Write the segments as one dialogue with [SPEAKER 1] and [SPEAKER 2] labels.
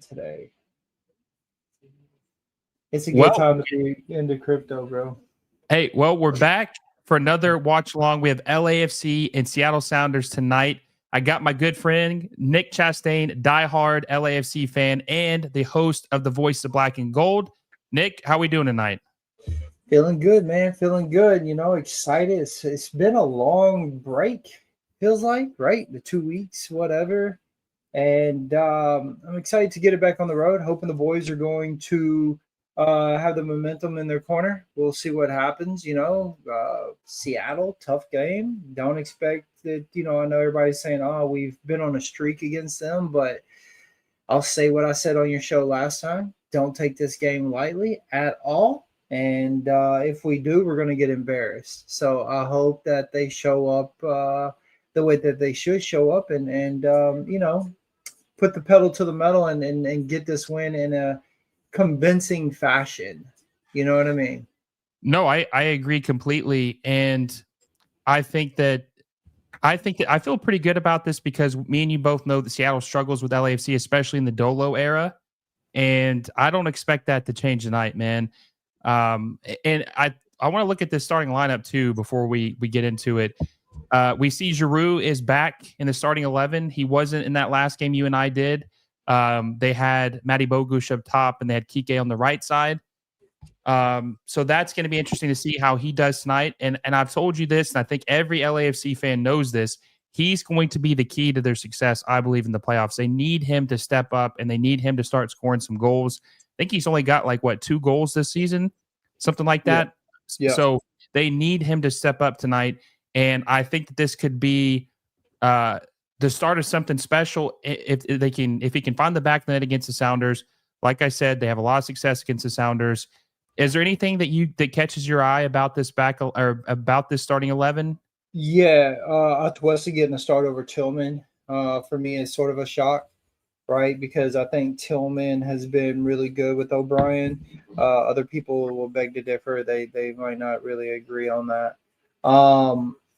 [SPEAKER 1] today. It's a good
[SPEAKER 2] Well,
[SPEAKER 1] time to be into crypto, bro.
[SPEAKER 2] hey, well, we're back for another watch along. We have LAFC and Seattle Sounders tonight. I got my good friend Nick Chastain, diehard LAFC fan, and the host of the Voice of Black and Gold. Nick, how we doing tonight?
[SPEAKER 1] Feeling good, man. Feeling good. Excited. It's been a long break, feels like, right? The 2 weeks, whatever. And I'm excited to get it back on the road. Hoping the boys are going to have the momentum in their corner. We'll see what happens. Seattle, tough game. Don't expect that. I know everybody's saying, "Oh, we've been on a streak against them," but I'll say what I said on your show last time. Don't take this game lightly at all. And if we do, we're going to get embarrassed. So I hope that they show up the way that they should show up, and put the pedal to the metal and get this win in a convincing fashion. You know what I mean?
[SPEAKER 2] No, I agree completely. And I think that I feel pretty good about this because me and you both know that Seattle struggles with LAFC, especially in the Dolo era. And I don't expect that to change tonight, man. And I want to look at this starting lineup too before we get into it. We see Giroud is back in the starting 11. He wasn't in that last game you and I did. They had Matty Bogusz up top and they had Kike on the right side. So that's going to be interesting to see how he does tonight. And I've told you this, and I think every LAFC fan knows this. He's going to be the key to their success, I believe, in the playoffs. They need him to step up, and they need him to start scoring some goals. I think he's only got 2 goals this season, something like that.
[SPEAKER 1] Yeah.
[SPEAKER 2] So they need him to step up tonight, and I think that this could be the start of something special if he can find the back net against the Sounders. Like I said, they have a lot of success against the Sounders. Is there anything that catches your eye about this about this starting 11?
[SPEAKER 1] Yeah, Atuesta getting a start over Tillman for me is sort of a shock, right? Because I think Tillman has been really good with O'Brien. Other people will beg to differ. They might not really agree on that.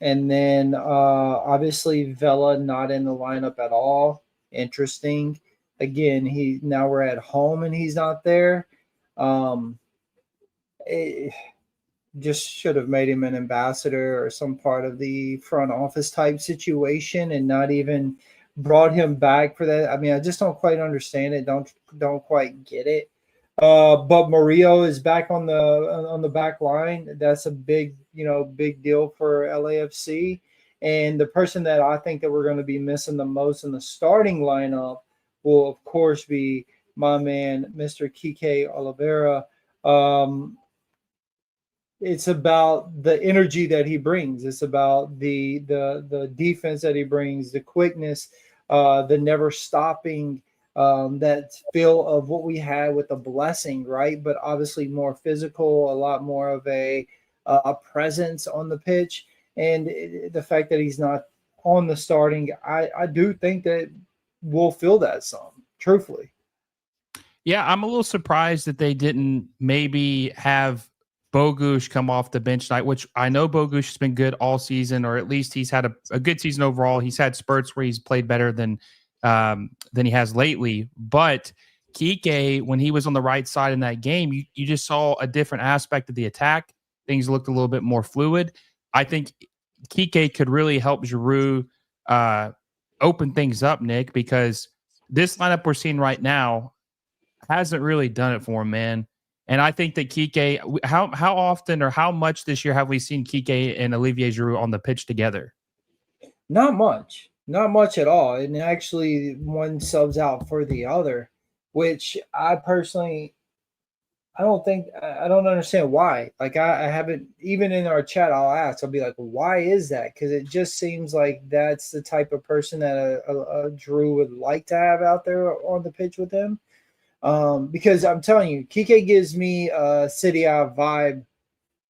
[SPEAKER 1] And then obviously Vela not in the lineup at all. Interesting. Again, now we're at home and he's not there. Just should have made him an ambassador or some part of the front office type situation and not even brought him back for that. I mean, I just don't quite understand it. Don't quite get it. But Murillo is back on the back line. That's a big deal for LAFC. And the person that I think that we're going to be missing the most in the starting lineup will of course be my man, Mr. Kike Oliveira. It's about the energy that he brings. It's about the defense that he brings, the quickness, the never stopping, that feel of what we had with the Blessing, right? But obviously more physical, a lot more of a presence on the pitch, and the fact that he's not on the starting, I do think that we'll feel that some, truthfully.
[SPEAKER 2] Yeah, I'm a little surprised that they didn't maybe have Bogusz come off the bench tonight, which I know Bogusz has been good all season, or at least he's had a good season overall. He's had spurts where he's played better than he has lately. But Kike, when he was on the right side in that game, you just saw a different aspect of the attack. Things looked a little bit more fluid. I think Kike could really help Giroud open things up, Nick, because this lineup we're seeing right now hasn't really done it for him, man. And I think that Kike, how often or how much this year have we seen Kike and Olivier Giroud on the pitch together?
[SPEAKER 1] Not much at all. And actually, one subs out for the other, which I personally, I don't understand why. Like I haven't, even in our chat, I'll be like, why is that? Because it just seems like that's the type of person that a Drew would like to have out there on the pitch with him. Because I'm telling you, Kike gives me a City A vibe,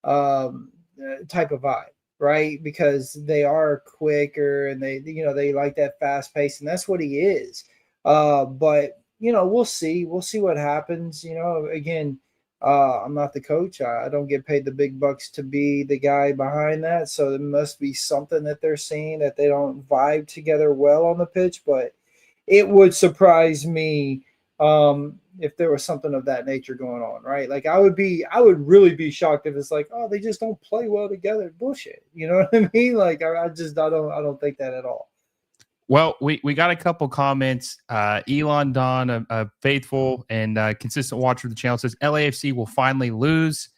[SPEAKER 1] type of vibe, right? Because they are quicker and they like that fast pace, and that's what he is. But we'll see what happens. Again, I'm not the coach. I don't get paid the big bucks to be the guy behind that. So there must be something that they're seeing that they don't vibe together well on the pitch. But it would surprise me if there was something of that nature going on, right? Like I would really be shocked if it's like, oh, they just don't play well together. Bullshit. You know what I mean? Like I don't think that at all.
[SPEAKER 2] Well, we got a couple comments. Elon Don, a faithful and consistent watcher of the channel, says LAFC will finally lose.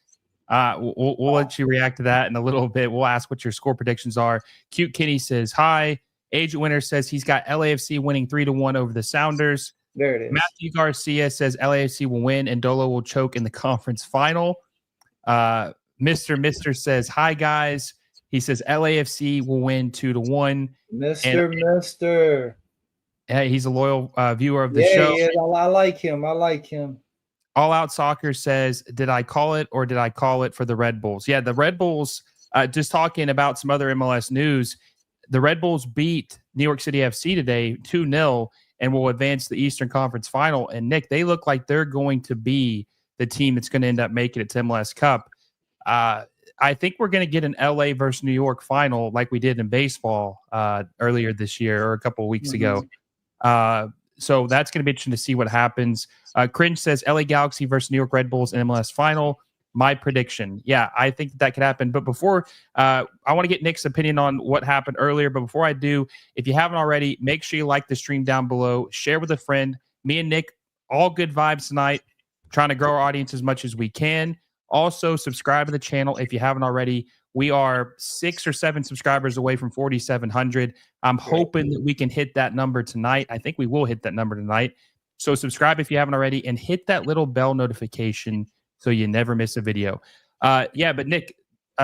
[SPEAKER 2] We'll let you react to that in a little bit. We'll ask what your score predictions are. Cute Kenny says hi. Agent Winner says he's got LAFC winning 3-1 over the Sounders.
[SPEAKER 1] There it is.
[SPEAKER 2] Matthew Garcia says LAFC will win and Dolo will choke in the conference final. Mr. says hi guys. He says LAFC will win 2-1.
[SPEAKER 1] Mister.
[SPEAKER 2] Hey, he's a loyal viewer of the show.
[SPEAKER 1] Yeah, I like him.
[SPEAKER 2] All Out Soccer says, did I call it or did I call it for the Red Bulls? Yeah, the Red Bulls, just talking about some other MLS news, the Red Bulls beat New York City FC today 2-0 and will advance the Eastern Conference final. And Nick, they look like they're going to be the team that's going to end up making it to MLS Cup. I think we're going to get an LA versus New York final like we did in baseball earlier this year or a couple of weeks ago. So that's going to be interesting to see what happens. Cringe says LA Galaxy versus New York Red Bulls in MLS final. My prediction. Yeah, I think that could happen. But before, I want to get Nick's opinion on what happened earlier. But before I do, if you haven't already, make sure you like the stream down below. Share with a friend. Me and Nick, all good vibes tonight. Trying to grow our audience as much as we can. Also, subscribe to the channel if you haven't already. We are 6 or 7 subscribers away from 4,700. I'm hoping that we can hit that number tonight. I think we will hit that number tonight. So subscribe if you haven't already and hit that little bell notification so you never miss a video. Yeah, but Nick,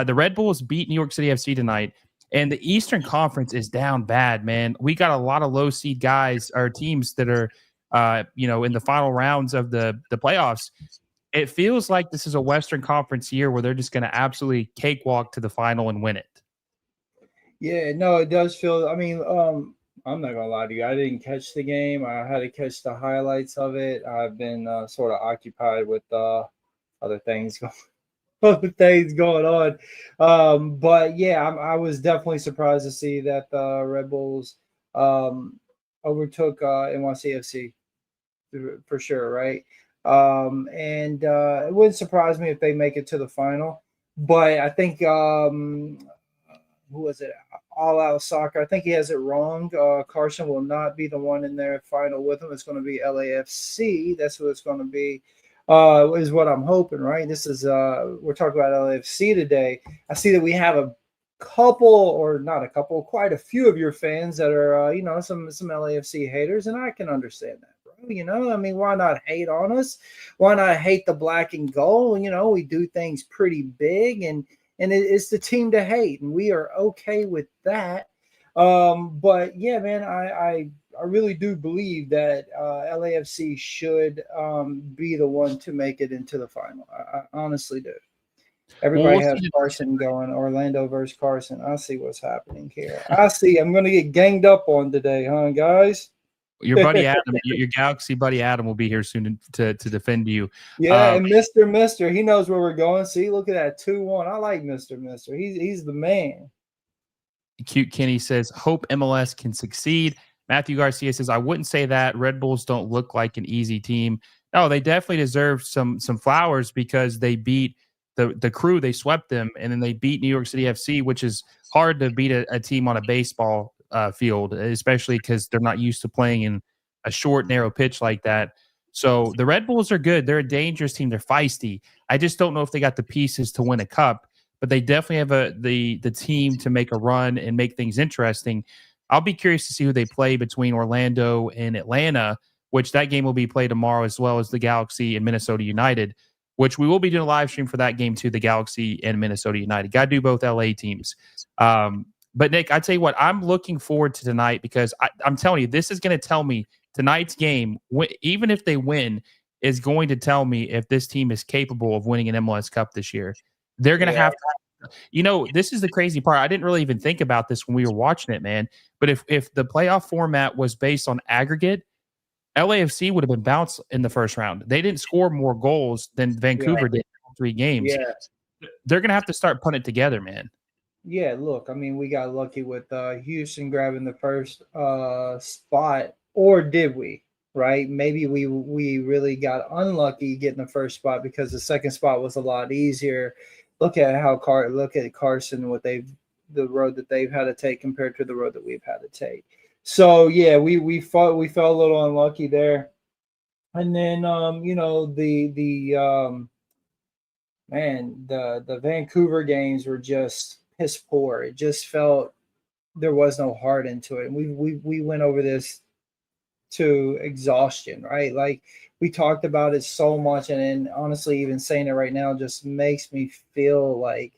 [SPEAKER 2] the Red Bulls beat New York City FC tonight, and the Eastern Conference is down bad, man. We got a lot of low seed guys or teams that are, in the final rounds of the playoffs. It feels like this is a Western Conference year where they're just going to absolutely cakewalk to the final and win it.
[SPEAKER 1] Yeah, no, it does feel. I mean, I'm not gonna lie to you. I didn't catch the game. I had to catch the highlights of it. I've been sort of occupied with other things, other things going on. But yeah, I was definitely surprised to see that the Red Bulls overtook NYCFC for sure, right? And it wouldn't surprise me if they make it to the final. But I think who was it? All Out Soccer. I think he has it wrong. Carson will not be the one in their final with him. It's going to be LAFC. That's who it's going to be. Is what I'm hoping, right? This is we're talking about LAFC today. I see that we have a couple, or not a couple, quite a few of your fans that are some LAFC haters, and I can understand that. I mean, why not hate on us? Why not hate the black and gold? We do things pretty big, and it's the team to hate, and we are okay with that. But yeah, man, I really do believe that LAFC should be the one to make it into the final. I honestly do. Everybody has Carson going, Orlando versus Carson. I see what's happening here. I'm going to get ganged up on today, huh, guys?
[SPEAKER 2] Your buddy Adam, your Galaxy buddy Adam will be here soon to defend you.
[SPEAKER 1] Yeah, and Mister, he knows where we're going. See, look at that 2-1. I like Mister. He's the man.
[SPEAKER 2] Cute Kenny says, hope MLS can succeed. Matthew Garcia says, I wouldn't say that. Red Bulls don't look like an easy team. No, they definitely deserve some flowers because they beat the Crew. They swept them, and then they beat New York City FC, which is hard to beat a team on a baseball field, especially because they're not used to playing in a short, narrow pitch like that. So the Red Bulls are good. They're a dangerous team. They're feisty. I just don't know if they got the pieces to win a cup, but they definitely have the team to make a run and make things interesting. I'll be curious to see who they play between Orlando and Atlanta, which that game will be played tomorrow, as well as the Galaxy and Minnesota United, which we will be doing a live stream for that game too, the Galaxy and Minnesota United. Got to do both LA teams. But Nick, I tell you what, I'm looking forward to tonight because I'm telling you, this is going to tell me tonight's game, even if they win, is going to tell me if this team is capable of winning an MLS Cup this year. They're going to have to, this is the crazy part. I didn't really even think about this when we were watching it, man. But if the playoff format was based on aggregate, LAFC would have been bounced in the first round. They didn't score more goals than Vancouver did in 3 games. Yeah. They're going to have to start putting it together, man.
[SPEAKER 1] Yeah, look, I mean, we got lucky with Houston grabbing the first spot, or did we? right? Maybe we really got unlucky getting the first spot because the second spot was a lot easier. Look at Carson, the road that they've had to take compared to the road that we've had to take. So yeah, we felt a little unlucky there. And then the Vancouver games were just piss poor. It just felt there was no heart into it. And we went over this to exhaustion, right? Like we talked about it so much, and then honestly, even saying it right now just makes me feel like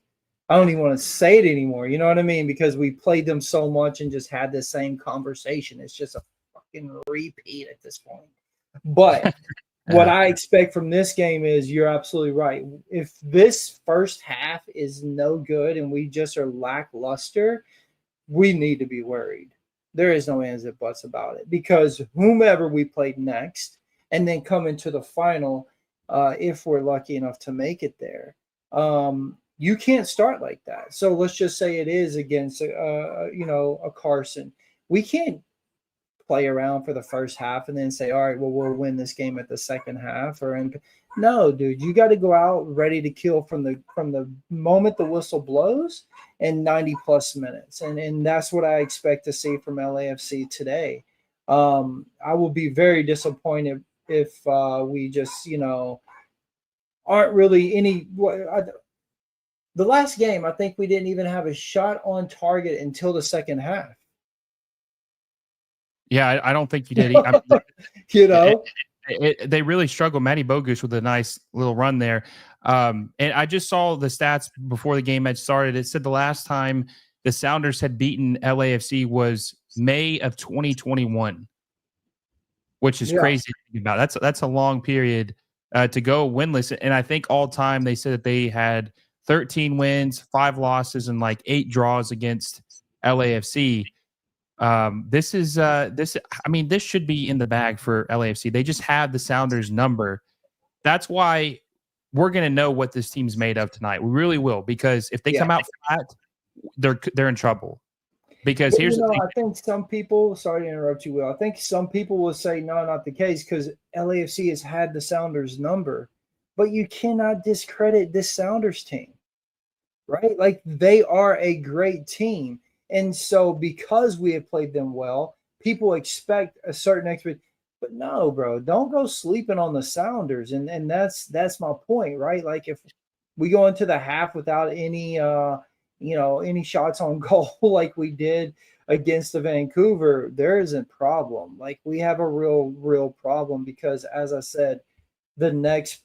[SPEAKER 1] I don't even want to say it anymore. You know what I mean? Because we played them so much and just had the same conversation. It's just a fucking repeat at this point. But what I expect from this game is you're absolutely right. If this first half is no good and we just are lackluster, we need to be worried. There is no ands and buts about it because whomever we played next and then come into the final, if we're lucky enough to make it there, you can't start like that. So let's just say it is against, a Carson. We can't play around for the first half and then say, all right, well, we'll win this game at the second half. No, dude, you got to go out ready to kill from the moment the whistle blows and 90 plus minutes. And that's what I expect to see from LAFC today. I will be very disappointed if we just, aren't really the last game, I think we didn't even have a shot on target until the second half.
[SPEAKER 2] Yeah, I don't think you did. They really struggled. Matty Bogusz with a nice little run there. And I just saw the stats before the game had started. It said the last time the Sounders had beaten LAFC was May of 2021, which is crazy to think about. That's a long period to go winless. And I think all time they said that they had 13 wins, 5 losses, and like 8 draws against LAFC. This should be in the bag for LAFC. They just have the Sounders number. That's why we're going to know what this team's made of tonight. We really will, because if they come out flat, they're in trouble. Because here's the thing.
[SPEAKER 1] I think some people, sorry to interrupt you, Will. I think some people will say, no, not the case, because LAFC has had the Sounders number. But you cannot discredit this Sounders team, right? Like, they are a great team. And so because we have played them well, people expect a certain expectation. But no, bro, don't go sleeping on the Sounders. And that's my point, right? Like if we go into the half without any shots on goal like we did against the Vancouver, there is a problem. Like we have a real problem because, as I said, the next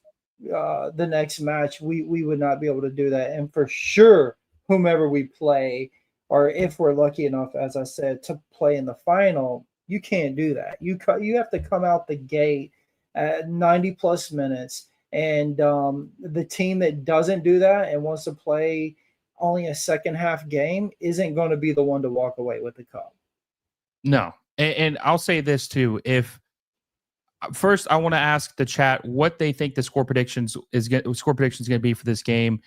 [SPEAKER 1] match we would not be able to do that. And for sure, whomever we play, or if we're lucky enough, as I said, to play in the final, you can't do that. You have to come out the gate at 90 plus minutes, and the team that doesn't do that and wants to play only a second half game isn't going to be the one to walk away with the cup.
[SPEAKER 2] No, and I'll say this too. If first, I want to ask the chat what they think the score predictions is going to be for this game.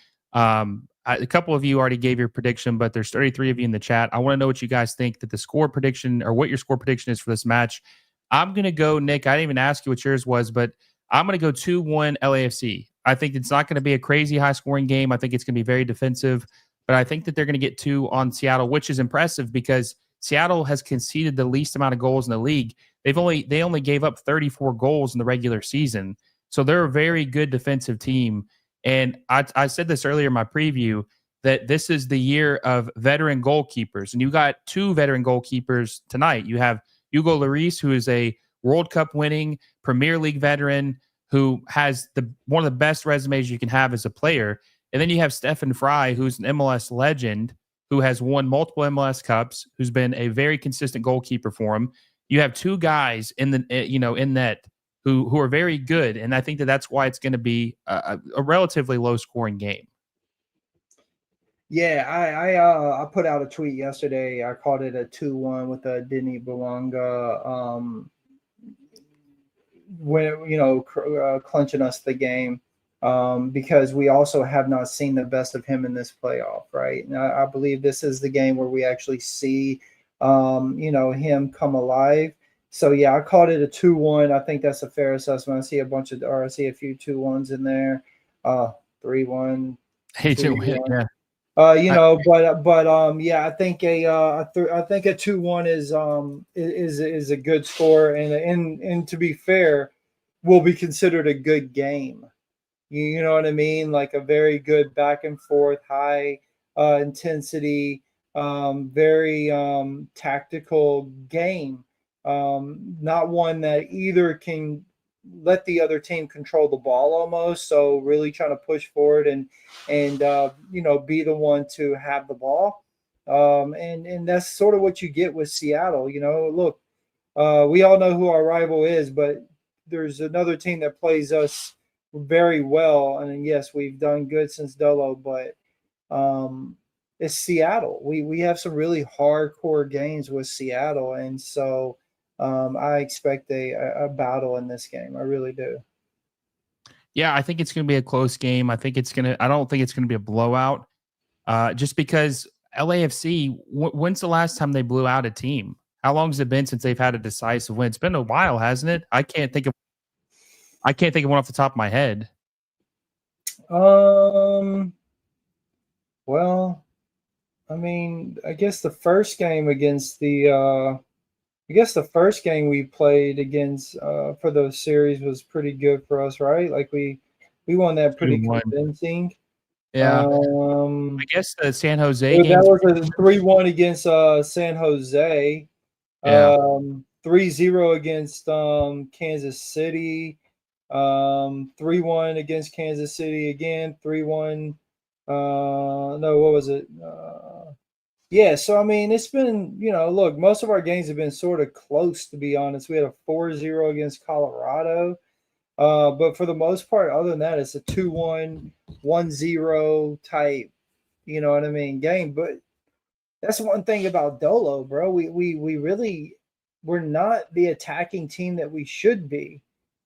[SPEAKER 2] A couple of you already gave your prediction, but there's 33 of you in the chat. I want to know what you guys think that the score prediction, or what your score prediction is for this match. I'm going to go, Nick. I didn't even ask you what yours was, but I'm going to go 2-1 LAFC. I think it's not going to be a crazy high scoring game. I think it's going to be very defensive, but I think that they're going to get 2 on Seattle, which is impressive because Seattle has conceded the least amount of goals in the league. They only gave up 34 goals in the regular season. So they're a very good defensive team. And I said this earlier in my preview that this is the year of veteran goalkeepers. And you got 2 veteran goalkeepers tonight. You have Hugo Lloris, who is a World Cup winning Premier League veteran who has one of the best resumes you can have as a player. And then you have Stefan Fry, who's an MLS legend, who has won multiple MLS Cups, who's been a very consistent goalkeeper for him. You have 2 guys in net who are very good, and I think that's why it's going to be a relatively low-scoring game.
[SPEAKER 1] Yeah, I put out a tweet yesterday. I called it a 2-1 with a Denis Bouanga, clinching us the game, because we also have not seen the best of him in this playoff, right? And I believe this is the game where we actually see, him come alive. So yeah, I called it a 2-1. I think that's a fair assessment. I see a few 2-1s in there. 3-1,
[SPEAKER 2] Hey, to win,
[SPEAKER 1] 2-1.
[SPEAKER 2] yeah.
[SPEAKER 1] Yeah, I think a 2-1 is a good score, and to be fair, will be considered a good game. You know what I mean? Like a very good back and forth, high intensity, very tactical game. Not one that either can let the other team control the ball almost. So really trying to push forward and be the one to have the ball. And that's sort of what you get with Seattle. Look, we all know who our rival is, but there's another team that plays us very well. And yes, we've done good since Dolo, but it's Seattle. We have some really hardcore games with Seattle, and so I expect a battle in this game. I really do.
[SPEAKER 2] Yeah, I think it's going to be a close game. I don't think it's going to be a blowout. Just because LAFC, when's the last time they blew out a team? How long has it been since they've had a decisive win? It's been a while, hasn't it? I can't think of one off the top of my head.
[SPEAKER 1] Well, I mean, I guess the first game we played against for the series was pretty good for us, right? Like we won that pretty
[SPEAKER 2] 2-1.
[SPEAKER 1] convincing.
[SPEAKER 2] Yeah. I guess the San Jose game.
[SPEAKER 1] That was a 3-1 against San Jose.
[SPEAKER 2] Yeah.
[SPEAKER 1] 3-0 against Kansas City. 3-1 against Kansas City again. 3-1. No, what was it? Yeah, so I mean, it's been, look, most of our games have been sort of close, to be honest. We had a 4-0 against Colorado. But for the most part, other than that, it's a 2-1, 1-0 type, you know what I mean, game. But that's one thing about Dolo, bro. We're not the attacking team that we should be.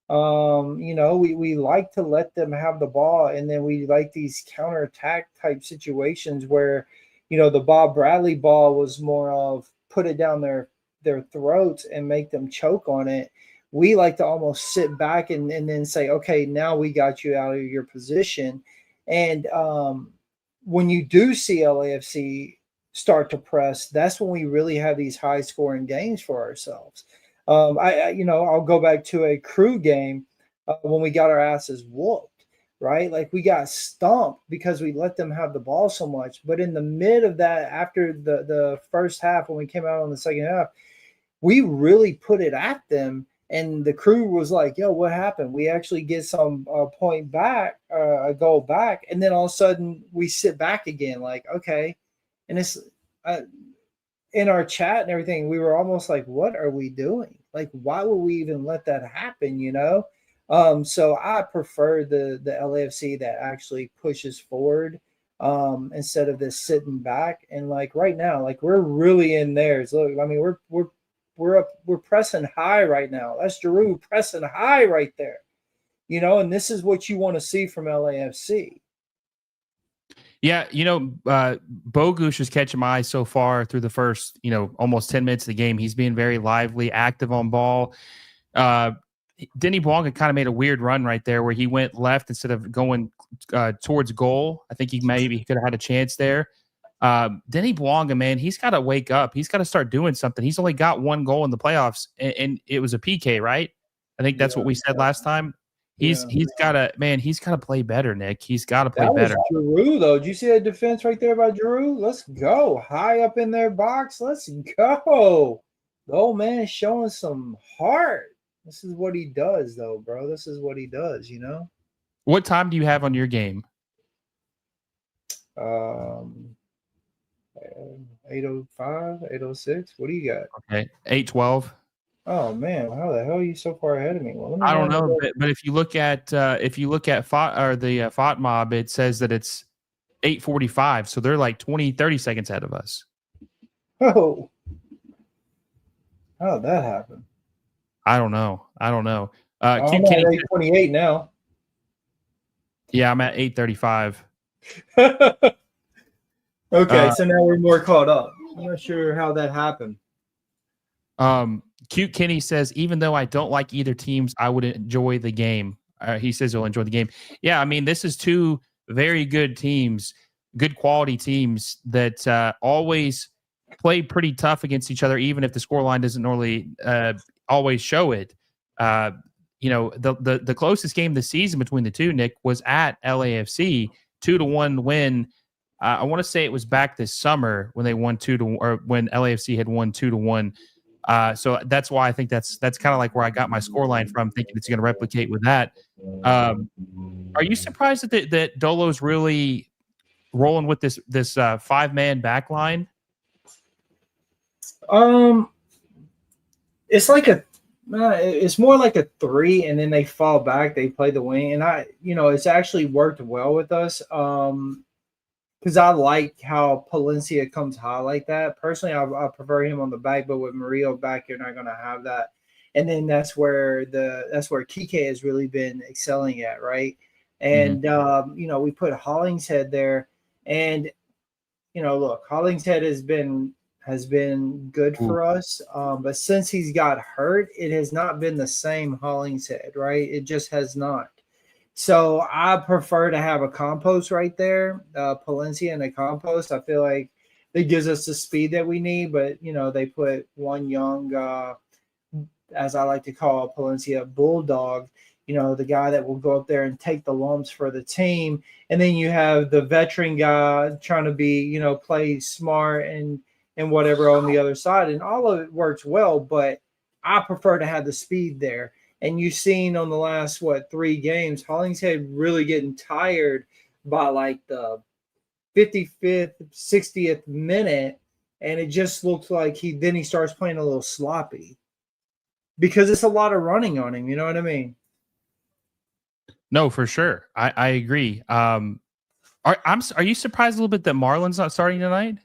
[SPEAKER 1] We like to let them have the ball, and then we like these counterattack type situations where, the Bob Bradley ball was more of put it down their throats and make them choke on it. We like to almost sit back and then say, okay, now we got you out of your position. And when you do see LAFC start to press, that's when we really have these high scoring games for ourselves. I'll go back to a Crew game when we got our asses whooped, right? Like we got stomped because we let them have the ball so much. But in the mid of that, after the first half, when we came out on the second half, we really put it at them. And the Crew was like, yo, what happened? We actually get some point back, a goal back. And then all of a sudden we sit back again like, okay. And it's in our chat and everything, we were almost like, what are we doing? Like, why would we even let that happen, So I prefer the LAFC that actually pushes forward instead of this sitting back. And like right now, like we're really in theirs. Look, I mean, we're pressing high right now. That's Giroud pressing high right there, and this is what you want to see from LAFC.
[SPEAKER 2] Yeah, Bogusz is catching my eye so far through the first, almost 10 minutes of the game. He's being very lively, active on ball. Denny Bwanga kind of made a weird run right there where he went left instead of going towards goal. I think he could have had a chance there. Denny Bwanga, man, he's got to wake up. He's got to start doing something. He's only got one goal in the playoffs, and it was a PK, right? I think that's what we said last time. He's got to play better, Nick. He's got to play better.
[SPEAKER 1] Giroud, though. Did you see that defense right there by Giroud? Let's go. High up in their box. Let's go. The old man showing some heart. This is what he does, though, bro. This is what he does,
[SPEAKER 2] What time do you have on your game?
[SPEAKER 1] 8:05, 8:06. What do you got?
[SPEAKER 2] Okay, 8:12.
[SPEAKER 1] Oh man, how the hell are you so far ahead of me? Well,
[SPEAKER 2] I don't know, but if you look at the FOTMob, it says that it's 8:45, so they're like 20, 30 seconds ahead of us.
[SPEAKER 1] Oh, how did that happen?
[SPEAKER 2] I don't know.
[SPEAKER 1] I'm at 8:28 now.
[SPEAKER 2] Yeah, I'm at 8:35.
[SPEAKER 1] Okay, so now we're more caught up. I'm not sure how that happened.
[SPEAKER 2] Cute Kenny says, even though I don't like either teams, I would enjoy the game. He says he'll enjoy the game. Yeah, I mean, this is two very good teams, good quality teams that always play pretty tough against each other, even if the scoreline doesn't normally always show it. The closest game this season between the two, Nick, was at LAFC, 2-1 win. I want to say it was back this summer when they won when LAFC had won 2-1. So that's why I think that's kind of like where I got my scoreline from, thinking it's going to replicate with that. Are you surprised that Dolo's really rolling with this 5-man back line?
[SPEAKER 1] It's like it's more like a 3, and then they fall back. They play the wing, and it's actually worked well with us. Because I like how Palencia comes high like that. Personally, I prefer him on the back, but with Murillo back, you're not going to have that. And then that's where Kike has really been excelling at, right? And we put Hollingshead there, and look, Hollingshead has been good for us, but since he's got hurt, it has not been the same Hollingshead, right? It just has not. So I prefer to have a compost right there, Palencia and a compost. I feel like it gives us the speed that we need, but they put one young, as I like to call Palencia, bulldog. The guy that will go up there and take the lumps for the team, and then you have the veteran guy trying to be, play smart and whatever on the other side, and all of it works well. But I prefer to have the speed there. And you've seen on the last, 3 games, Hollingshead really getting tired by like the 55th, 60th minute. And it just looks like he starts playing a little sloppy because it's a lot of running on him. You know what I mean?
[SPEAKER 2] No, for sure. I agree. Are you surprised a little bit that Marlon's not starting tonight?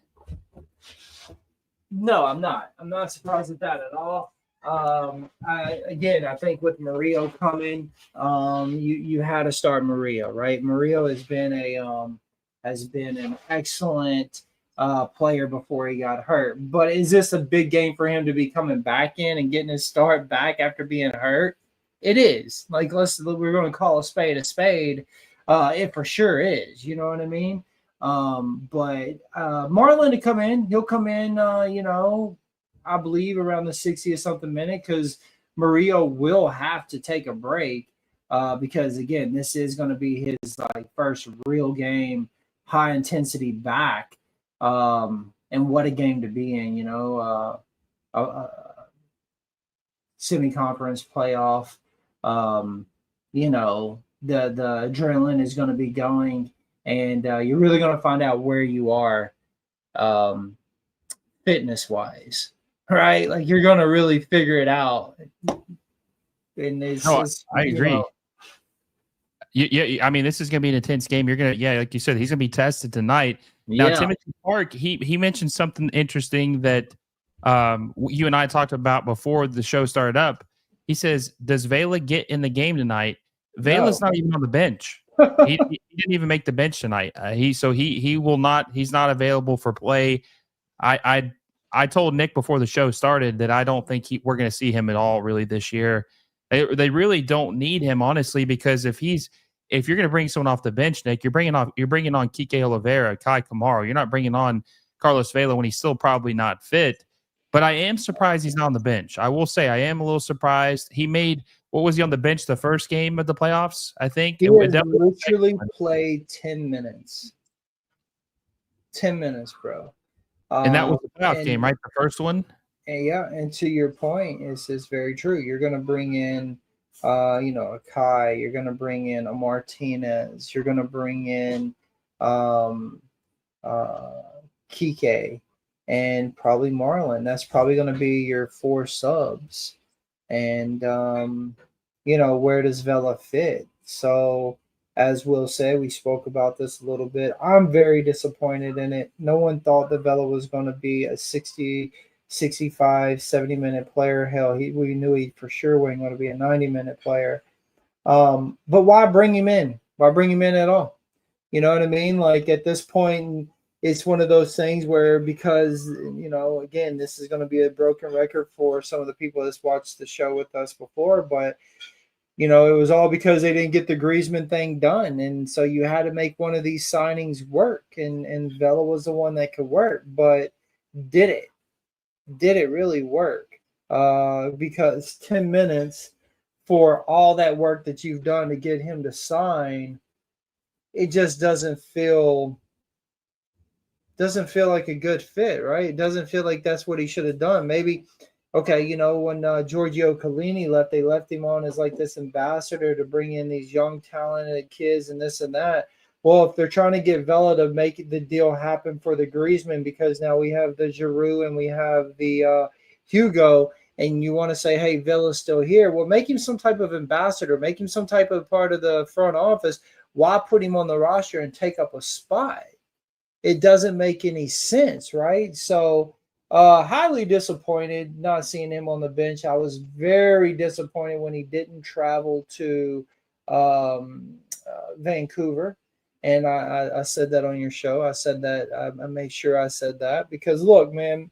[SPEAKER 1] No, I'm not. I'm not surprised at that at all. I think with Murillo coming, you had to start Murillo, right? Murillo has been an excellent player before he got hurt. But is this a big game for him to be coming back in and getting his start back after being hurt? It is. Like we're going to call a spade a spade. It for sure is. You know what I mean? But Marlon to come in, he'll come in. I believe around the 60th something minute, because Murillo will have to take a break because again, this is going to be his first real game, high intensity back, and what a game to be in, semi-conference playoff. The adrenaline is going to be going, and you're really going to find out where you are fitness wise. Right, like you're gonna really figure it out. And
[SPEAKER 2] I agree. I mean, this is gonna be an intense game. You're gonna, like you said, he's gonna be tested tonight. Now, Timothy Park, he mentioned something interesting that you and I talked about before the show started up. He says, "Does Vela get in the game tonight?" Vela's not even on the bench. he didn't even make the bench tonight. He will not. He's not available for play. I told Nick before the show started that I don't think we're going to see him at all really this year. They really don't need him, honestly, because if you're going to bring someone off the bench, Nick, you're bringing on Kike Oliveira, Kai Kamara. You're not bringing on Carlos Vela when he's still probably not fit. But I am surprised he's not on the bench. I will say I am a little surprised. He made, what was he on the bench the first game of the playoffs, I think?
[SPEAKER 1] He literally played 10 minutes. 10 minutes, bro.
[SPEAKER 2] And that was the playoff game, right? The first one?
[SPEAKER 1] And to your point, it's very true. You're going to bring in, a Kai. You're going to bring in a Martinez. You're going to bring in Kike and probably Marlon. That's probably going to be your 4 subs. And, where does Vela fit? So, as Will said, we spoke about this a little bit. I'm very disappointed in it. No one thought that Vela was going to be a 60, 65, 70-minute player. Hell, we knew he for sure wasn't going to be a 90-minute player. But why bring him in? Why bring him in at all? You know what I mean? Like at this point, it's one of those things where, because, again, this is going to be a broken record for some of the people that's watched the show with us before, but it was all because they didn't get the Griezmann thing done, and so you had to make one of these signings work, and Vela was the one that could work, but did it? Did it really work? Because 10 minutes for all that work that you've done to get him to sign, it just doesn't feel like a good fit, right? It doesn't feel like that's what he should have done. Maybe, okay, when Giorgio Chiellini left, they left him on as like this ambassador to bring in these young, talented kids and this and that. Well, if they're trying to get Vela to make the deal happen for the Griezmann, because now we have the Giroud and we have the Hugo, and you want to say, hey, Vela's still here, well, make him some type of ambassador, make him some type of part of the front office. Why put him on the roster and take up a spot? It doesn't make any sense, right? So highly disappointed not seeing him on the bench. I was very disappointed when he didn't travel to Vancouver. And I said that on your show. I said that. I made sure I said that because, look, man,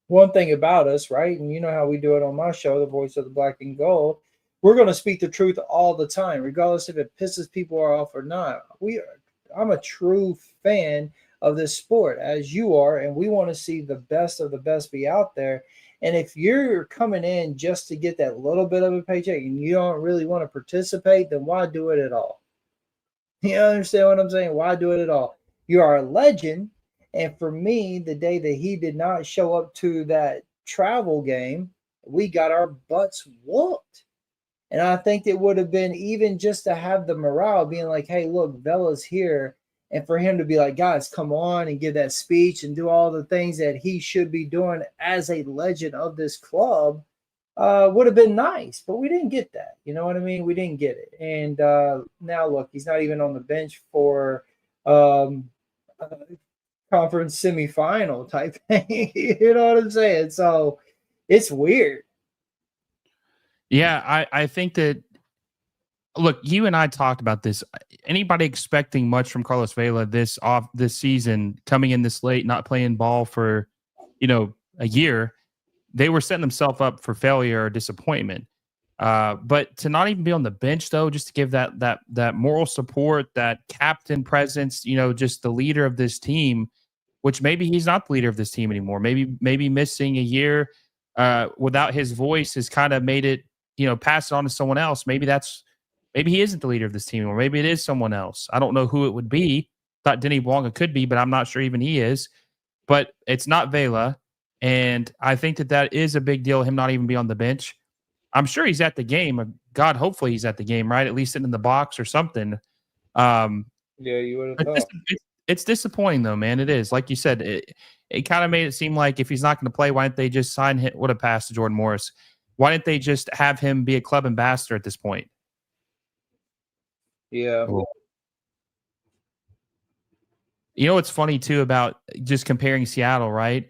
[SPEAKER 1] one thing about us, right? And you know how we do it on my show, The Voice of the Black and Gold. We're going to speak the truth all the time, regardless if it pisses people off or not. I'm a true fan of this sport, as you are, and we want to see the best of the best be out there. And if you're coming in just to get that little bit of a paycheck and you don't really want to participate, then why do it at all? You understand what I'm saying? Why do it at all? You are a legend. And for me, the day that he did not show up to that travel game, we got our butts whooped. And I think it would have been, even just to have the morale being like, hey, look, Vela's here. And for him to be like, guys, come on and give that speech and do all the things that he should be doing as a legend of this club would have been nice. But we didn't get that. You know what I mean? We didn't get it. And now, look, he's not even on the bench for conference semifinal type thing. You know what I'm saying? So it's weird.
[SPEAKER 2] Yeah, I think that, look, you and I talked about this. Anybody expecting much from Carlos Vela this season, coming in this late, not playing ball for, a year, they were setting themselves up for failure or disappointment. But to not even be on the bench, though, just to give that moral support, that captain presence, just the leader of this team, which maybe he's not the leader of this team anymore. Maybe missing a year without his voice has kind of made it, pass it on to someone else. Maybe he isn't the leader of this team, or maybe it is someone else. I don't know who it would be. Thought Denny Blanca could be, but I'm not sure even he is. But it's not Vela, and I think that is a big deal, him not even be on the bench. I'm sure he's at the game. God, hopefully he's at the game, right? At least sitting in the box or something.
[SPEAKER 1] Yeah, you would have thought.
[SPEAKER 2] It's disappointing, though, man. It is. Like you said, it kind of made it seem like if he's not going to play, why didn't they just sign him? What a pass to Jordan Morris. Why didn't they just have him be a club ambassador at this point?
[SPEAKER 1] Yeah.
[SPEAKER 2] Cool. What's funny, too, about just comparing Seattle, right?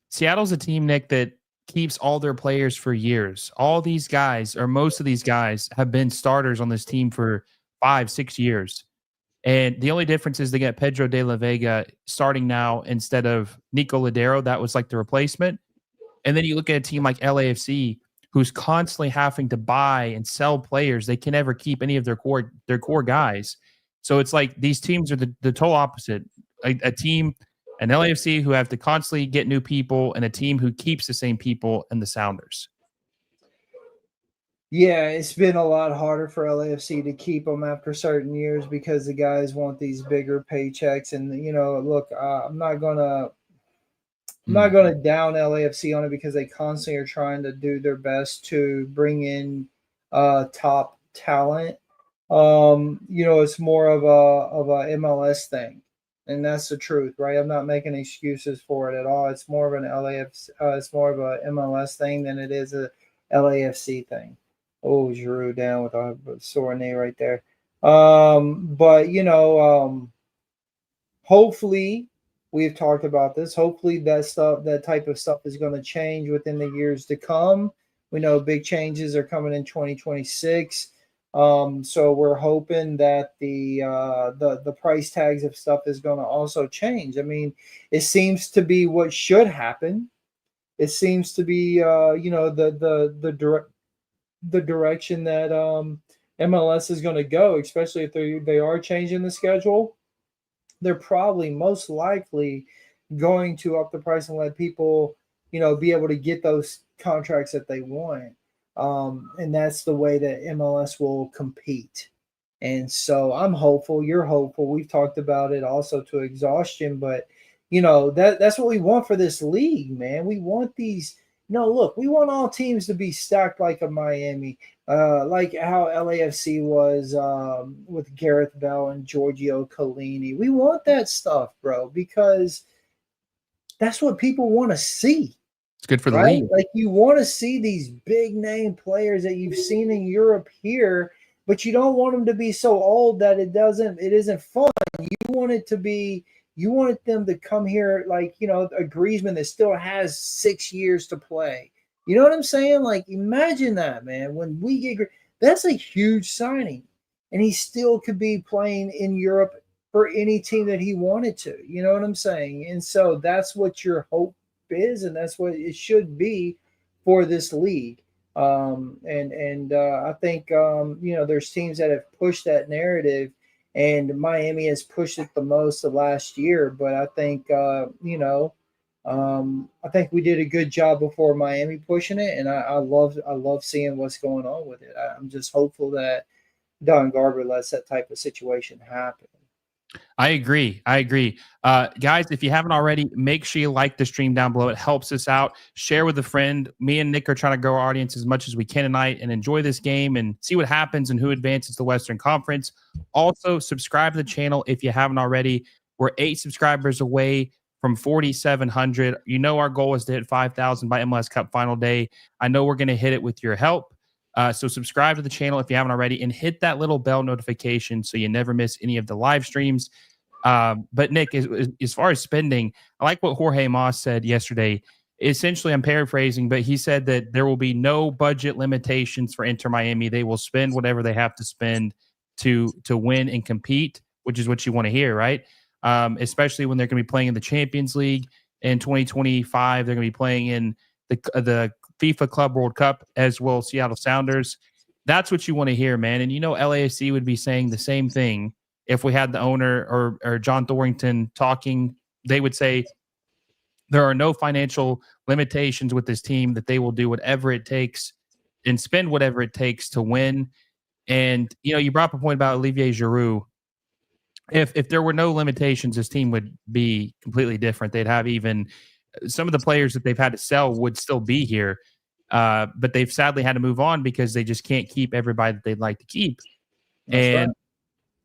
[SPEAKER 2] Seattle's a team, Nick, that keeps all their players for years. All these guys, or most of these guys, have been starters on this team for 5-6 years. And the only difference is they get Pedro de la Vega starting now instead of Nico Ladero. That was like the replacement. And then you look at a team like LAFC, who's constantly having to buy and sell players. They can never keep any of their core guys. So it's like these teams are the total opposite. A team, an LAFC, who have to constantly get new people, and a team who keeps the same people, and the Sounders.
[SPEAKER 1] Yeah, it's been a lot harder for LAFC to keep them after certain years because the guys want these bigger paychecks. And look, I'm not gonna down LAFC on it because they constantly are trying to do their best to bring in top talent. It's more of a MLS thing, and that's the truth, right? I'm not making excuses for it at all. It's more of an it's more of a MLS thing than it is a LAFC thing. Oh, Giroud down with a sore knee right there. But hopefully, we've talked about this. Hopefully that type of stuff is going to change within the years to come. We know big changes are coming in 2026. So we're hoping that the price tags of stuff is going to also change. I mean, it seems to be what should happen. It seems to be the direction that MLS is going to go, especially if they are changing the schedule. They're probably most likely going to up the price and let people, be able to get those contracts that they want. And that's the way that MLS will compete. And so I'm hopeful. You're hopeful. We've talked about it also to exhaustion, but that's what we want for this league, man. We want these. No, look, we want all teams to be stacked like a Miami, like how LAFC was with Gareth Bell and Giorgio Chiellini. We want that stuff, bro, because that's what people want to see.
[SPEAKER 2] It's good for the
[SPEAKER 1] Right?
[SPEAKER 2] league.
[SPEAKER 1] Like you want to see these big name players that you've seen in Europe here, but you don't want them to be so old that it isn't fun. You wanted them to come here like, a Griezmann that still has 6 years to play. You know what I'm saying? Like imagine that, man. When we get that's a huge signing. And he still could be playing in Europe for any team that he wanted to. You know what I'm saying? And so that's what your hope is, and that's what it should be for this league. And I think there's teams that have pushed that narrative, and Miami has pushed it the most the last year. But I think I think we did a good job before Miami pushing it, and I love seeing what's going on with it. I'm just hopeful that Don Garber lets that type of situation happen.
[SPEAKER 2] I agree. Guys, if you haven't already, make sure you like the stream down below. It helps us out. Share with a friend. Me and Nick are trying to grow our audience as much as we can tonight and enjoy this game and see what happens and who advances the Western Conference. Also, subscribe to the channel if you haven't already. We're 8 subscribers away from 4,700. Our goal is to hit 5,000 by MLS Cup final day. I know we're going to hit it with your help. So subscribe to the channel if you haven't already and hit that little bell notification so you never miss any of the live streams. But Nick, as far as spending, I like what Jorge Mas said yesterday. Essentially, I'm paraphrasing, but he said that there will be no budget limitations for Inter Miami. They will spend whatever they have to spend to win and compete, which is what you want to hear, right? Especially when they're going to be playing in the Champions League in 2025. They're going to be playing in the FIFA Club World Cup as well as Seattle Sounders. That's what you want to hear, man. And LAFC would be saying the same thing if we had the owner or John Thorrington talking. They would say there are no financial limitations with this team, that they will do whatever it takes and spend whatever it takes to win. And, you brought up a point about Olivier Giroud. If there were no limitations, this team would be completely different. They'd have even some of the players that they've had to sell would still be here. But they've sadly had to move on because they just can't keep everybody that they'd like to keep.
[SPEAKER 1] That's
[SPEAKER 2] And,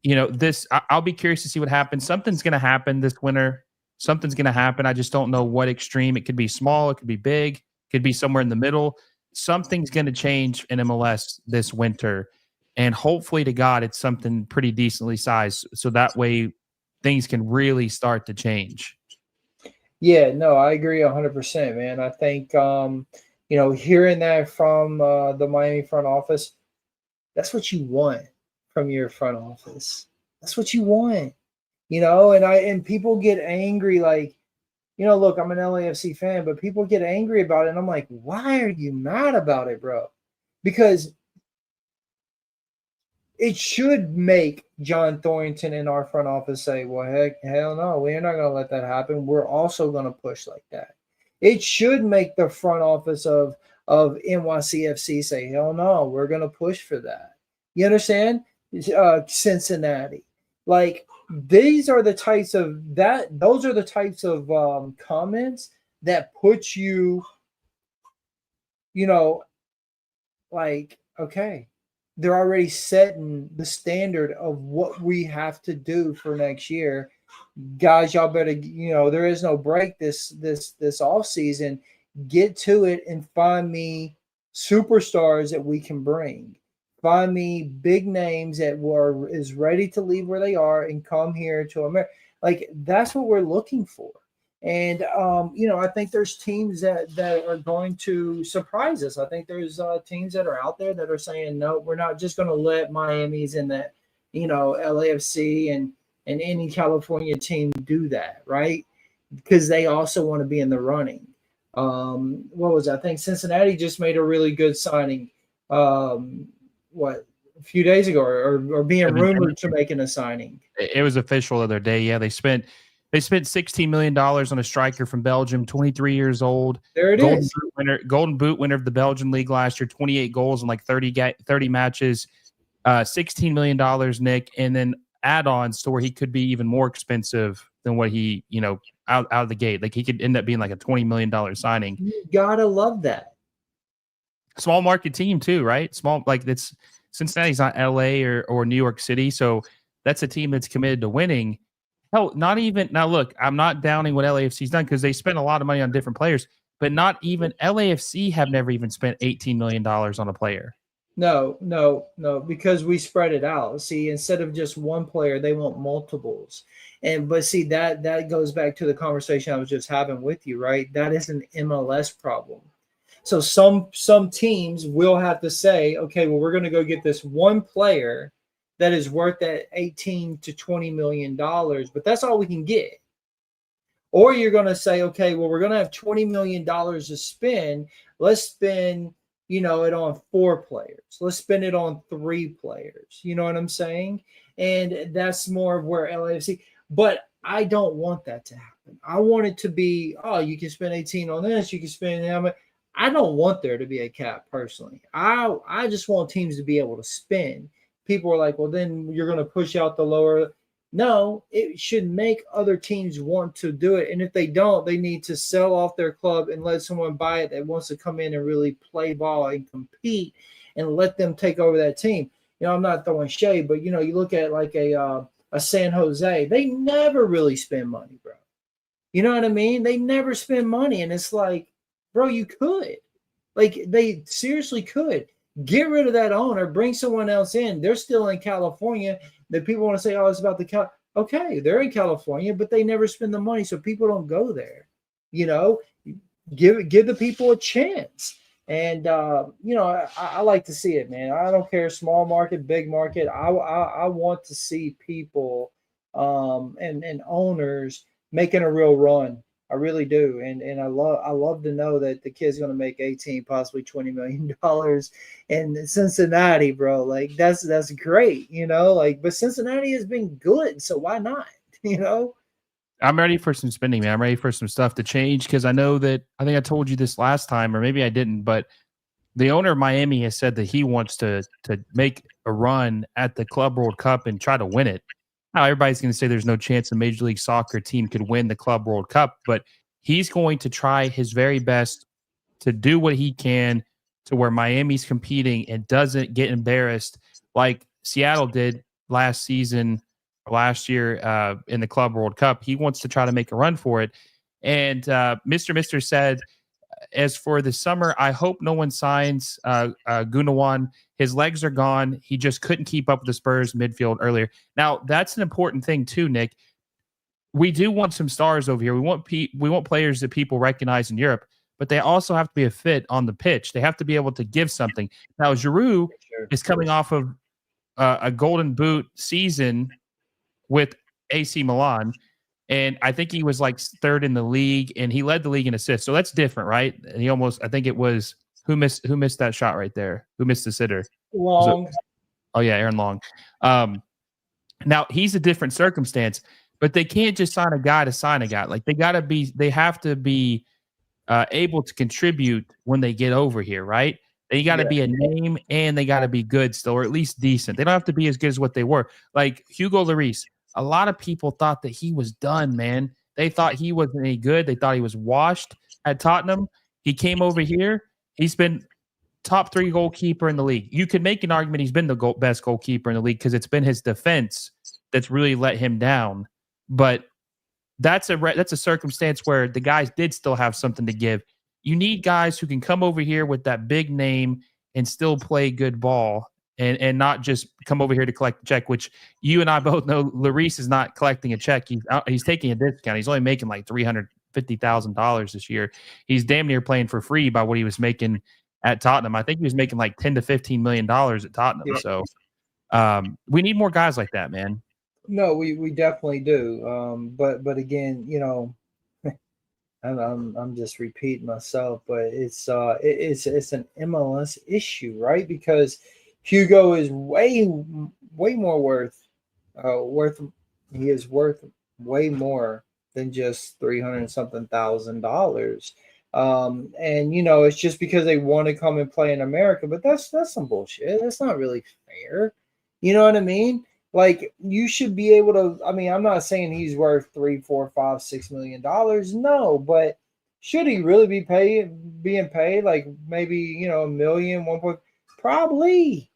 [SPEAKER 1] right.
[SPEAKER 2] I'll be curious to see what happens. Something's going to happen this winter. Something's going to happen. I just don't know what extreme. It could be small. It could be big. It could be somewhere in the middle. Something's going to change in MLS this winter. And hopefully to God, it's something pretty decently sized. So that way things can really start to change.
[SPEAKER 1] Yeah, no, I agree 100%, man. I think, hearing that from the Miami front office, that's what you want from your front office. That's what you want, and people get angry, like, look, I'm an LAFC fan, but people get angry about it. And I'm like, why are you mad about it, bro? Because it should make John Thorrington in our front office say, well, hell no, we're not going to let that happen. We're also going to push like that. It should make the front office of NYCFC say, hell no, we're going to push for that. You understand? Cincinnati. Like, those are the types of comments that put you, like, okay, they're already setting the standard of what we have to do for next year. Guys, y'all better, there is no break this off season. Get to it and find me superstars that we can bring. Find me big names that is ready to leave where they are and come here to America. Like, that's what we're looking for. And I think there's teams that are going to surprise us. I think there's teams that are out there that are saying, no, we're not just going to let Miami's in that, LAFC and any California team do that, right? Because they also want to be in the running. What was it? I think Cincinnati just made a really good signing. A few days ago, or being rumored to making a signing.
[SPEAKER 2] It was official the other day. Yeah, they spent $16 million on a striker from Belgium, 23 years old.
[SPEAKER 1] There it is.
[SPEAKER 2] Golden Boot winner of the Belgian league last year, 28 goals in like 30 matches, $16 million, Nick, and then add-ons to where he could be even more expensive than what he, out of the gate. Like he could end up being like a $20 million signing.
[SPEAKER 1] You gotta love that.
[SPEAKER 2] Small market team too, right? Small, like it's Cincinnati's not LA or New York City, so that's a team that's committed to winning. Hell, not even now. Look, I'm not downing what LAFC's done because they spent a lot of money on different players, but not even LAFC have never even spent $18 million on a player.
[SPEAKER 1] No, because we spread it out. See, instead of just one player, they want multiples. But see, that goes back to the conversation I was just having with you, right? That is an MLS problem. So some teams will have to say, okay, well, we're going to go get this one player that is worth that 18 to 20 million dollars, but that's all we can get. Or you're going to say, okay, well, we're going to have $20 million to spend. Let's spend, it on 4 players. Let's spend it on 3 players. You know what I'm saying? And that's more of where LAFC. But I don't want that to happen. I want it to be, you can spend 18 on this. You can spend how much. I don't want there to be a cap personally. I just want teams to be able to spend. People are like, well, then you're going to push out the lower. No, it should make other teams want to do it. And if they don't, they need to sell off their club and let someone buy it that wants to come in and really play ball and compete and let them take over that team. I'm not throwing shade, but, you look at like a San Jose. They never really spend money, bro. You know what I mean? They never spend money. And it's like, bro, you could. Like, they seriously could. Get rid of that owner, bring someone else in. They're still in California. That people want to say, it's about the okay, they're in California, but they never spend the money, so people don't go there. Give the people a chance. And I like to see it, man. I don't care, small market, big market. I want to see people and owners making a real run. I really do, and I love to know that the kid's going to make 18, possibly $20 million in Cincinnati, bro. Like that's great, But Cincinnati has been good, so why not?
[SPEAKER 2] I'm ready for some spending, man. I'm ready for some stuff to change because I know that I think I told you this last time, or maybe I didn't, but the owner of Miami has said that he wants to make a run at the Club World Cup and try to win it. Now, everybody's going to say there's no chance a Major League Soccer team could win the Club World Cup, but he's going to try his very best to do what he can to where Miami's competing and doesn't get embarrassed like Seattle did last season, last year in the Club World Cup. He wants to try to make a run for it. And Mr. said, as for the summer, I hope no one signs Gunawan. His legs are gone. He just couldn't keep up with the Spurs midfield earlier. Now, that's an important thing too, Nick. We do want some stars over here. We want players that people recognize in Europe, but they also have to be a fit on the pitch. They have to be able to give something. Now, Giroud is coming off of a Golden Boot season with AC Milan, and I think he was like 3rd in the league, and he led the league in assists. So that's different, right? And he almost, I think it was who missed that shot right there? Who missed the sitter?
[SPEAKER 1] Long.
[SPEAKER 2] Aaron Long. Now he's a different circumstance, but they can't just sign a guy to sign a guy. Like they have to be able to contribute when they get over here, right? They got to be a name and they got to be good still, or at least decent. They don't have to be as good as what they were. Like Hugo Lloris, a lot of people thought that he was done, man. They thought he wasn't any good. They thought he was washed at Tottenham. He came over here. He's been top 3 goalkeeper in the league. You could make an argument he's been the best goalkeeper in the league because it's been his defense that's really let him down. But that's a circumstance where the guys did still have something to give. You need guys who can come over here with that big name and still play good ball and not just come over here to collect a check, which you and I both know Lloris is not collecting a check. He's taking a discount. He's only making like $300 $50,000 this year. He's damn near playing for free by what he was making at Tottenham. I think he was making like $10 to $15 million at Tottenham.
[SPEAKER 1] Yeah.
[SPEAKER 2] So we need more guys like that, man.
[SPEAKER 1] No, we definitely do. But again, I'm just repeating myself, but it's an MLS issue, right? Because Hugo is way more worth he is worth way more than just 300 something $1,000. And it's just because they want to come and play in America, but that's some bullshit. That's not really fair. You know what I mean? Like, you should be able to. I mean, I'm not saying he's worth 3, 4, 5, $6 million. No, but should he really be being paid like maybe a million, 1 point? Probably.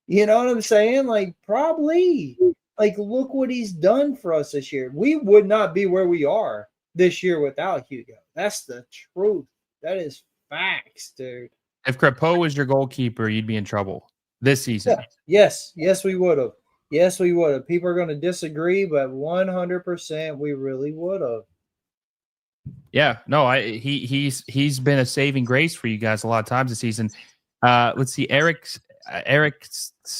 [SPEAKER 1] You know what I'm saying? Like, probably. Like, look what he's done for us this year. We would not be where we are this year without Hugo. That's the truth. That is facts, dude.
[SPEAKER 2] If Crepeau was your goalkeeper, you'd be in trouble this season.
[SPEAKER 1] Yeah. Yes, we would have. Yes, we would have. People are going to disagree, but 100% we really would have.
[SPEAKER 2] Yeah, no, he's been a saving grace for you guys a lot of times this season. Let's see, Eric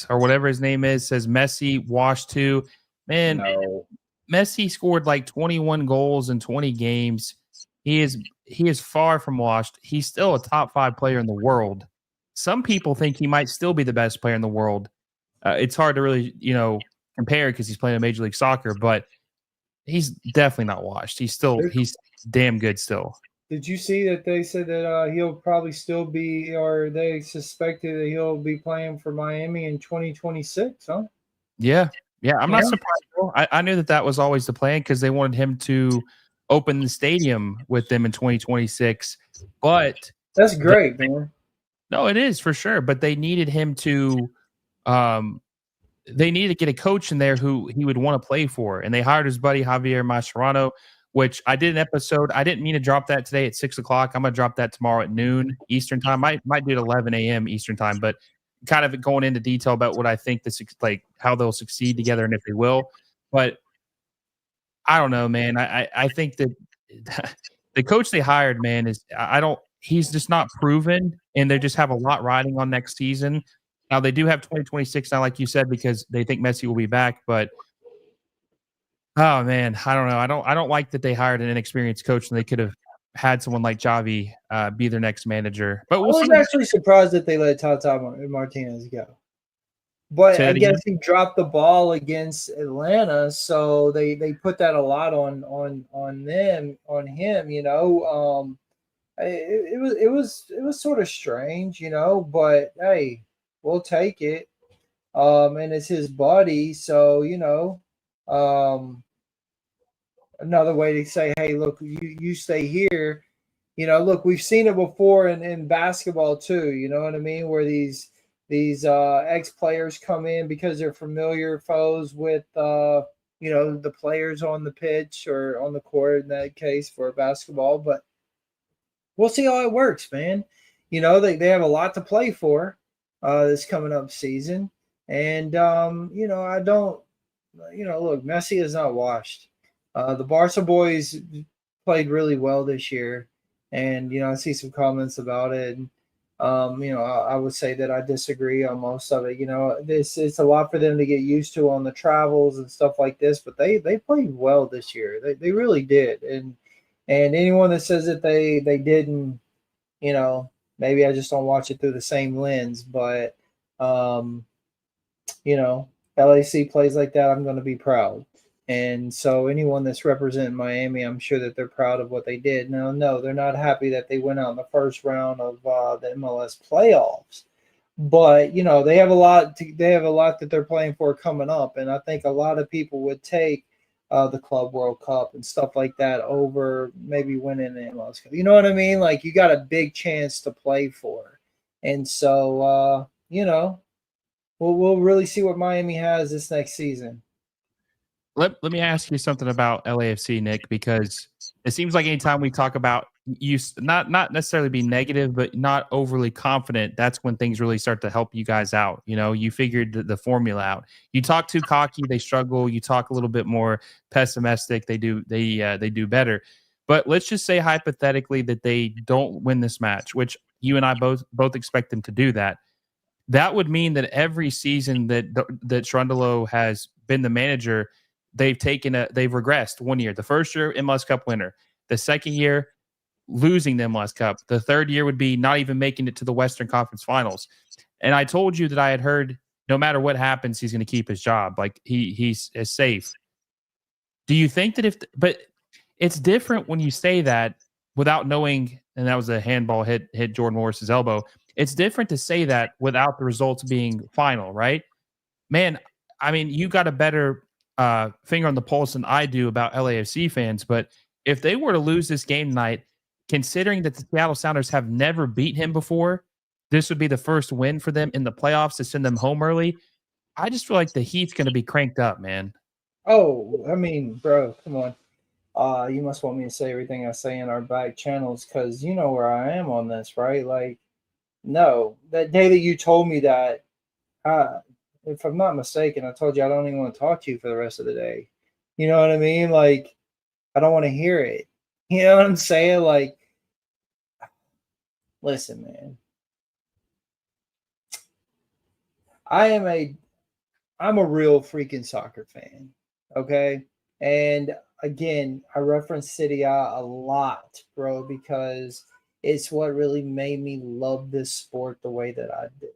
[SPEAKER 2] or whatever his name is says Messi washed too. Man,
[SPEAKER 1] No.
[SPEAKER 2] Messi scored like 21 goals in 20 games. He is far from washed. He's still a top 5 player in the world. Some people think he might still be the best player in the world. It's hard to really, compare because he's playing in Major League Soccer, but he's definitely not washed. He's damn good still.
[SPEAKER 1] Did you see that they said that he'll probably still be, or they suspected that he'll be playing for Miami in 2026, huh?
[SPEAKER 2] Yeah. I'm not surprised. I knew that was always the plan because they wanted him to open the stadium with them in 2026. But
[SPEAKER 1] that's great, man.
[SPEAKER 2] No, it is for sure. But they needed him to they needed to get a coach in there who he would want to play for. And they hired his buddy Javier Mascherano, which I did an episode. I didn't mean to drop that today at 6 o'clock. I'm going to drop that tomorrow at noon Eastern time. Might do it 11 a.m. Eastern time, but kind of going into detail about what I think how they'll succeed together and if they will. But I don't know, man. I think that the coach they hired, man, he's just not proven, and they just have a lot riding on next season. Now they do have 2026 now, like you said, because they think Messi will be back, but oh man, I don't know. I don't like that they hired an inexperienced coach and they could have had someone like Xavi be their next manager. But
[SPEAKER 1] I was actually surprised that they let Tata Martinez go. But I guess he dropped the ball against Atlanta, so they put that a lot on him. It was sort of strange, but hey, we'll take it. And it's his buddy, so another way to say, hey, look, you stay here. Look, we've seen it before in basketball too. You know what I mean? Where these ex-players come in because they're familiar foes with the players on the pitch or on the court in that case for basketball. But we'll see how it works, man. They have a lot to play for this coming up season. And, I don't, look, Messi is not washed. The Barca boys played really well this year. And, I see some comments about it. And, I would say that I disagree on most of it. It's a lot for them to get used to on the travels and stuff like this. But they played well this year. They really did. And anyone that says that they didn't, maybe I just don't watch it through the same lens. But, LAC plays like that, I'm going to be proud. And so anyone that's representing Miami, I'm sure that they're proud of what they did. Now, no, they're not happy that they went out in the first round of the MLS playoffs. But, they have a lot that they're playing for coming up. And I think a lot of people would take the Club World Cup and stuff like that over maybe winning the MLS Cup. You know what I mean? Like, you got a big chance to play for. And so, we'll really see what Miami has this next season.
[SPEAKER 2] Let me ask you something about LAFC, Nick, because it seems like anytime we talk about you, not necessarily be negative, but not overly confident, that's when things really start to help you guys out. You figured the formula out. You talk too cocky, they struggle. You talk a little bit more pessimistic, they do better. But let's just say hypothetically that they don't win this match, which you and I both expect them to do that. That would mean that every season that Cherundolo has been the manager, they've regressed 1 year. The first year, MLS Cup winner. The second year, losing the MLS Cup. The third year would be not even making it to the Western Conference Finals. And I told you that I had heard no matter what happens, he's going to keep his job. Like he's safe. Do you think that but it's different when you say that without knowing, and that was a handball hit Jordan Morris's elbow. It's different to say that without the results being final, right? Man, I mean, you got a better finger on the pulse than I do about LAFC fans, but if they were to lose this game tonight, considering that the Seattle Sounders have never beat him before, this would be the first win for them in the playoffs to send them home early. I just feel like the heat's going to be cranked up, man.
[SPEAKER 1] Oh, I mean, bro, come on. You must want me to say everything I say in our back channels because you know where I am on this, right? Like, no, that day that you told me that, if I'm not mistaken, I told you I don't even want to talk to you for the rest of the day. You know what I mean? Like, I don't want to hear it. You know what I'm saying? Like, listen, man. I'm a real freaking soccer fan. Okay. And again, I reference City A lot, bro, because it's what really made me love this sport the way that I do.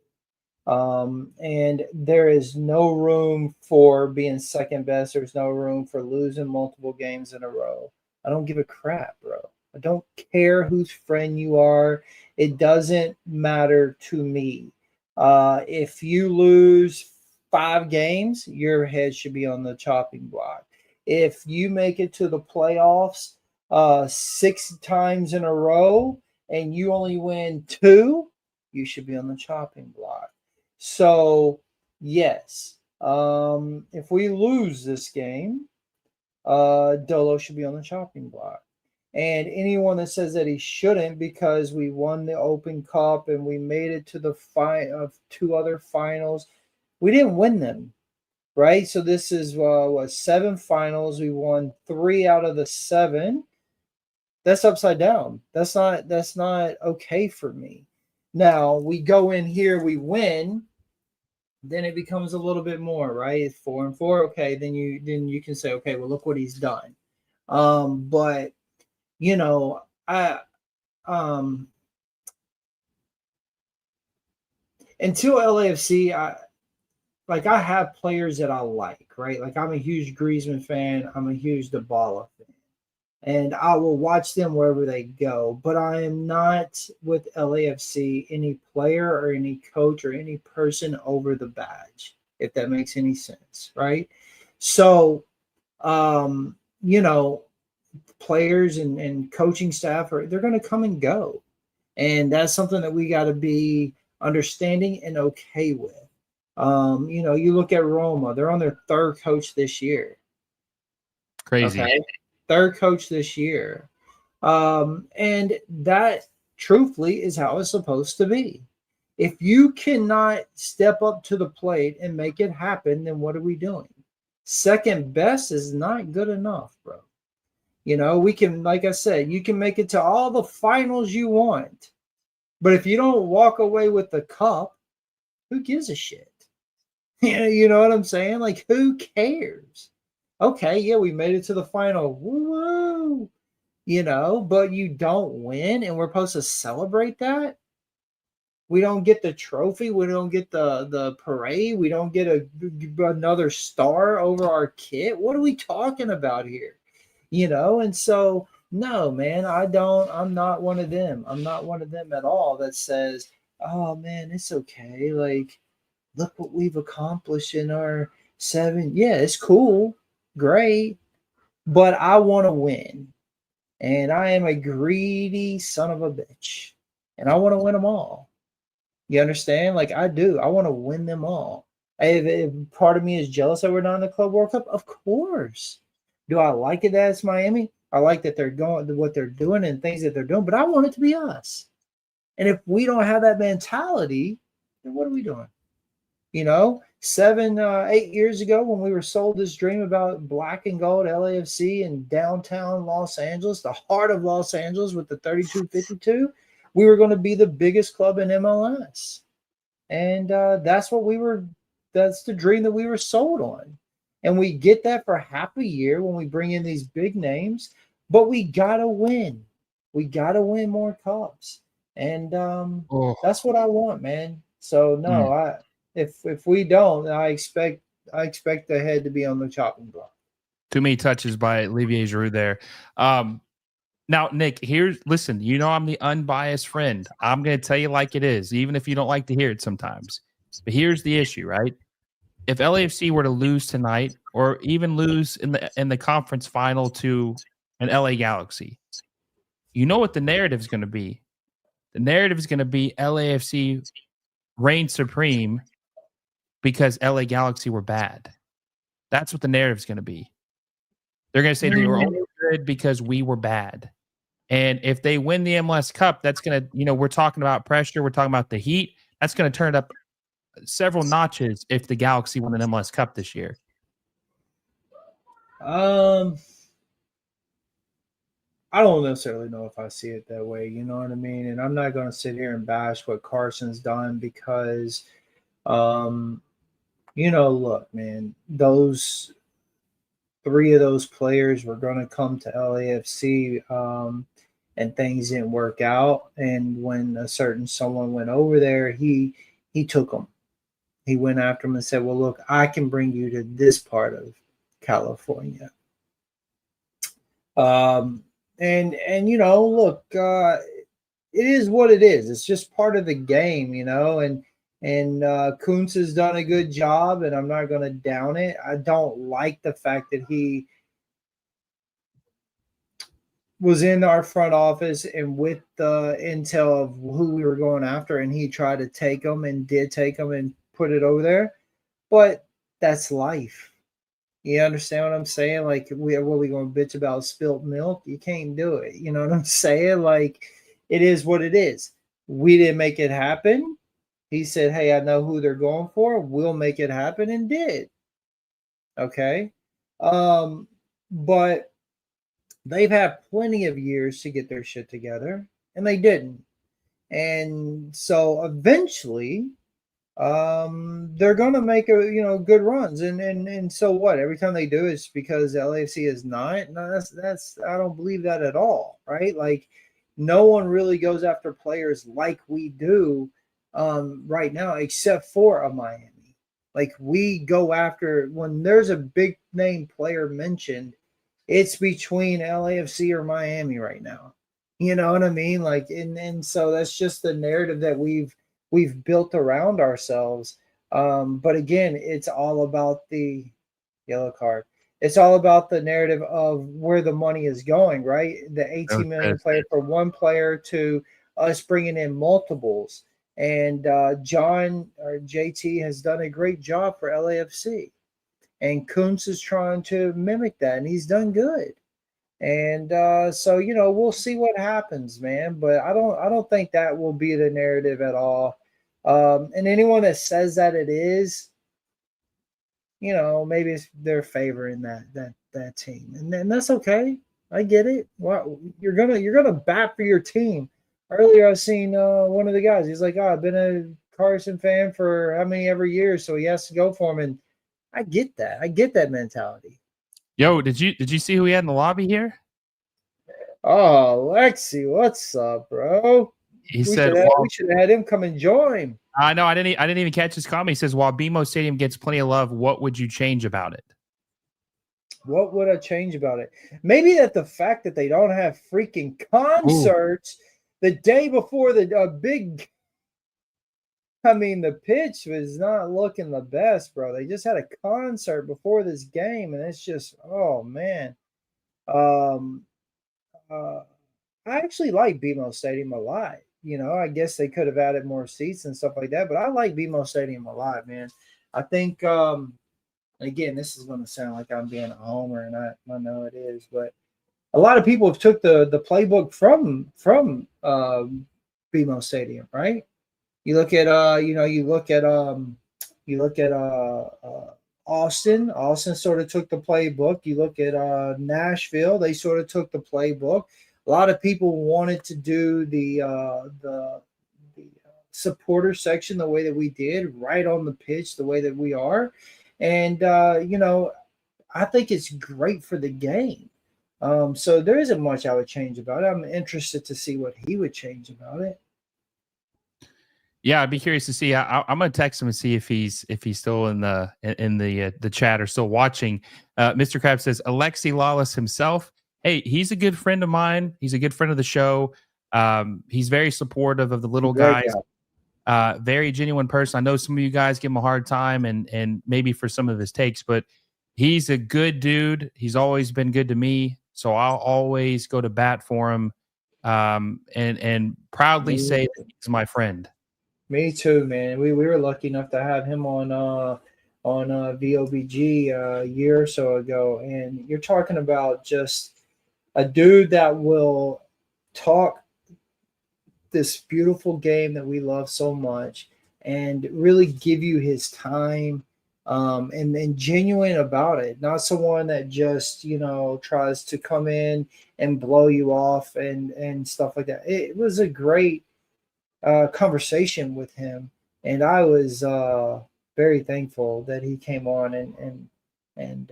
[SPEAKER 1] And there is no room for being second best. There's no room for losing multiple games in a row. I don't give a crap, bro. I don't care whose friend you are. It doesn't matter to me. If you lose 5 games, your head should be on the chopping block. If you make it to the playoffs 6 times in a row and you only win 2, you should be on the chopping block. So, yes, if we lose this game, Dolo should be on the chopping block. And anyone that says that he shouldn't because we won the Open Cup and we made it to the 2 other finals, we didn't win them, right? So this is 7 finals. We won 3 out of the 7. That's upside down. That's not okay for me. Now we go in here, we win, then it becomes a little bit more, right? 4-4. Okay, then you can say, okay, well, look what he's done. But you know, until LAFC, I have players that I like, right? Like I'm a huge Griezmann fan, I'm a huge Dybala fan, and I will watch them wherever they go. But I am not with LAFC any player or any coach or any person over the badge, if that makes any sense, right? So, you know, players and coaching staff they're going to come and go, and that's something that we got to be understanding and okay with. You know, you look at Roma, they're on their 3rd coach this year.
[SPEAKER 2] Crazy.
[SPEAKER 1] Okay? 3rd coach this year. And that truthfully is how it's supposed to be. If you cannot step up to the plate and make it happen, then what are we doing? Second best is not good enough, bro. You know, we can, like I said, you can make it to all the finals you want. But if you don't walk away with the cup, who gives a shit? You know what I'm saying? Like, who cares? Okay, yeah, we made it to the final. Woo! You know, but you don't win, and we're supposed to celebrate that? We don't get the trophy. We don't get the parade. We don't get another star over our kit. What are we talking about here? You know, and so no, man, I'm not one of them. I'm not one of them at all that says, oh man, it's okay. Like, look what we've accomplished in our 7. Yeah, it's cool. Great. But I want to win. And I am a greedy son of a bitch. And I want to win them all. You understand? Like I do. I want to win them all. If part of me is jealous that we're not in the Club World Cup, of course. Do I like it that it's Miami? I like that they're going what they're doing and things that they're doing, but I want it to be us. And if we don't have that mentality, then what are we doing? 7, 8 years ago when we were sold this dream about black and gold LAFC in downtown Los Angeles, the heart of Los Angeles with the 3252, we were going to be the biggest club in MLS. And that's the dream that we were sold on. And we get that for half a year when we bring in these big names, but we got to win. We got to win more cups. And that's what I want, man. So no, if we don't, I expect the head to be on the chopping block.
[SPEAKER 2] Too many touches by Olivier Giroud there. Now, Nick, listen, I'm the unbiased friend. I'm going to tell you like it is, even if you don't like to hear it sometimes. But here's the issue, right? If LAFC were to lose tonight or even lose in the conference final to an LA Galaxy, you know what the narrative is going to be? The narrative is going to be LAFC reigned supreme because LA Galaxy were bad. That's what the narrative is going to be. They're going to say they were only good because we were bad. And if they win the MLS Cup, that's going to, we're talking about pressure. We're talking about the heat. That's going to turn it up several notches if the Galaxy win an MLS Cup this year.
[SPEAKER 1] I don't necessarily know if I see it that way. You know what I mean? And I'm not going to sit here and bash what Carson's done because, look, man, those 3 of those players were going to come to LAFC and things didn't work out. And when a certain someone went over there, he took them. He went after them and said, well, look, I can bring you to this part of California. Look, it is what it is. It's just part of the game, and Kuntz has done a good job, and I'm not going to down it. I don't like the fact that he was in our front office and with the intel of who we were going after, and he tried to take them and did take them and put it over there. But that's life. You understand what I'm saying? Like, we going to bitch about spilt milk? You can't do it. You know what I'm saying? Like, it is what it is. We didn't make it happen. He said, hey, I know who they're going for. We'll make it happen, and did. Okay. But they've had plenty of years to get their shit together, and they didn't. And so eventually they're going to make good runs, and so what? Every time they do, it's because LAFC is not. No, that's I don't believe that at all, right? Like, no one really goes after players like we do right now, except for a Miami. Like, we go after when there's a big name player mentioned, it's between LAFC or Miami right now. You know what I mean? Like, and so that's just the narrative that we've built around ourselves. But again, it's all about the yellow card. It's all about the narrative of where the money is going, right? The 18 million player for one player to us bringing in multiples. And John or JT has done a great job for LAFC. And Kuntz is trying to mimic that, and he's done good. And so we'll see what happens, man. But I don't think that will be the narrative at all. And anyone that says that it is, maybe they're favoring that team, and that's okay. I get it. Well, you're gonna bat for your team. Earlier, I seen one of the guys. He's like, "Oh, I've been a Carson fan for how many ever years, so he has to go for him." And I get that. I get that mentality.
[SPEAKER 2] Yo, did you see who he had in the lobby here?
[SPEAKER 1] Oh, Lexi, what's up, bro?
[SPEAKER 2] He said
[SPEAKER 1] we should have had him come and join.
[SPEAKER 2] I know. I didn't even catch his comment. He says, while BMO Stadium gets plenty of love, what would you change about it?
[SPEAKER 1] What would I change about it? Maybe that the fact that they don't have freaking concerts the day before the big. I mean, the pitch was not looking the best, bro. They just had a concert before this game, and it's just, oh man. I actually like BMO Stadium a lot. I guess they could have added more seats and stuff like that, but I like BMO Stadium a lot, man. I think, again, this is going to sound like I'm being a homer, and I know it is, but a lot of people have took the playbook from BMO Stadium, right? You look at You look at Austin. Austin sort of took the playbook. You look at Nashville. They sort of took the playbook. A lot of people wanted to do the supporter section the way that we did, right on the pitch, the way that we are, and I think it's great for the game. So there isn't much I would change about it. I'm interested to see what he would change about it.
[SPEAKER 2] Yeah, I'd be curious to see. I'm gonna text him and see if he's still in the chat or still watching. Mr. Krabs says Alexi Lawless himself. Hey, he's a good friend of mine. He's a good friend of the show. He's very supportive of the little
[SPEAKER 1] Great
[SPEAKER 2] guys.
[SPEAKER 1] guy.
[SPEAKER 2] Very genuine person. I know some of you guys give him a hard time and maybe for some of his takes, but he's a good dude. He's always been good to me, so I'll always go to bat for him, and proudly say that he's my friend.
[SPEAKER 1] Me too, man. We were lucky enough to have him on VOBG a year or so ago, and you're talking about just a dude that will talk this beautiful game that we love so much and really give you his time, and genuine about it, not someone that just tries to come in and blow you off and stuff like that. It was a great conversation with him, and I was very thankful that he came on and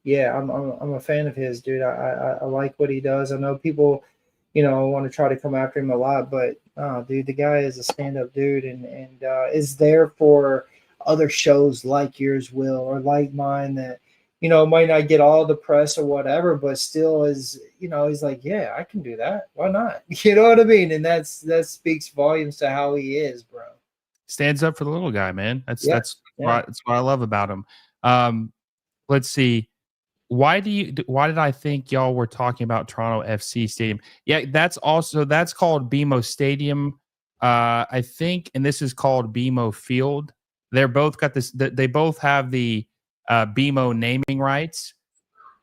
[SPEAKER 1] yeah, I'm a fan of his, dude. I like what he does. I know people, want to try to come after him a lot, but dude, the guy is a stand up dude, and is there for other shows like yours, Will, or like mine that might not get all the press or whatever, but still is, he's like, yeah, I can do that. Why not? You know what I mean? And that speaks volumes to how he is, bro.
[SPEAKER 2] Stands up for the little guy, man. That's
[SPEAKER 1] Yeah,
[SPEAKER 2] that's
[SPEAKER 1] yeah.
[SPEAKER 2] that's what I love about him. Let's see. Why did I think y'all were talking about Toronto FC Stadium? Yeah, that's called BMO Stadium. I think, and this is called BMO Field. They're both got this. They both have the BMO naming rights.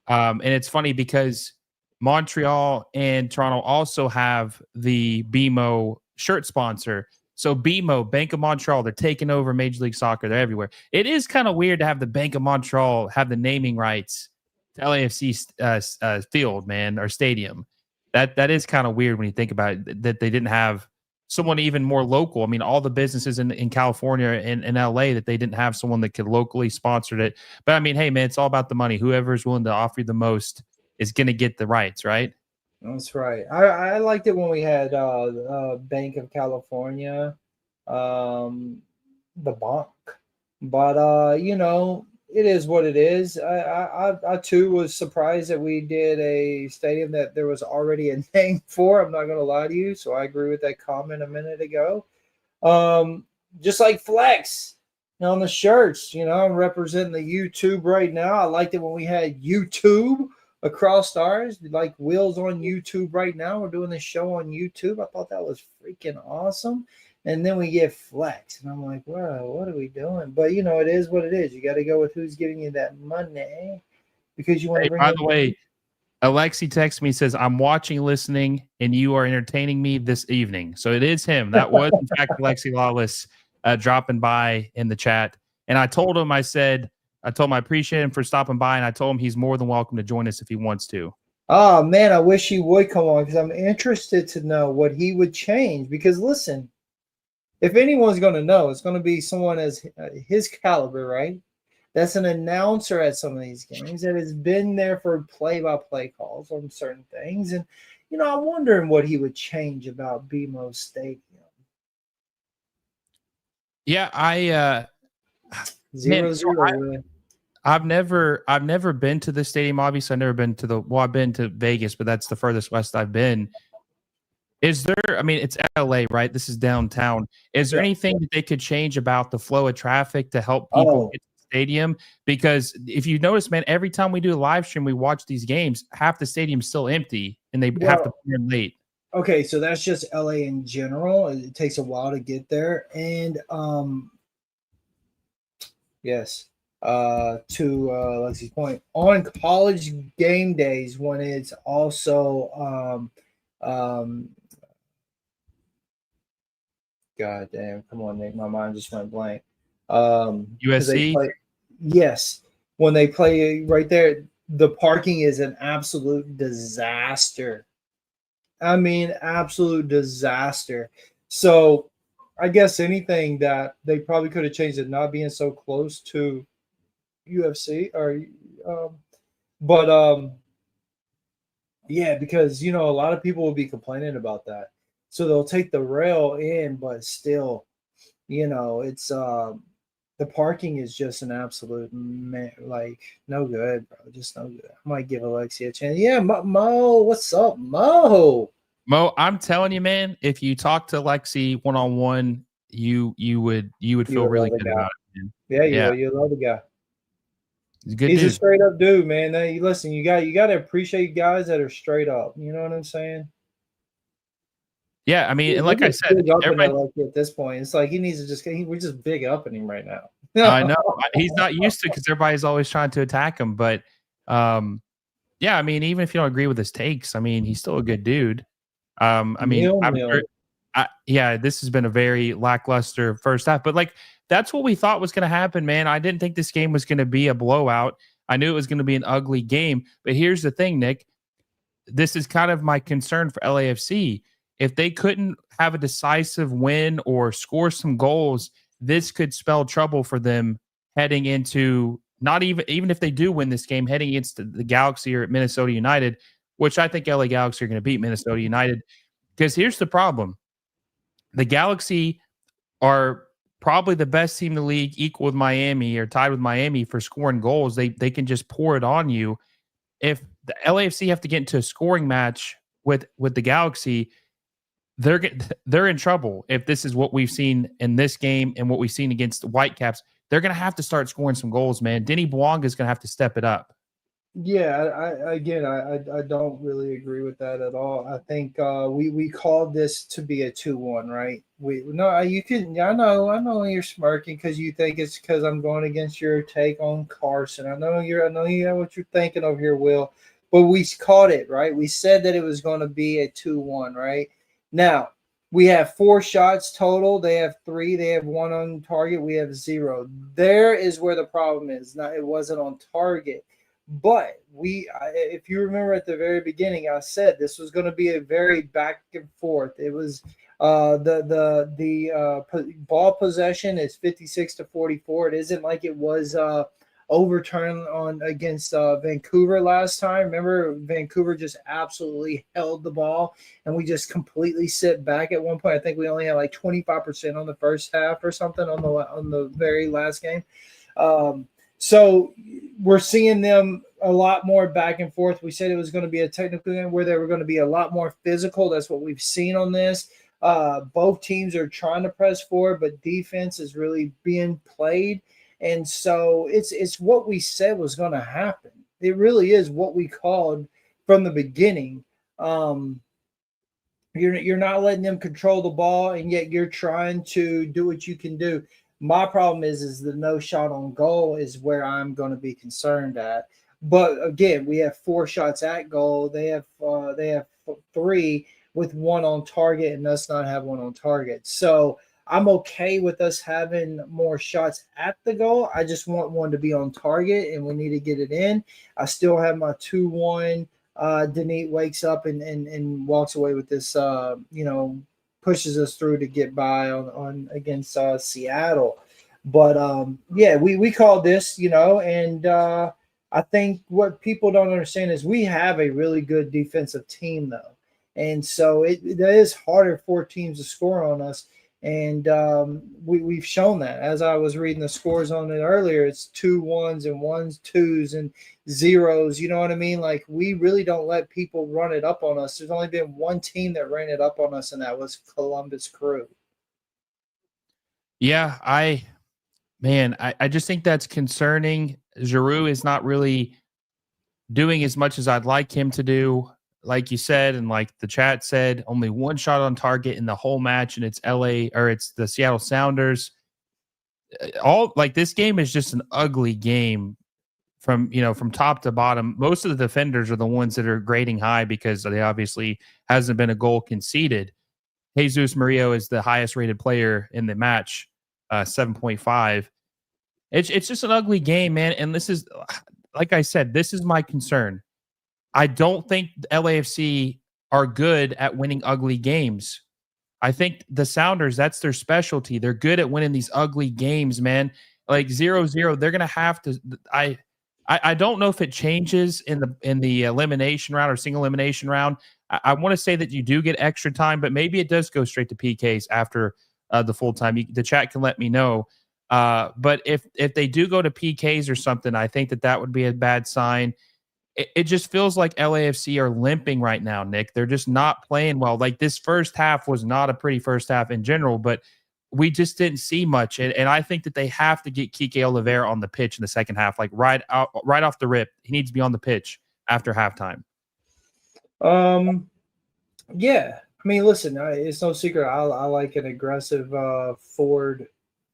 [SPEAKER 2] And it's funny because Montreal and Toronto also have the BMO shirt sponsor. So BMO, Bank of Montreal, they're taking over Major League Soccer. They're everywhere. It is kind of weird to have the Bank of Montreal have the naming rights to LAFC field, man, or stadium. That is kind of weird when you think about it, that they didn't have someone even more local. I mean, all the businesses in California and in LA, that they didn't have someone that could locally sponsor it. But I mean, hey, man, it's all about the money. Whoever is willing to offer you the most is going to get the rights, right?
[SPEAKER 1] That's right. I liked it when we had Bank of California, um, the bank, but it is what it is. I too was surprised that we did a stadium that there was already a name for. I'm not gonna lie to you, so I agree with that comment a minute ago. Just like Flex on the shirts, I'm representing the YouTube right now. I liked it when we had YouTube across ours, like Will's on YouTube right now. We're doing this show on YouTube. I thought that was freaking awesome. And then we get Flex, and I'm like, wow, what are we doing? But it is what it is. You got to go with who's giving you that money because you want to
[SPEAKER 2] Hey,
[SPEAKER 1] bring
[SPEAKER 2] by
[SPEAKER 1] in.
[SPEAKER 2] the way, Alexi texts me, says, I'm watching, listening, and you are entertaining me this evening. So it is him. That was, in fact, Alexi Lawless dropping by in the chat. And I told him, I told him I appreciate him for stopping by, and I told him he's more than welcome to join us if he wants to.
[SPEAKER 1] Oh man, I wish he would come on because I'm interested to know what he would change. Because listen, if anyone's going to know, it's going to be someone as his caliber, right? That's an announcer at some of these games that has been there for play-by-play calls on certain things. And, I'm wondering what he would change about BMO Stadium.
[SPEAKER 2] Yeah, man,
[SPEAKER 1] 0-0.
[SPEAKER 2] I've never been to the stadium. Obviously, I've never been to I've been to Vegas, but that's the furthest west I've been. Is there, I mean, it's LA, right? This is downtown. Is there
[SPEAKER 1] Yeah.
[SPEAKER 2] anything that they could change about the flow of traffic to help people
[SPEAKER 1] Oh,
[SPEAKER 2] get to the stadium? Because if you notice, man, every time we do a live stream, we watch these games, half the stadium's still empty and they have to
[SPEAKER 1] well,
[SPEAKER 2] come in late.
[SPEAKER 1] okay. So that's just LA in general. It takes a while to get there. And, yes. To Lexi's point, on college game days when it's also God damn, come on, Nick. My mind just went blank. Because they
[SPEAKER 2] USC.
[SPEAKER 1] play. Yes, when they play right there, the parking is an absolute disaster. I mean, absolute disaster. So, I guess anything that they probably could have changed it not being so close to UFC or, um, but yeah, because a lot of people will be complaining about that. So they'll take the rail in, but still, it's the parking is just an absolute like no good, bro. Just no good. I might give Alexia a chance. Yeah, Mo, what's up, Mo?
[SPEAKER 2] Mo, I'm telling you, man, if you talk to Lexi one on one, you would
[SPEAKER 1] You
[SPEAKER 2] feel
[SPEAKER 1] would love
[SPEAKER 2] really
[SPEAKER 1] the
[SPEAKER 2] good
[SPEAKER 1] guy.
[SPEAKER 2] about it, man.
[SPEAKER 1] Yeah, you
[SPEAKER 2] Yeah,
[SPEAKER 1] will. You love the guy.
[SPEAKER 2] he's a good
[SPEAKER 1] He's a
[SPEAKER 2] dude.
[SPEAKER 1] straight up dude, man. Listen, you got to appreciate guys that are straight up. You know what I'm saying?
[SPEAKER 2] Yeah, I mean, and
[SPEAKER 1] We're
[SPEAKER 2] like I
[SPEAKER 1] just
[SPEAKER 2] said,
[SPEAKER 1] big up in
[SPEAKER 2] everybody.
[SPEAKER 1] Alexia at this point. It's like he needs to we're just big upping him right now.
[SPEAKER 2] I know he's not used to because everybody's always trying to attack him, but yeah, I mean, even if you don't agree with his takes, I mean, he's still a good dude. I mean,
[SPEAKER 1] Nil
[SPEAKER 2] I'm
[SPEAKER 1] nil.
[SPEAKER 2] sure. Yeah, this has been a very lackluster first half, but like that's what we thought was going to happen, man. I didn't think this game was going to be a blowout. I knew it was going to be an ugly game, but here's the thing, Nick. This is kind of my concern for LAFC. If they couldn't have a decisive win or score some goals, this could spell trouble for them heading into not even if they do win this game, heading against the Galaxy or Minnesota United, which I think LA Galaxy are going to beat Minnesota United. Because here's the problem: the Galaxy are probably the best team in the league, equal with Miami or tied with Miami for scoring goals. They can just pour it on you. If the LAFC have to get into a scoring match with the Galaxy, they're in trouble. If this is what we've seen in this game and what we've seen against the Whitecaps, they're going to have to start scoring some goals, man. Denny Bouanga is going to have to step it up.
[SPEAKER 1] Yeah, I don't really agree with that at all. I think we called this to be a 2-1, right? We no, you can. I know you're smirking because you think it's because I'm going against your take on Carson. I know you know what you're thinking over here, Will. But we called it right. We said that it was going to be a 2-1, right? Now we have 4 shots total. They have 3. They have 1 on target. We have 0. There is where the problem is. Not it wasn't on target. But if you remember at the very beginning, I said this was going to be a very back and forth. It was the ball possession is 56-44. It isn't like it was overturned on against Vancouver last time. Remember, Vancouver just absolutely held the ball, and we just completely sit back at one point. I think we only had like 25% on the first half or something on the very last game. So we're seeing them a lot more back and forth. We said it was going to be a technical game where they were going to be a lot more physical. That's what we've seen on this. Both teams are trying to press forward, but defense is really being played. And so it's what we said was going to happen. It really is what we called from the beginning. You're not letting them control the ball, and yet you're trying to do what you can do. My problem is the no shot on goal is where I'm going to be concerned at. But again, we have 4 shots at goal. They have 3 with 1 on target, and us not have 1 on target. So I'm okay with us having more shots at the goal. I just want 1 to be on target, and we need to get it in. I still have my 2-1. Denis wakes up and walks away with this, pushes us through to get by on against Seattle. But yeah, we called this, and I think what people don't understand is we have a really good defensive team, though. And so it is harder for teams to score on us. And we've shown that. As I was reading the scores on it earlier, it's 2-1s and 1s, 2s, and 0s. You know what I mean? Like, we really don't let people run it up on us. There's only been one team that ran it up on us, and that was Columbus Crew.
[SPEAKER 2] Yeah, I just think that's concerning. Giroux is not really doing as much as I'd like him to do. Like you said, and like the chat said, only 1 shot on target in the whole match, and it's it's the Seattle Sounders. All like this game is just an ugly game from top to bottom. Most of the defenders are the ones that are grading high because they obviously hasn't been a goal conceded. Jesus Murillo is the highest rated player in the match, 7.5. It's just an ugly game, man. And this is, like I said, this is my concern. I don't think the LAFC are good at winning ugly games. I think the Sounders, that's their specialty. They're good at winning these ugly games, man. Like 0-0, they're gonna have to. I don't know if it changes in the elimination round or single elimination round. I want to say that you do get extra time, but maybe it does go straight to PKs after the full time. The chat can let me know. But if they do go to PKs or something, I think that would be a bad sign. It just feels like LAFC are limping right now, Nick. They're just not playing well. Like this first half was not a pretty first half in general, but we just didn't see much. And I think that they have to get Kike Oliveira on the pitch in the second half, like right off the rip. He needs to be on the pitch after halftime.
[SPEAKER 1] Yeah. I mean, listen, it's no secret. I like an aggressive forward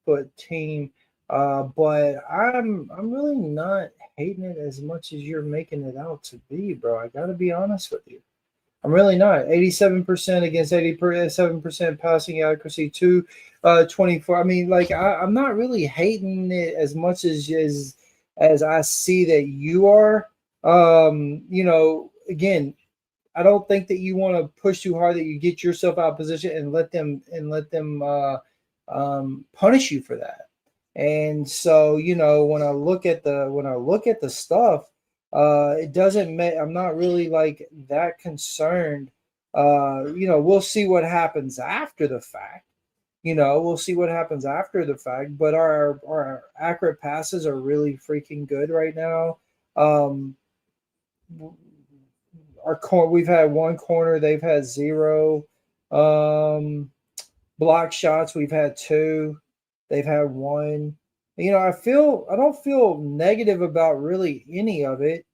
[SPEAKER 1] foot team, but I'm really not hating it as much as you're making it out to be, bro. I got to be honest with you. I'm really not. 87% against 87% passing accuracy, 24. I mean, like I'm not really hating it as much as I see that you are. Again, I don't think that you want to push too hard that you get yourself out of position and let them punish you for that. And so, when I look at the stuff, it doesn't make. I'm not really like that concerned. We'll see what happens after the fact. We'll see what happens after the fact. But our accurate passes are really freaking good right now. We've had one corner, they've had 0. Block shots, we've had 2. They've had 1. I don't feel negative about really any of it.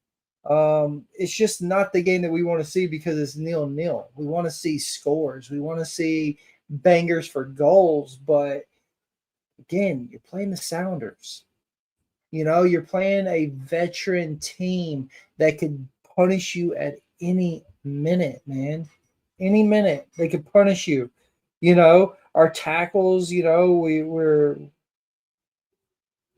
[SPEAKER 1] It's just not the game that we want to see because it's 0-0. We want to see scores. We want to see bangers for goals. But again, you're playing the Sounders. You're playing a veteran team that could punish you at any minute, man. Any minute they could punish you. Our tackles, we're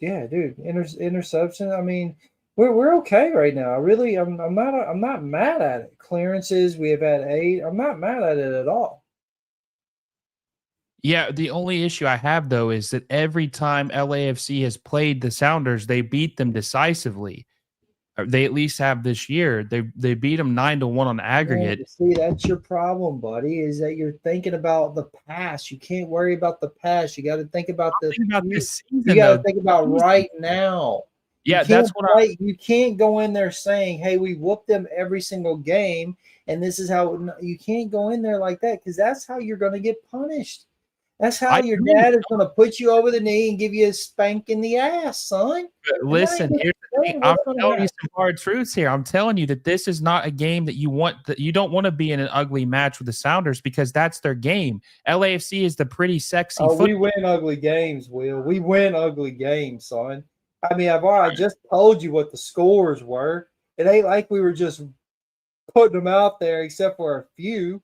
[SPEAKER 1] yeah, dude, interception. I mean, we're okay right now. I'm not mad at it. Clearances, we have had 8. I'm not mad at it at all.
[SPEAKER 2] Yeah, the only issue I have though is that every time LAFC has played the Sounders, they beat them decisively. They at least have this year. They beat them 9-1 on aggregate.
[SPEAKER 1] Yeah, see, that's your problem, buddy. Is that you're thinking about the past? You can't worry about the past. You got to think about this season. You got to think about right now.
[SPEAKER 2] Yeah, that's what
[SPEAKER 1] you can't go in there saying, "Hey, we whooped them every single game, and this is how." You can't go in there like that because that's how you're going to get punished. That's how your dad is going to put you over the knee and give you a spank in the ass, son.
[SPEAKER 2] Listen, here's the thing. I'm telling you some hard truths here. I'm telling you that this is not a game that you want. That you don't want to be in an ugly match with the Sounders because that's their game. LAFC is the pretty sexy.
[SPEAKER 1] We win ugly games, Will. We win ugly games, son. I mean, I just told you what the scores were. It ain't like we were just putting them out there, except for a few.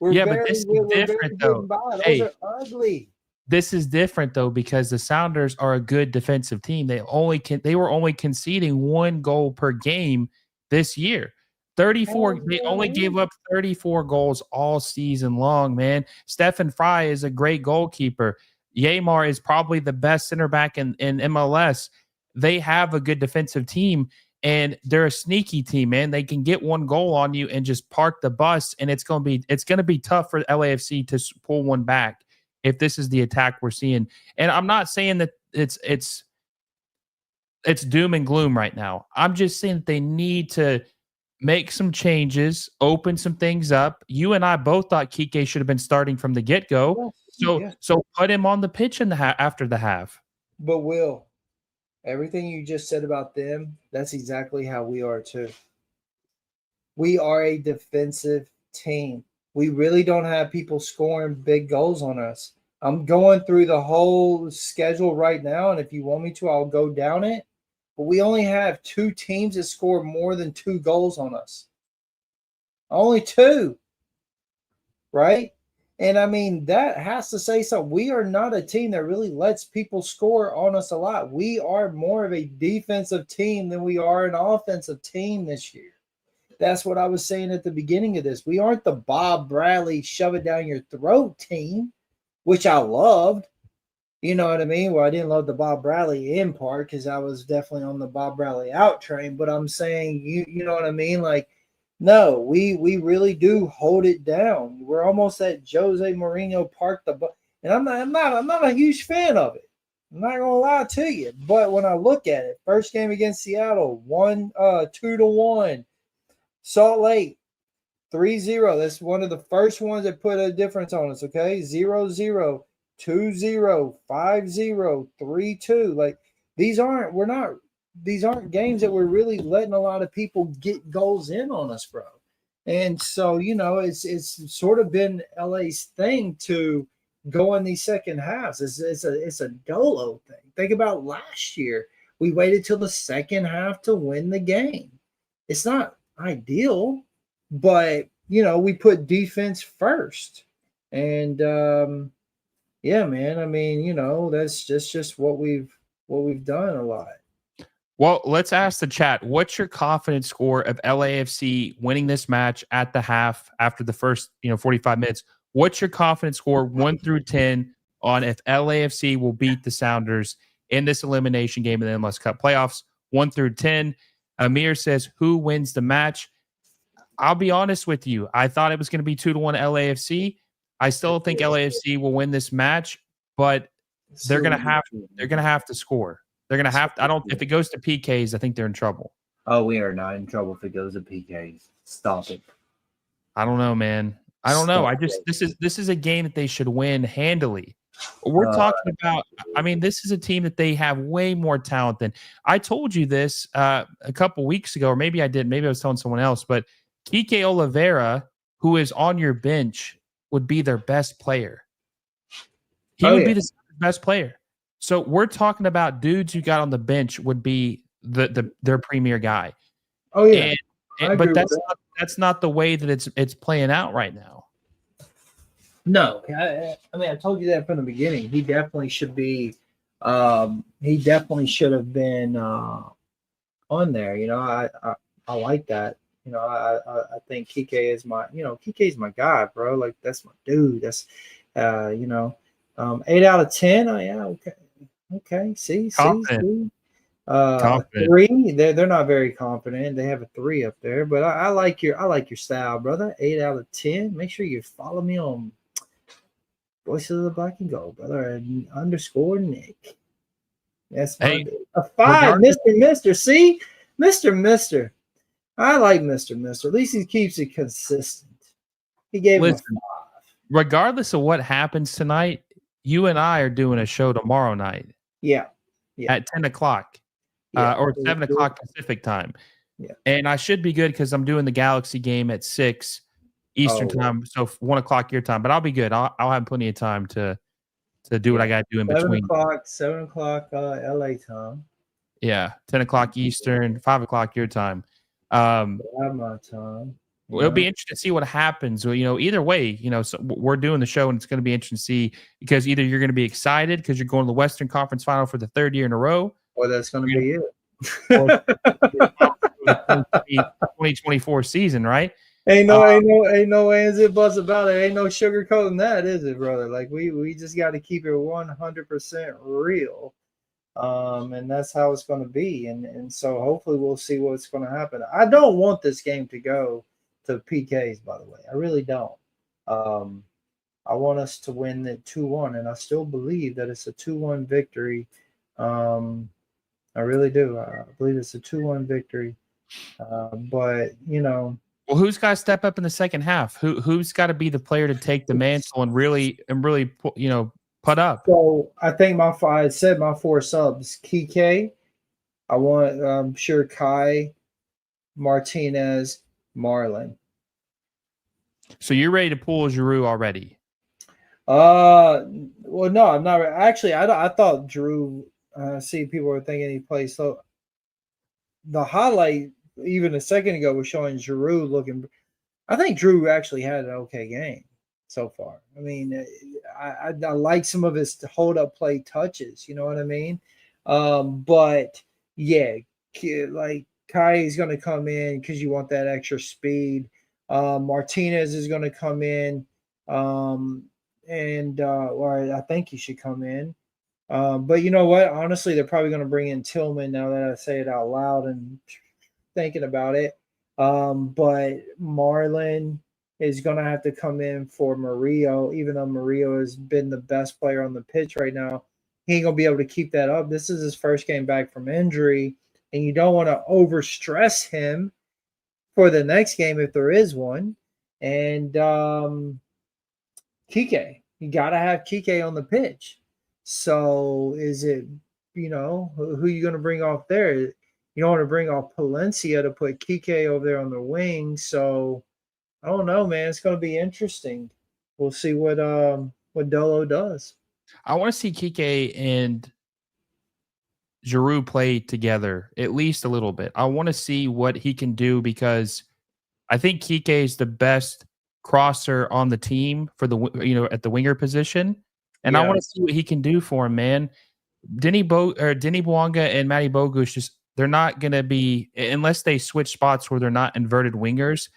[SPEAKER 2] But this is different, though.
[SPEAKER 1] Those are ugly.
[SPEAKER 2] This is different though because the Sounders are a good defensive team. They were only conceding 1 goal per game this year. 34. They only gave up 34 goals all season long, man. Stephen Fry is a great goalkeeper. Yamar is probably the best center back in MLS. They have a good defensive team. And they're a sneaky team, man. They can get 1 goal on you and just park the bus, and it's going to be tough for LAFC to pull one back if this is the attack we're seeing. And I'm not saying that it's doom and gloom right now. I'm just saying that they need to make some changes, open some things up. You and I both thought Kike should have been starting from the get-go. So put him on the pitch after the half.
[SPEAKER 1] But Will, everything you just said about them, that's exactly how we are too. We are a defensive team. We really don't have people scoring big goals on us. I'm going through the whole schedule right now, and if you want me to, I'll go down it. But we only have 2 teams that score more than 2 goals on us. Only 2. Right? And I mean, that has to say something. We are not a team that really lets people score on us a lot. We are more of a defensive team than we are an offensive team this year. That's what I was saying at the beginning of this. We aren't the Bob Bradley shove it down your throat team, which I loved. You know what I mean? Well, I didn't love the Bob Bradley in part because I was definitely on the Bob Bradley out train. But I'm saying, you know what I mean? Like, no, we really do hold it down. We're almost at Jose Mourinho park the bus, and I'm not a huge fan of it. I'm not gonna lie to you. But when I look at it, first game against Seattle, 2-1. Salt Lake, 3-0. That's one of the first ones that put a difference on us. Okay, 0-0. 2-0, 5-0, 3-2. Like these aren't games that we're really letting a lot of people get goals in on us, bro. And so, it's sort of been LA's thing to go in these second halves. It's a dolo thing. Think about last year. We waited till the second half to win the game. It's not ideal, but we put defense first. And yeah, man. I mean, that's just what we've done a lot.
[SPEAKER 2] Well, let's ask the chat. What's your confidence score of LAFC winning this match at the half after the first, 45 minutes? What's your confidence score 1 through 10 on if LAFC will beat the Sounders in this elimination game in the MLS Cup playoffs? 1 through 10. Amir says, who wins the match? I'll be honest with you. I thought it was going to be 2-1 LAFC. I still think LAFC will win this match, but they're going to have to score. They're going to have to, if it goes to PKs, I think they're in trouble.
[SPEAKER 1] Oh, we are not in trouble if it goes to PKs. Stop it.
[SPEAKER 2] I don't know, man. I don't know. This is a game that they should win handily. We're talking about, this is a team that they have way more talent than. I told you this a couple weeks ago, or maybe I did. Maybe I was telling someone else, but Kike Oliveira, who is on your bench, would be their best player. He would be the best player. So we're talking about dudes you got on the bench would be their premier guy.
[SPEAKER 1] Oh yeah,
[SPEAKER 2] but that's not the way that it's playing out right now.
[SPEAKER 1] No, I told you that from the beginning. He definitely should be. He definitely should have been on there. I like that. I think Kike is my. Kike's my guy, bro. Like that's my dude. That's 8 out of 10. Oh yeah, okay. See. 3. They're not very confident. They have a 3 up there, but I like your style, brother. 8 out of 10. Make sure you follow me on Voices of the Black and Gold, brother, and _Nick. That's my a 5, Mister. See, Mister. I like Mister. At least he keeps it consistent. He gave him a 5.
[SPEAKER 2] Regardless of what happens tonight, you and I are doing a show tomorrow night.
[SPEAKER 1] Yeah.
[SPEAKER 2] At 10 o'clock or 7 o'clock Pacific time.
[SPEAKER 1] Yeah.
[SPEAKER 2] And I should be good because I'm doing the Galaxy game at 6 Eastern time, so 1 o'clock your time. But I'll be good. I'll have plenty of time to do what I got to do in between.
[SPEAKER 1] 7 o'clock LA time.
[SPEAKER 2] Yeah, 10 o'clock Eastern, 5 o'clock your time.
[SPEAKER 1] My time.
[SPEAKER 2] It'll be interesting to see what happens. Either way, so we're doing the show, and it's going to be interesting to see because either you're going to be excited because you're going to the Western Conference Final for the 3rd year in a row,
[SPEAKER 1] or that's going to be it.
[SPEAKER 2] 2024 season, right?
[SPEAKER 1] Ain't no ands and buts about it. Ain't no sugarcoating that, is it, brother? Like we just got to keep it 100% real. And that's how it's going to be. And so hopefully we'll see what's going to happen. I don't want this game to go to PKs, by the way. I really don't. I want us to win it 2-1, and I still believe that it's a 2-1 victory. I really do. I believe it's a 2-1 victory. But
[SPEAKER 2] well, who's got to step up in the second half? Who's got to be the player to take the mantle and really put up?
[SPEAKER 1] So I think I said my 4 subs. Kike, I'm sure Kai, Martinez, Marlon.
[SPEAKER 2] So you're ready to pull Giroux already?
[SPEAKER 1] Well, no, I'm not. Actually, I thought Drew. See, people were thinking he plays. So the highlight, even a second ago, was showing Giroux looking. I think Drew actually had an okay game. so far. I mean, I like some of his hold up play touches. You know what I mean? But yeah, like Kai is going to come in because you want that extra speed. Martinez is going to come in, and or I think he should come in. But you know what? Honestly, they're probably going to bring in Tillman now that I say it out loud and thinking about it. But Marlon is going to have to come in for Murillo, even though Murillo has been the best player on the pitch right now. He ain't going to be able to keep that up. This is his first game back from injury, and you don't want to overstress him for the next game if there is one. And Kike, you got to have Kike on the pitch. So is it, who you going to bring off there? You don't want to bring off Palencia to put Kike over there on the wing. So I don't know, man. It's going to be interesting. We'll see what Dolo does.
[SPEAKER 2] I want to see Kike and Giroud play together at least a little bit. I want to see what he can do because I think Kike is the best crosser on the team for at the winger position, and I want to see what he can do for him, man. Denny Bouanga and Matty Bogusz they're not going to be, unless they switch spots where they're not inverted wingers,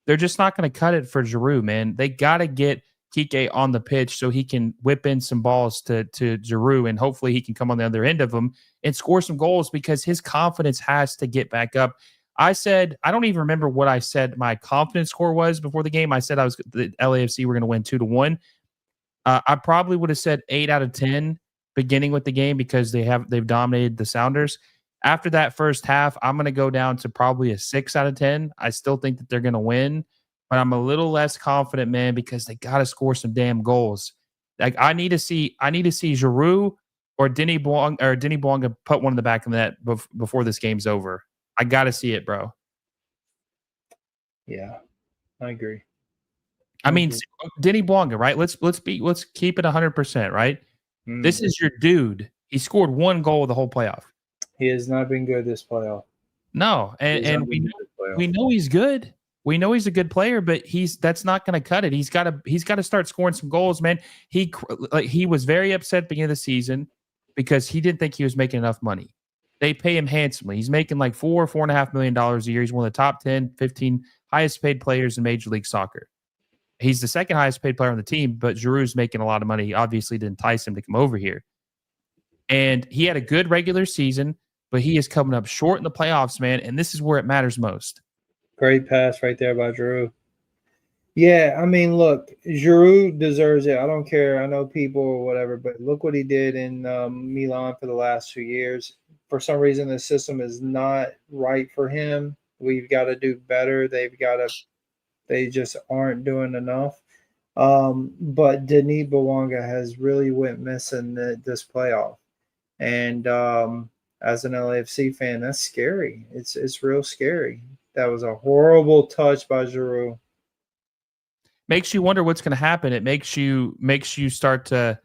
[SPEAKER 2] they're just not going to cut it for Giroud, man. They got to get Kike on the pitch so he can whip in some balls to Giroud, and hopefully he can come on the other end of them and score some goals because his confidence has to get back up. I don't even remember what I said my confidence score was before the game. I said the LAFC were going to win 2-1. I probably would have said 8 out of 10 beginning with the game because they've dominated the Sounders. After that first half, I'm going to go down to probably a 6 out of 10. I still think that they're going to win, but I'm a little less confident, man, because they got to score some damn goals. Like I need to see Giroud or Denny Bouanga put one in the back of the net before this game's over. I got to see it, bro.
[SPEAKER 1] Yeah, I agree.
[SPEAKER 2] I mean, Denny Bouanga, right? Let's keep it 100%, right? This is your dude. He scored 1 goal the whole playoff.
[SPEAKER 1] He has not been good this playoff.
[SPEAKER 2] No, and we know he's good. We know he's a good player, but that's not going to cut it. He's got to start scoring some goals, man. He was very upset at the beginning of the season because he didn't think he was making enough money. They pay him handsomely. He's making like $4.5 million a year. He's one of the top 10, 15 highest paid players in Major League Soccer. He's the second highest paid player on the team, but Giroud's making a lot of money, obviously, to entice him to come over here. And he had a good regular season, but he is coming up short in the playoffs, man, and this is where it matters most. Great
[SPEAKER 1] pass right there by Giroud. Yeah, I mean, look, Giroud deserves it. I don't care. I know people or whatever, but look what he did in Milan for the last 2 years. For some reason, the system is not right for him. We've got to do better. They just aren't doing enough. But Denis Bouanga has really went missing this playoff. And as an LAFC fan, that's scary. It's real scary. That was a horrible touch by Giroud.
[SPEAKER 2] Makes you wonder what's going to happen. It makes you start to,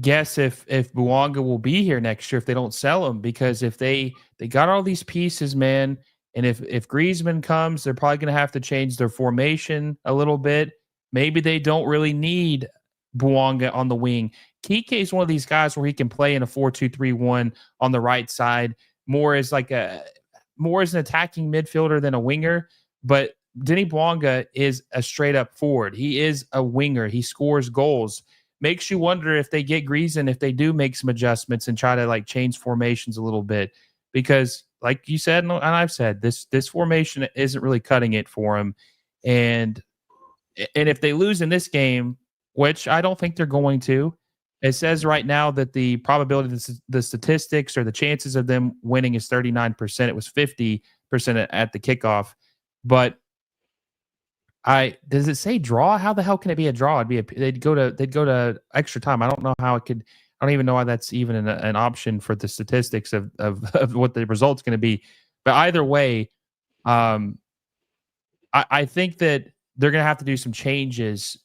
[SPEAKER 2] guess if Bouanga will be here next year if they don't sell him, because if they got all these pieces, man, and if Griezmann comes, they're probably going to have to change their formation a little bit. Maybe they don't really need Bouanga on the wing. Kike is one of these guys where he can play in a 4-2-3-1 on the right side, more as an attacking midfielder than a winger. But Denny Bouanga is a straight up forward. He is a winger. He scores goals. Makes you wonder if they get Griezmann, if they do make some adjustments and try to change formations a little bit, because like you said, and I've said, this formation isn't really cutting it for him. And if they lose in this game, which I don't think they're going to, it says right now that the probability, the statistics or the chances of them winning is 39%. It was 50% at the kickoff. But does it say draw? How the hell can it be a draw? They'd go to extra time. I don't know how it could. I don't even know why that's even an option for the statistics of what the result's going to be. But either way, I think that they're going to have to do some changes,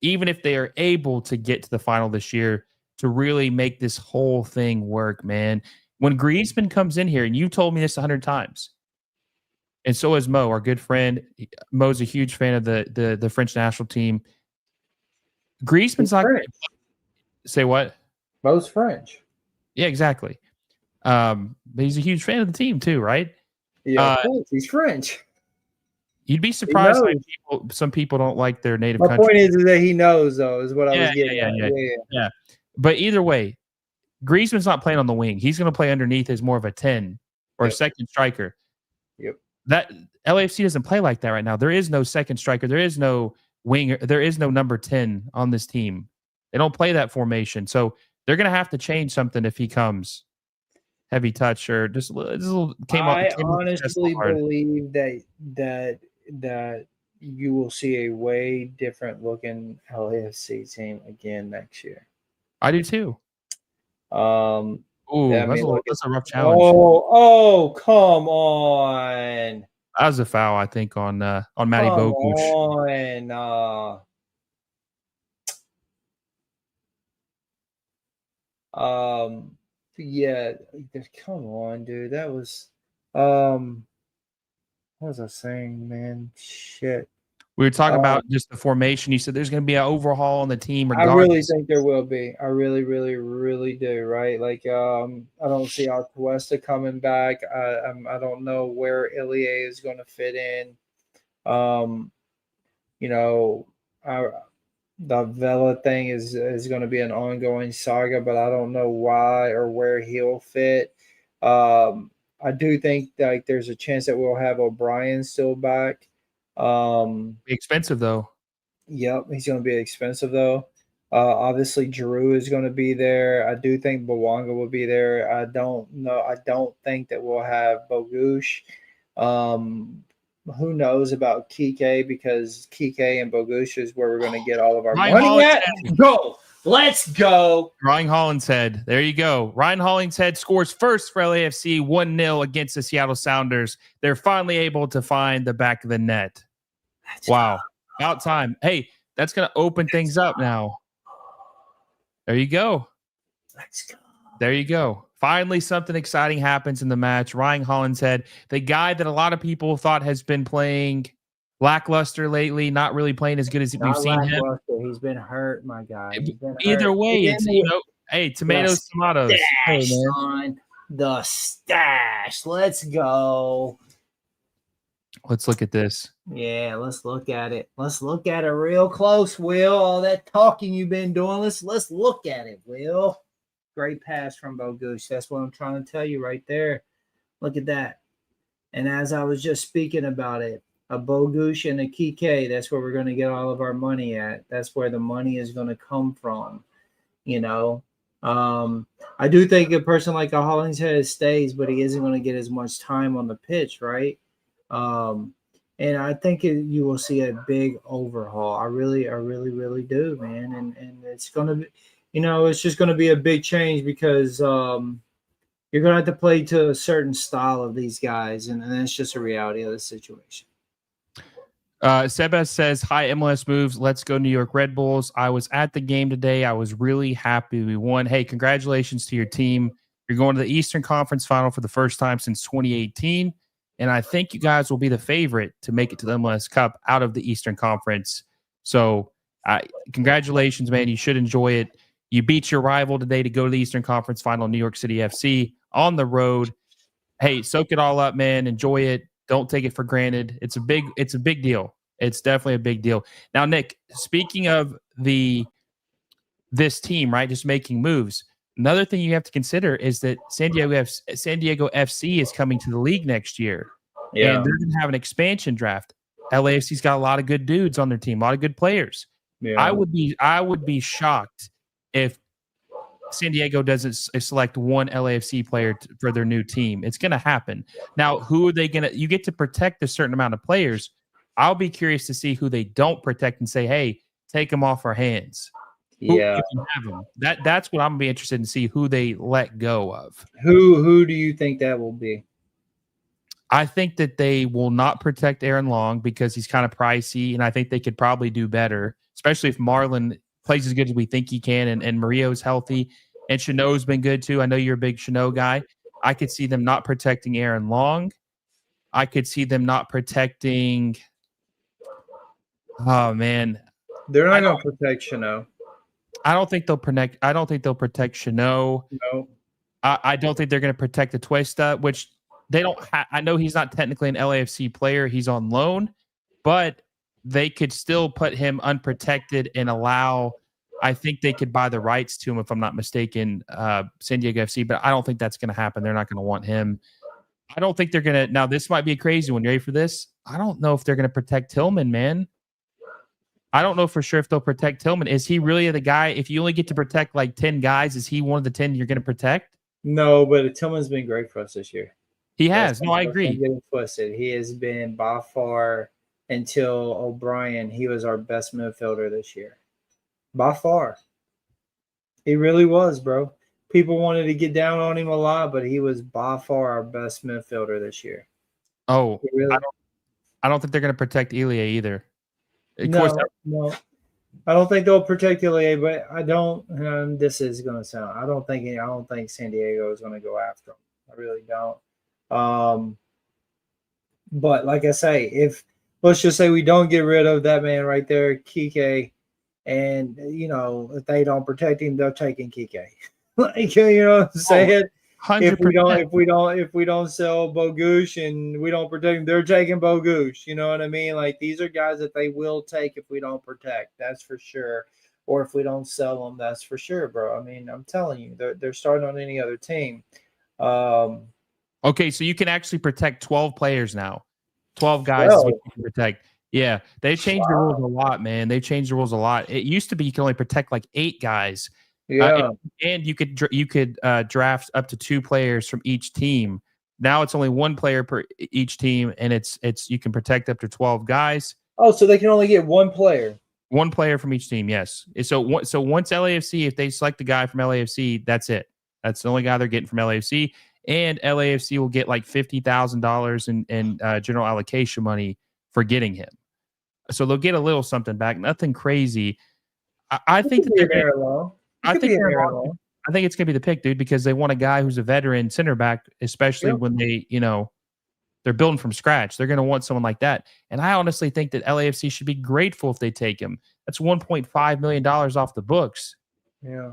[SPEAKER 2] even if they are able to get to the final this year, to really make this whole thing work, man. When Griezmann comes in here, and you told me this 100 times, and so is Mo, our good friend. Mo's a huge fan of the French national team. Griezmann's not
[SPEAKER 1] French.
[SPEAKER 2] say what?
[SPEAKER 1] Mo's French.
[SPEAKER 2] Yeah, exactly. But he's a huge fan of the team too, right?
[SPEAKER 1] Yeah, of course. He's French.
[SPEAKER 2] You'd be surprised how some people don't like their native country.
[SPEAKER 1] My point is that he knows, though, is what I was getting at.
[SPEAKER 2] Yeah. But either way, Griezmann's not playing on the wing. He's going to play underneath as more of a 10 or a second striker.
[SPEAKER 1] Yep.
[SPEAKER 2] That LAFC doesn't play like that right now. There is no second striker. There is no winger. There is no number 10 on this team. They don't play that formation. So they're going to have to change something if he comes. Heavy touch or just a little
[SPEAKER 1] I honestly believe that you will see a way different looking LAFC team again next year.
[SPEAKER 2] I do too.
[SPEAKER 1] Ooh,
[SPEAKER 2] that's a rough challenge.
[SPEAKER 1] Oh, come on.
[SPEAKER 2] That was a foul, I think, on Matty Bogusz.
[SPEAKER 1] Yeah, come on, dude. That was what was I saying, man? Shit.
[SPEAKER 2] We were talking about just the formation. You said there's going to be an overhaul on the team.
[SPEAKER 1] I really think there will be. I really, really, really do. Right? Like, I don't see Cuesta coming back. I don't know where Ilie is going to fit in. The Vela thing is going to be an ongoing saga, but I don't know why or where he'll fit. I do think like there's a chance that we'll have O'Brien still back.
[SPEAKER 2] Expensive though.
[SPEAKER 1] Yep, he's going to be expensive though. Obviously, Giroud is going to be there. I do think Bawanga will be there. I don't know. I don't think that we'll have Bogusz. Who knows about Kike, because Kike and Bogusz is where we're going to get all of our money at. Go. Let's go.
[SPEAKER 2] Ryan Hollingshead. There you go. Ryan Hollingshead scores first for LAFC 1-0 against the Seattle Sounders. They're finally able to find the back of the net. Wow. About time. Hey, that's going to open things up now. There you go.
[SPEAKER 1] Let's go.
[SPEAKER 2] There you go. Finally, something exciting happens in the match. Ryan Hollingshead, the guy that a lot of people thought has been playing lackluster lately, not really playing as good as we've seen him.
[SPEAKER 1] He's been hurt, my guy.
[SPEAKER 2] Either way, it's, hey, tomatoes, tomatoes.
[SPEAKER 1] Hey, man. The stash. Let's go.
[SPEAKER 2] Let's look at this.
[SPEAKER 1] Yeah, let's look at it. Let's look at it real close, Will. All that talking you've been doing. Let's look at it, Will. Great pass from Bogusz. That's what I'm trying to tell you right there. Look at that. And as I was just speaking about it, a Bogusz and a Kike, that's where we're going to get all of our money at. That's where the money is going to come from. I do think a person like a Hollingshead stays, but he isn't going to get as much time on the pitch, right? And I think you will see a big overhaul. I really do, man. And it's going to be, it's just going to be a big change because you're going to have to play to a certain style of these guys. And that's just a reality of the situation.
[SPEAKER 2] Sebas says, hi, MLS Moves. Let's go New York Red Bulls. I was at the game today. I was really happy we won. Hey, congratulations to your team. You're going to the Eastern Conference Final for the first time since 2018. And I think you guys will be the favorite to make it to the MLS Cup out of the Eastern Conference. So congratulations, man. You should enjoy it. You beat your rival today to go to the Eastern Conference Final, New York City FC, on the road. Hey, soak it all up, man. Enjoy it. Don't take it for granted. It's a big deal. It's definitely a big deal. Now, Nick, speaking of this team, right, just making moves, another thing you have to consider is that San Diego FC is coming to the league next year. Yeah. And they're going to have an expansion draft. LAFC's got a lot of good dudes on their team, a lot of good players. Yeah. I would be shocked if San Diego doesn't select one LAFC player for their new team. It's going to happen. Now, who are they going to – you get to protect a certain amount of players. I'll be curious to see who they don't protect and say, hey, take them off our hands.
[SPEAKER 1] Yeah.
[SPEAKER 2] Who have them. That's what I'm going to be interested in to see who they let go of.
[SPEAKER 1] Who do you think that will be?
[SPEAKER 2] I think that they will not protect Aaron Long because he's kind of pricey, and I think they could probably do better, especially if Marlon plays as good as we think he can, and Murillo's healthy, and Chanot's been good too. I know you're a big Chanot guy. I could see them not protecting Aaron Long. I could see them not protecting. Oh man,
[SPEAKER 1] They're not
[SPEAKER 2] I
[SPEAKER 1] going
[SPEAKER 2] don't.
[SPEAKER 1] to protect Chanel.
[SPEAKER 2] I don't think they'll protect. I don't think they'll protect Chanot.
[SPEAKER 1] No.
[SPEAKER 2] I don't think they're going to protect the Twista, which they don't. I know he's not technically an LAFC player. He's on loan, but they could still put him unprotected and allow. I think they could buy the rights to him, if I'm not mistaken, San Diego FC. But I don't think that's going to happen. They're not going to want him. I don't think they're going to. Now, this might be a crazy one. You ready for this? I don't know if they're going to protect Tillman, man. I don't know for sure if they'll protect Tillman. Is he really the guy? If you only get to protect like 10 guys, is he one of the 10 you're going to protect?
[SPEAKER 1] No, but Tillman's been great for us this year.
[SPEAKER 2] He has. No, I agree.
[SPEAKER 1] Getting twisted. He has been by far, until O'Brien, he was our best midfielder this year. By far. He really was, bro. People wanted to get down on him a lot, but he was by far our best midfielder this year.
[SPEAKER 2] Oh,
[SPEAKER 1] Really,
[SPEAKER 2] I don't think they're going to protect Elia either. Of
[SPEAKER 1] no,
[SPEAKER 2] course,
[SPEAKER 1] no. I don't think they'll protect Ilya, but I don't. This is going to sound. I don't think San Diego is going to go after him. I really don't. But like I say, if let's just say we don't get rid of that man right there, Kike, and if they don't protect him, they're taking Kike. Like, you know what I'm saying?
[SPEAKER 2] 100%.
[SPEAKER 1] If we don't sell Bogush and we don't protect him, they're taking Bogush. You know what I mean? Like, these are guys that they will take if we don't protect. That's for sure. Or if we don't sell them, that's for sure, bro. I mean, I'm telling you, they're starting on any other team.
[SPEAKER 2] Okay, so you can actually protect 12 players now. 12 guys is what you can protect. Yeah, they changed the rules a lot, man. They changed the rules a lot. It used to be you could only protect like 8 guys.
[SPEAKER 1] Yeah.
[SPEAKER 2] And you could draft up to 2 players from each team. Now it's only 1 player per each team, and it's you can protect up to 12 guys.
[SPEAKER 1] Oh, so they can only get 1 player.
[SPEAKER 2] 1 player from each team, yes. So once LAFC, if they select the guy from LAFC, that's it. That's the only guy they're getting from LAFC, and LAFC will get like $50,000 in general allocation money for getting him. So they'll get a little something back, nothing crazy. I think that they're gonna, I think it's gonna be the pick, dude, because they want a guy who's a veteran center back, especially when they, they're building from scratch. They're gonna want someone like that. And I honestly think that LAFC should be grateful if they take him. That's $1.5 million off the books.
[SPEAKER 1] Yeah.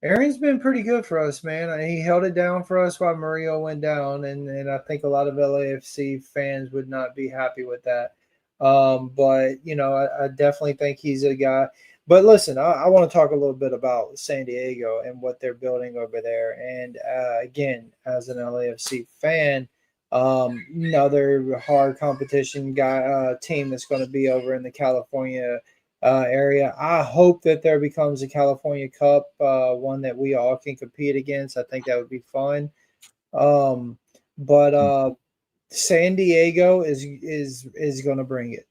[SPEAKER 1] Aaron's been pretty good for us, man. He held it down for us while Murillo went down, and I think a lot of LAFC fans would not be happy with that. But I definitely think he's a guy. But listen, I want to talk a little bit about San Diego and what they're building over there. And again, as an LAFC fan, another hard competition team that's going to be over in the California area. I hope that there becomes a California Cup, one that we all can compete against. I think that would be fun. But San Diego is going to bring it.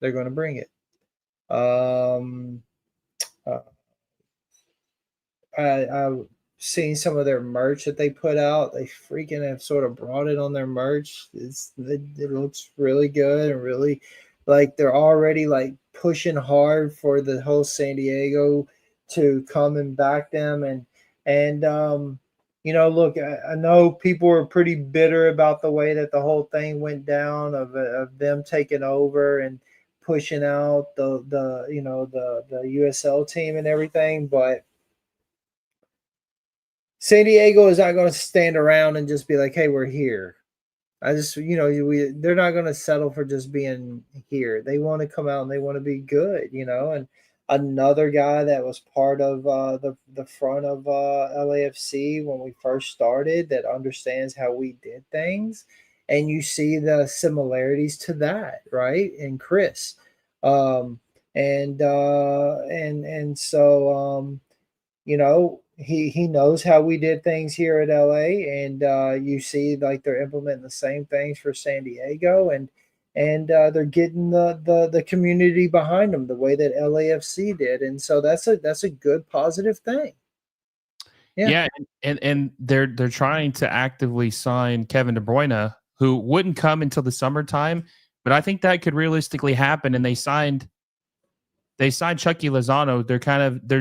[SPEAKER 1] They're going to bring it. I've seen some of their merch that they put out. They freaking have sort of brought it on their merch. It looks really good and really like they're already like pushing hard for the whole San Diego to come and back them. And look, I know people were pretty bitter about the way that the whole thing went down of them taking over and pushing out the USL team and everything, but San Diego is not going to stand around and just be like, "Hey, we're here." They're not going to settle for just being here. They want to come out and they want to be good, And another guy that was part of the front of LAFC when we first started that understands how we did things, and you see the similarities to that, right? And Chris, so he knows how we did things here at LA, and you see like they're implementing the same things for San Diego, and they're getting the community behind them the way that LAFC did, and so that's a good positive thing.
[SPEAKER 2] Yeah, and they're trying to actively sign Kevin De Bruyne, who wouldn't come until the summertime, but I think that could realistically happen. And they signed Chucky Lozano. They're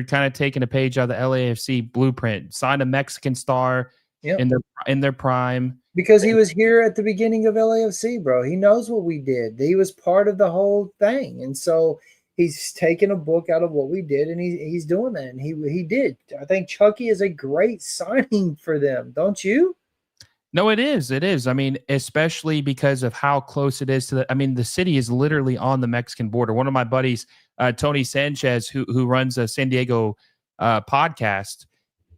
[SPEAKER 2] kind of taking a page out of the LAFC blueprint. Signed a Mexican star in their prime.
[SPEAKER 1] Because he was here at the beginning of LAFC, bro. He knows what we did. He was part of the whole thing. And so he's taken a book out of what we did, and he's doing that. And he did. I think Chucky is a great signing for them, don't you?
[SPEAKER 2] No, it is. It is. I mean, especially because of how close it is to the city is literally on the Mexican border. One of my buddies, Tony Sanchez, who runs a San Diego podcast,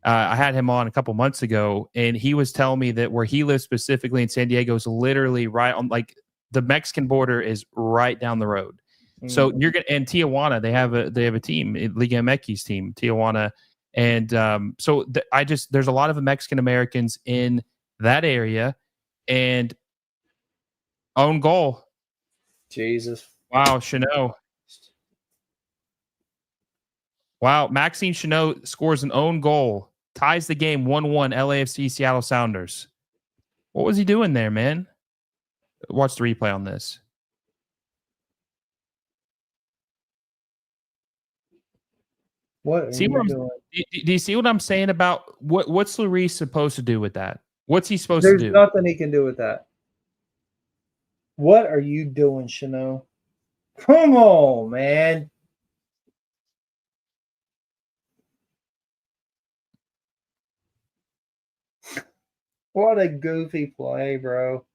[SPEAKER 2] I had him on a couple months ago, and he was telling me that where he lives specifically in San Diego is literally right on, like, the Mexican border is right down the road. So you're gonna, and Tijuana, they have a team, Liga MX team, Tijuana, and there's a lot of Mexican Americans in that area, and own goal.
[SPEAKER 1] Jesus.
[SPEAKER 2] Wow, Chanot. Wow, Maxime Chanot scores an own goal, ties the game 1-1, LAFC Seattle Sounders. What was he doing there, man? Watch the replay on this.
[SPEAKER 1] What are you doing?
[SPEAKER 2] Do you see what I'm saying about what's Lloris supposed to do with that? What's he supposed
[SPEAKER 1] There's
[SPEAKER 2] to do?
[SPEAKER 1] nothing he can do with that. What are you doing, Chanel? Come on, man. What a goofy play, bro.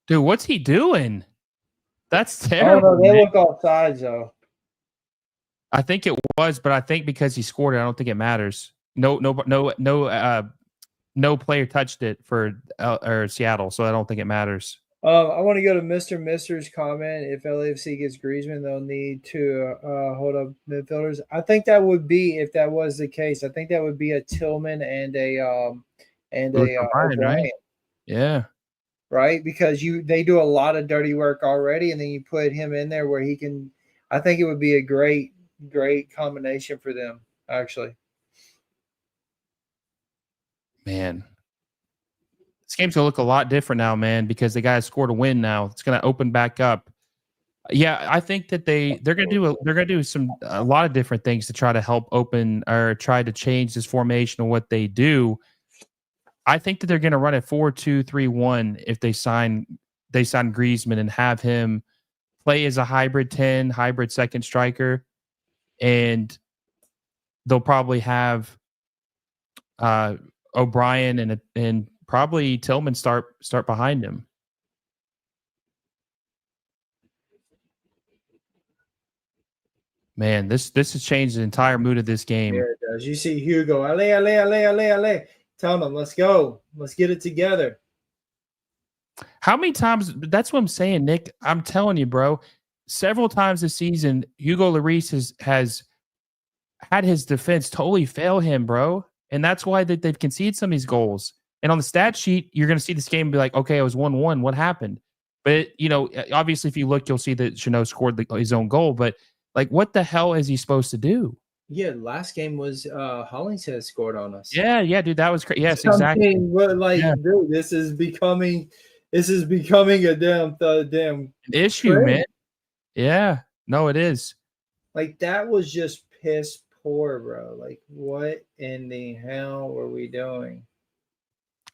[SPEAKER 2] Dude, what's he doing? That's terrible.
[SPEAKER 1] Oh, no, they look offsides, though.
[SPEAKER 2] I think it was, but I think because he scored it, I don't think it matters. No player touched it for Seattle, so I don't think it matters.
[SPEAKER 1] I want to go to Mr. Mister's comment. If LAFC gets Griezmann, they'll need to hold up midfielders. I think that would be, if that was the case, I think that would be a Tillman and a O'Brien,
[SPEAKER 2] right? Yeah.
[SPEAKER 1] Right? Because they do a lot of dirty work already, and then you put him in there where he can. I think it would be a great combination for them, actually.
[SPEAKER 2] Man, this game's gonna look a lot different now, man, because the guys scored a win now. It's gonna open back up. Yeah, I think that they're gonna do a lot of different things to try to help open or try to change this formation of what they do. I think that they're gonna run it 4-2-3-1 if they sign Griezmann and have him play as a hybrid 10, hybrid second striker, and they'll probably have O'Brien and probably Tillman start behind him. Man, this has changed the entire mood of this game.
[SPEAKER 1] Yeah, it does. You see Hugo, ale. Tell them, let's go. Let's get it together.
[SPEAKER 2] How many times? That's what I'm saying, Nick. I'm telling you, bro. Several times this season, Hugo Lloris has had his defense totally fail him, bro. And that's why they've conceded some of these goals. And on the stat sheet, you're going to see this game and be like, okay, it was 1-1. What happened? But, obviously, if you look, you'll see that Chanot scored his own goal. But, like, what the hell is he supposed to do?
[SPEAKER 1] Yeah, last game was Hollingshead scored on us.
[SPEAKER 2] Yeah, dude, that was crazy. Yes, exactly.
[SPEAKER 1] Dude, this is becoming a damn
[SPEAKER 2] issue, trend, man. Yeah, no, it is.
[SPEAKER 1] Like, that was just piss poor, bro. Like, what in the hell were we doing?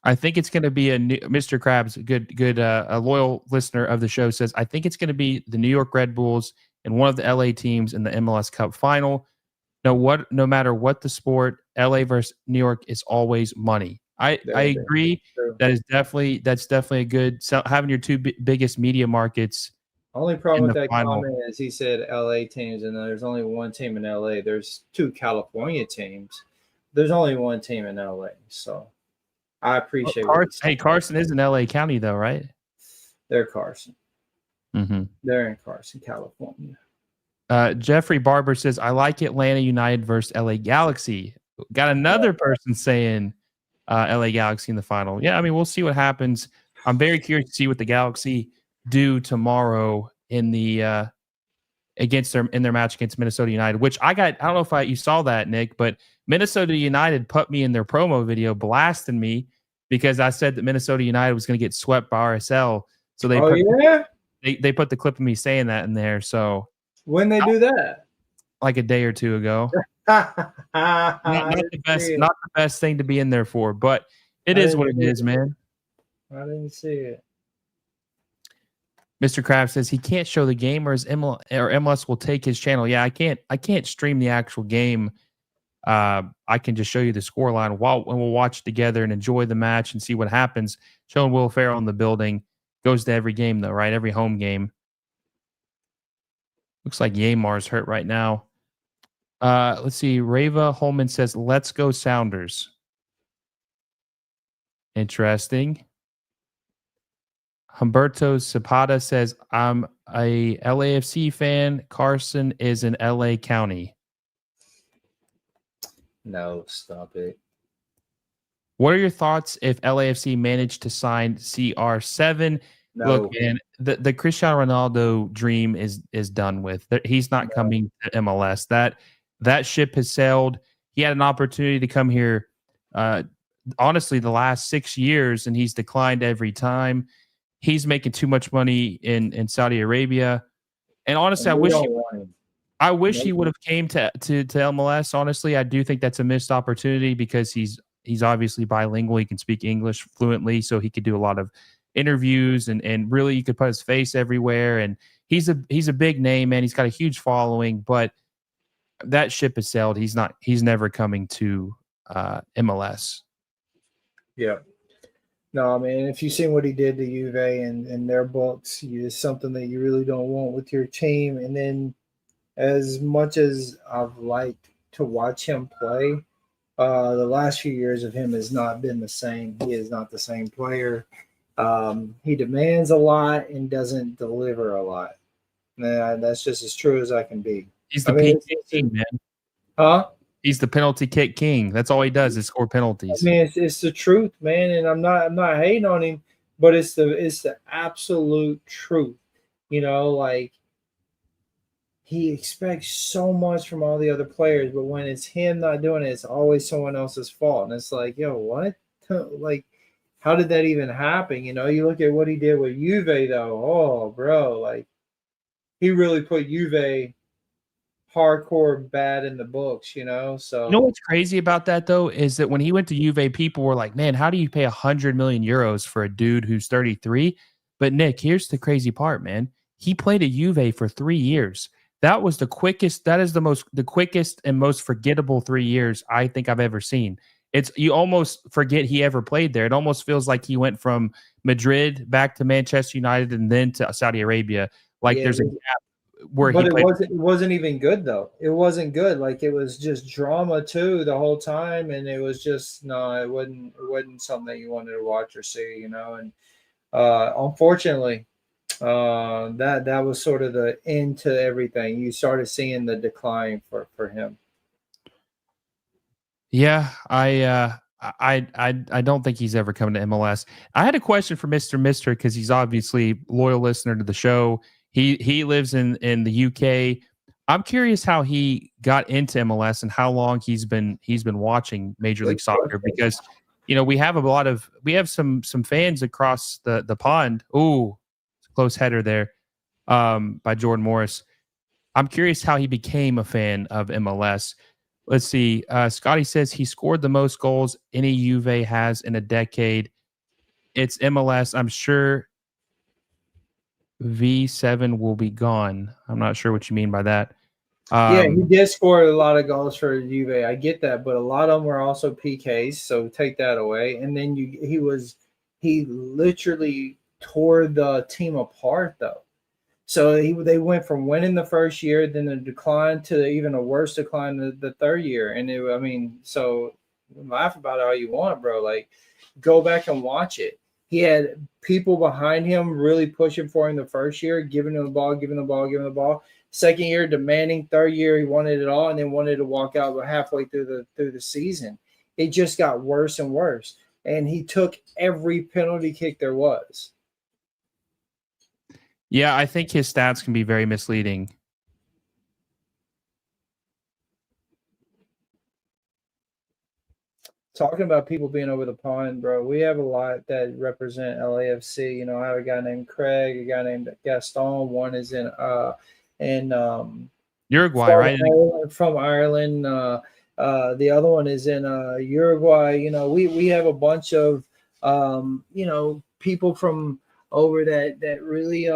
[SPEAKER 2] I think it's going to be Mr. Krabs, a loyal listener of the show, says, I think it's going to be the New York Red Bulls and one of the LA teams in the MLS Cup final. No matter what the sport, LA versus New York is always money. I agree. That's definitely a good, having your two biggest media markets.
[SPEAKER 1] Only problem with that comment is he said LA teams, and there's only one team in LA. There's two California teams. There's only one team in LA. So I appreciate it.
[SPEAKER 2] Carson is in LA County, though, right?
[SPEAKER 1] They're Carson.
[SPEAKER 2] Mm-hmm.
[SPEAKER 1] They're in Carson, California.
[SPEAKER 2] Jeffrey Barber says, I like Atlanta United versus LA Galaxy. Got another person saying LA Galaxy in the final. Yeah, I mean, we'll see what happens. I'm very curious to see what the Galaxy do tomorrow in their match against Minnesota United, which I don't know if you saw that, Nick, but Minnesota United put me in their promo video blasting me because I said that Minnesota United was going to get swept by RSL. So they they put the clip of me saying that in there. So
[SPEAKER 1] when they do that,
[SPEAKER 2] like a day or two ago.
[SPEAKER 1] I didn't see it.
[SPEAKER 2] Not the best thing to be in there for, but it
[SPEAKER 1] I
[SPEAKER 2] is
[SPEAKER 1] didn't
[SPEAKER 2] what it
[SPEAKER 1] see
[SPEAKER 2] is,
[SPEAKER 1] it.
[SPEAKER 2] man.
[SPEAKER 1] I didn't see it.
[SPEAKER 2] Mr. Kraft says he can't show the game, or his MLS will take his channel. Yeah, I can't stream the actual game. I can just show you the scoreline and we'll watch together and enjoy the match and see what happens. Showing Will Ferrell in the building goes to every game though, right? Every home game. Looks like Yaymar's hurt right now. Let's see. Rava Holman says, "Let's go Sounders." Interesting. Humberto Zapata says, "I'm a LAFC fan. Carson is in LA County."
[SPEAKER 1] No, stop it.
[SPEAKER 2] What are your thoughts if LAFC managed to sign CR7? Look,
[SPEAKER 1] No,
[SPEAKER 2] man, the Cristiano Ronaldo dream is done with. He's not
[SPEAKER 1] no.
[SPEAKER 2] coming to MLS. That ship has sailed. He had an opportunity to come here, uh, honestly, the last 6 years, and he's declined every time. He's making too much money in Saudi Arabia, and honestly,
[SPEAKER 1] And we don't want him.
[SPEAKER 2] I wish he
[SPEAKER 1] Nope.
[SPEAKER 2] would have came to MLS. Honestly, I do think that's a missed opportunity because he's obviously bilingual. He can speak English fluently, so he could do a lot of interviews and really you could put his face everywhere. And he's a big name, man. He's got a huge following, but that ship has sailed. He's never coming to MLS.
[SPEAKER 1] Yeah. No, I mean, if you've seen what he did to Juve and their books, it's something that you really don't want with your team. And then, as much as I've liked to watch him play, the last few years of him has not been the same. He is not the same player. He demands a lot and doesn't deliver a lot. That's just as true as I can be.
[SPEAKER 2] He's
[SPEAKER 1] I
[SPEAKER 2] the
[SPEAKER 1] mean,
[SPEAKER 2] PK king, man.
[SPEAKER 1] huh?
[SPEAKER 2] He's the penalty kick king. That's all he does is score
[SPEAKER 1] I
[SPEAKER 2] penalties.
[SPEAKER 1] mean, it's the truth, man, and I'm not hating on him, but it's the absolute truth. Like he expects so much from all the other players, but when it's him not doing it, it's always someone else's fault. And it's like, yo, what? Like, how did that even happen? You look at what he did with Juve, though. Oh, bro, like he really put Juve hardcore bad in the books.
[SPEAKER 2] You know
[SPEAKER 1] So
[SPEAKER 2] what's crazy about that though is that when he went to Juve, people were like, "Man, how do you pay 100 million euros for a dude who's 33?" But Nick, here's the crazy part, man. He played at Juve for 3 years. That was the quickest. That is the quickest and most forgettable 3 years I think I've ever seen. It's you almost forget he ever played there. It almost feels like he went from Madrid back to Manchester United and then to Saudi Arabia. Like
[SPEAKER 1] yeah,
[SPEAKER 2] there's a gap where he
[SPEAKER 1] but it
[SPEAKER 2] played.
[SPEAKER 1] wasn't it wasn't even good though. It wasn't good. Like it was just drama too the whole time, and it was just no, it wasn't something that you wanted to watch or see. And unfortunately, that was sort of the end to everything. You started seeing the decline for him.
[SPEAKER 2] Yeah, I don't think he's ever come to MLS. I had a question for Mister because he's obviously loyal listener to the show. He lives in the UK. I'm curious how he got into MLS and how long he's been watching Major League
[SPEAKER 1] Good
[SPEAKER 2] Soccer
[SPEAKER 1] question.
[SPEAKER 2] because we have some fans across the pond. Ooh, close header there by Jordan Morris. I'm curious how he became a fan of MLS. Let's see. Scotty says he scored the most goals any Juve has in a decade. It's MLS. I'm sure V7 will be gone. I'm not sure what you mean by that.
[SPEAKER 1] Yeah, he
[SPEAKER 2] Um,
[SPEAKER 1] did score a lot of goals for Juve. I get that, but a lot of them were also PKs. So take that away. And then he literally tore the team apart though. So they went from winning the first year, then a decline to even a worse decline the third year. And I mean, so laugh about it all you want, bro. Like, go back and watch it. He had people behind him really pushing for him the first year, giving him the ball, giving the ball, giving the ball. Second year, demanding. Third year, he wanted it all, and then wanted to walk out halfway through the season. It just got worse and worse, and he took every penalty kick there was.
[SPEAKER 2] yeah, I think his stats can be very misleading.
[SPEAKER 1] Talking about people being over the pond, bro, we have a lot that represent LAFC. I have a guy named Craig, a guy named Gaston. One is in
[SPEAKER 2] Uruguay, right?
[SPEAKER 1] From Ireland. The other one is in Uruguay. You know, we have a bunch of you know, people from over that really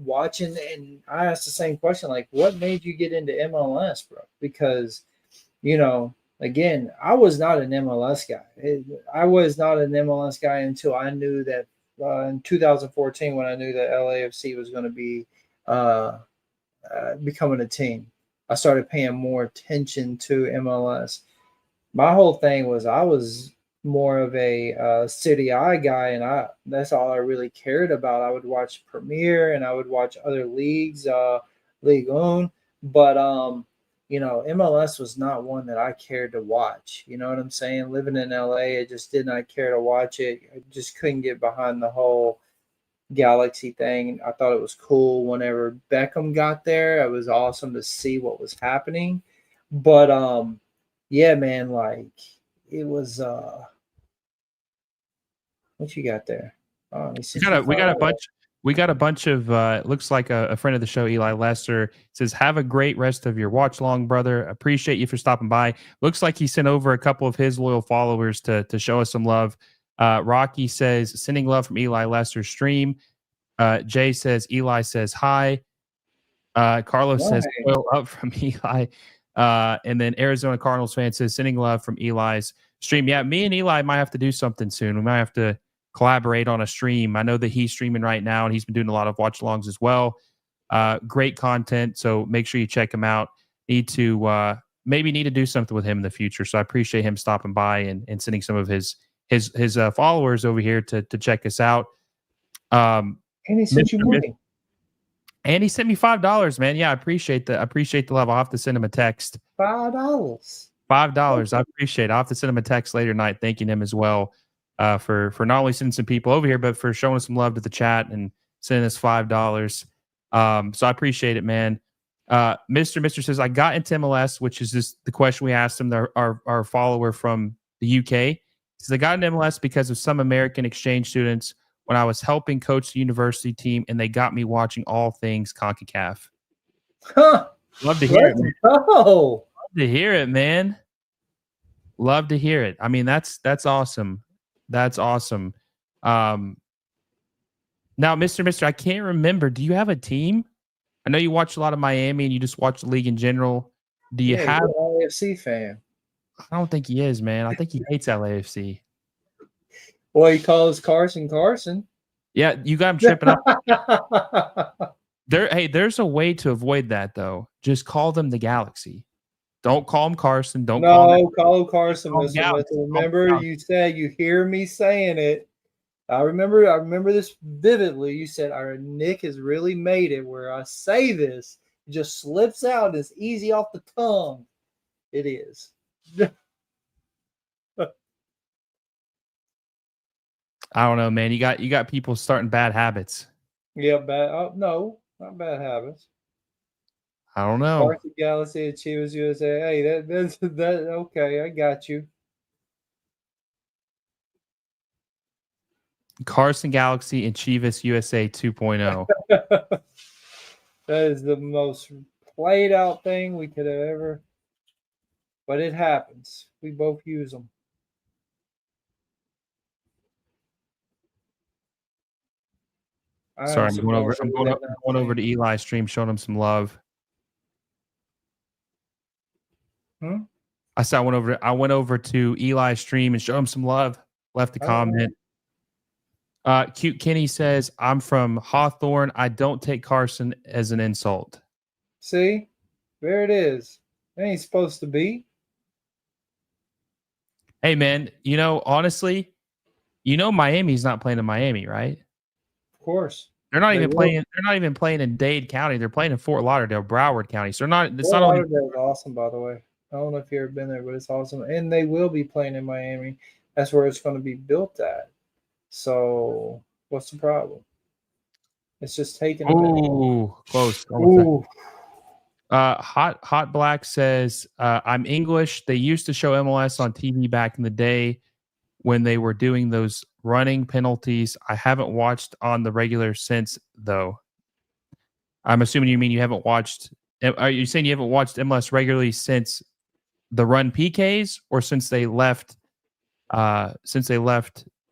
[SPEAKER 1] watching. And I asked the same question, like, what made you get into MLS, bro? Because, you know, again, I was not an MLS guy. I was not an MLS guy until I knew that in 2014, when I knew that LAFC was going to be becoming a team. I started paying more attention to MLS. My whole thing was I was more of a City Eye guy, and that's all I really cared about. I would watch Premier and I would watch other leagues, League One, but you know, MLS was not one that I cared to watch. You know what I'm saying? Living in LA, I just did not care to watch it. I just couldn't get behind the whole Galaxy thing. I thought it was cool whenever Beckham got there. It was awesome to see what was happening. But yeah, man, like it was what you got there? Oh,
[SPEAKER 2] we got a bunch of looks like a friend of the show, Eli Lester, says, have a great rest of your watch long, brother. Appreciate you for stopping by. Looks like he sent over a couple of his loyal followers to show us some love. Rocky says, sending love from Eli Lester's stream. Jay says, Eli says hi. Carlos says, oil up from Eli. And then Arizona Cardinals fan says, sending love from Eli's stream. Yeah, me and Eli might have to do something soon. We might have to collaborate on a stream. I know that he's streaming right now, and he's been doing a lot of watch alongs as well. Great content, so make sure you check him out. Need to do something with him in the future. So I appreciate him stopping by and sending some of his followers over here to check us out.
[SPEAKER 1] And he sent you money.
[SPEAKER 2] And he sent me $5, man. Yeah, I appreciate the love. I'll have to send him a text.
[SPEAKER 1] $5.
[SPEAKER 2] $5. I appreciate it. I'll have to send him a text later tonight thanking him as well for not only sending some people over here, but for showing some love to the chat and sending us $5. So I appreciate it, man. Mr. says, I got into MLS, which is just the question we asked him, our follower from the UK. He says, I got into MLS because of some American exchange students when I was helping coach the university team, and they got me watching all things CONCACAF.
[SPEAKER 1] Huh.
[SPEAKER 2] Love to hear it, man.
[SPEAKER 1] Love
[SPEAKER 2] to hear it, man. Love to hear it. I mean, that's awesome. That's awesome. Now, Mr. I can't remember. Do you have a team? I know you watch a lot of Miami and you just watch the league in general. Do you have
[SPEAKER 1] an LAFC fan?
[SPEAKER 2] I don't think he is, man. I think he hates LAFC.
[SPEAKER 1] Well, he calls Carson.
[SPEAKER 2] Yeah, you got him tripping up. There's a way to avoid that, though. Just call them the Galaxy. Don't call him Carson.
[SPEAKER 1] Call him Carson. Remember, you said, you hear me saying it. I remember this vividly. You said, our Nick has really made it where I say this. It just slips out. It's easy off the tongue. It is.
[SPEAKER 2] I don't know, man. You got people starting bad habits.
[SPEAKER 1] Yeah, no, not bad habits.
[SPEAKER 2] I don't know.
[SPEAKER 1] Carson Galaxy at Chivas USA. Hey, that's okay. I got you.
[SPEAKER 2] Carson Galaxy and Chivas USA 2.0.
[SPEAKER 1] That is the most played out thing we could have ever. But it happens. We both use them.
[SPEAKER 2] Sorry, I'm going over to Eli's stream, showing him some love. I said I went over to Eli's stream and showed him some love. Left a comment. Cute Kenny says, I'm from Hawthorne. I don't take Carson as an insult.
[SPEAKER 1] See? There it is. It ain't supposed to be.
[SPEAKER 2] Hey, man, honestly, Miami's not playing in Miami, right?
[SPEAKER 1] Of course.
[SPEAKER 2] They're not even playing in Dade County. They're playing in Fort Lauderdale, Broward County. So Fort
[SPEAKER 1] Lauderdale is awesome, by the way. I don't know if you've ever been there, but it's awesome. And they will be playing in Miami. That's where it's going to be built at. So what's the problem? It's just taking a minute.
[SPEAKER 2] Ooh, close.
[SPEAKER 1] Ooh.
[SPEAKER 2] Hot Black says, I'm English. They used to show MLS on TV back in the day when they were doing those running penalties. I haven't watched on the regular since, though. I'm assuming you mean you haven't watched Are you saying you haven't watched MLS regularly since the run PKs, or since they left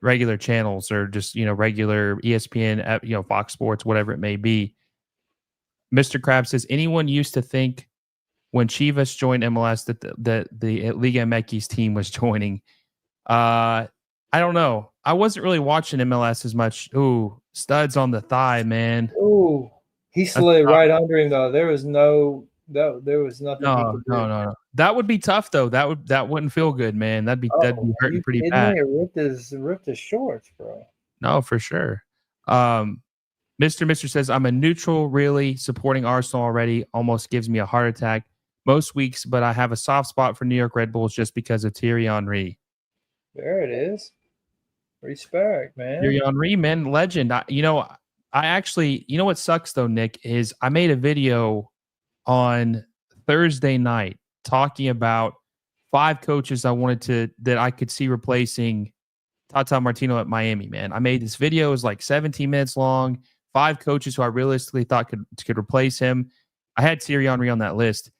[SPEAKER 2] regular channels, or just, regular ESPN, Fox Sports, whatever it may be? Mr. Krabs says, anyone used to think when Chivas joined MLS that the Liga MX team was joining. I don't know. I wasn't really watching MLS as much. Ooh, studs on the thigh, man.
[SPEAKER 1] Ooh, he
[SPEAKER 2] That's
[SPEAKER 1] slid
[SPEAKER 2] tough.
[SPEAKER 1] right under him though. There was nothing he
[SPEAKER 2] No,
[SPEAKER 1] could do.
[SPEAKER 2] no, no, no. That would be tough though. That wouldn't feel good, man. That'd be
[SPEAKER 1] Oh, are
[SPEAKER 2] hurting
[SPEAKER 1] you
[SPEAKER 2] pretty
[SPEAKER 1] kidding
[SPEAKER 2] bad.
[SPEAKER 1] me? It ripped his shorts, bro.
[SPEAKER 2] No, for sure. Um, Mr. says, I'm a neutral, really supporting Arsenal already. Almost gives me a heart attack most weeks, but I have a soft spot for New York Red Bulls just because of Thierry Henry.
[SPEAKER 1] There it is. Respect, man.
[SPEAKER 2] Thierry Henry, man, legend. I actually, what sucks though, Nick, is I made a video on Thursday night talking about 5 coaches that I could see replacing Tata Martino at Miami, man. I made this video. It was like 17 minutes long. 5 coaches who I realistically thought could replace him. I had Thierry Henry on that list.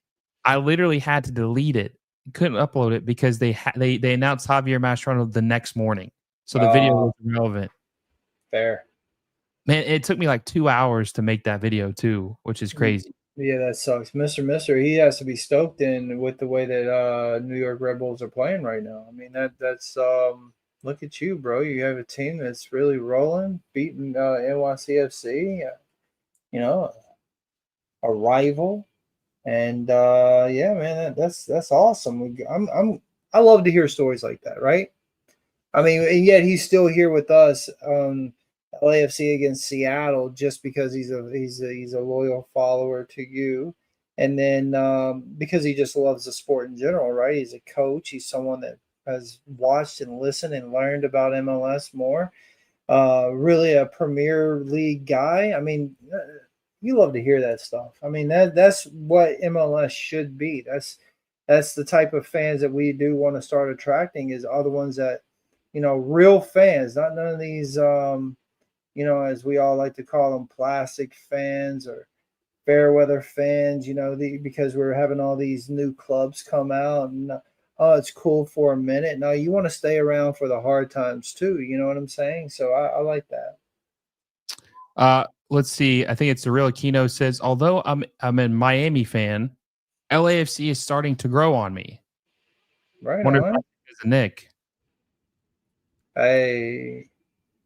[SPEAKER 2] I literally had to delete it. Couldn't upload it because they announced Javier Mascherano the next morning. So the video was irrelevant.
[SPEAKER 1] Fair.
[SPEAKER 2] Man, it took me like 2 hours to make that video too, which is crazy.
[SPEAKER 1] Yeah, that sucks. Mister, he has to be stoked in with the way that New York Red Bulls are playing right now. I mean, that's look at you, bro. You have a team that's really rolling, beating NYCFC, a rival. And yeah, man, that's awesome. I love to hear stories like that, right? I mean, and yet he's still here with us. LAFC against Seattle, just because he's a loyal follower to you, and then because he just loves the sport in general, right? He's a coach. He's someone that has watched and listened and learned about MLS more. Really a Premier League guy. I mean, you love to hear that stuff. I mean, that's what MLS should be. That's the type of fans that we do want to start attracting, is other ones that, real fans, not none of these as we all like to call them, plastic fans or fair weather fans, because we're having all these new clubs come out, and oh, it's cool for a minute. No, you want to stay around for the hard times too. You know what I'm saying? So I like that.
[SPEAKER 2] Let's see. I think it's the real Aquino says, although I'm a Miami fan, LAFC is starting to grow on me.
[SPEAKER 1] Right
[SPEAKER 2] Wonder
[SPEAKER 1] on.
[SPEAKER 2] if that's a Nick.
[SPEAKER 1] Hey.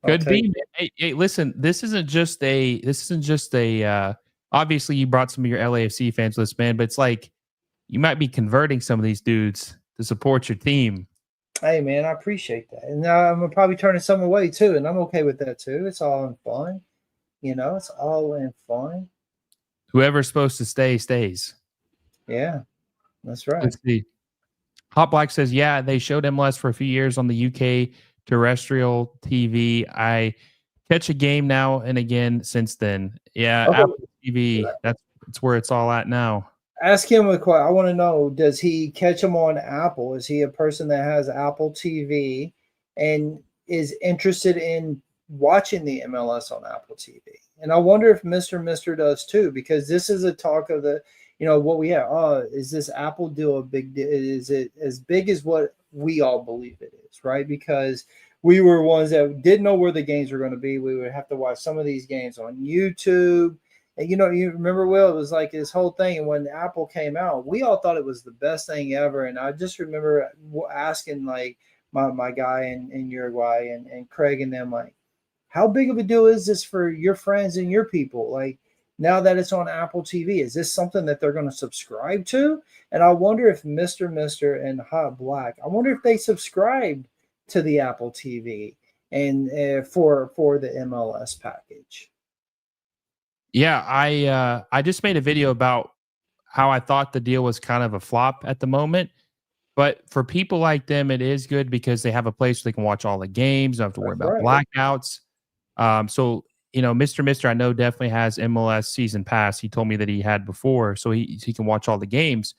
[SPEAKER 2] Could be. Hey, listen, this isn't just a obviously you brought some of your LAFC fans list, man, but it's like you might be converting some of these dudes to support your team.
[SPEAKER 1] Hey, man, I appreciate that. And I'm probably turning some away too, and I'm okay with that too. It's all in fun. It's all in fun.
[SPEAKER 2] Whoever's supposed to stay, stays.
[SPEAKER 1] Yeah, that's right.
[SPEAKER 2] Let's see. Hot Black says, yeah, they showed MLS for a few years on the UK terrestrial TV. I catch a game now and again since then. Yeah,
[SPEAKER 1] Okay.
[SPEAKER 2] Apple TV, that's where it's all at now.
[SPEAKER 1] Ask him a question. I want to know, does he catch them on Apple? Is he a person that has Apple TV and is interested in watching the MLS on Apple TV? And I wonder if Mr. does too, because this is a talk of the, what we have. Is this Apple deal a big deal? Is it as big as what we all believe it is, right? Because we were ones that didn't know where the games were going to be. We would have to watch some of these games on YouTube. And you remember, Will, it was like this whole thing. And when Apple came out, we all thought it was the best thing ever. And I just remember asking like my guy in Uruguay and Craig and them, like, how big of a deal is this for your friends and your people? Like, now that it's on Apple TV, is this something that they're going to subscribe to? And I wonder if Mr. and Hot Black, I wonder if they subscribed to the Apple TV and for the MLS package.
[SPEAKER 2] Yeah, I just made a video about how I thought the deal was kind of a flop at the moment. But for people like them, it is good because they have a place where they can watch all the games, don't have to worry about blackouts. So, Mr. I know definitely has MLS season pass. He told me that he had before, so he can watch all the games.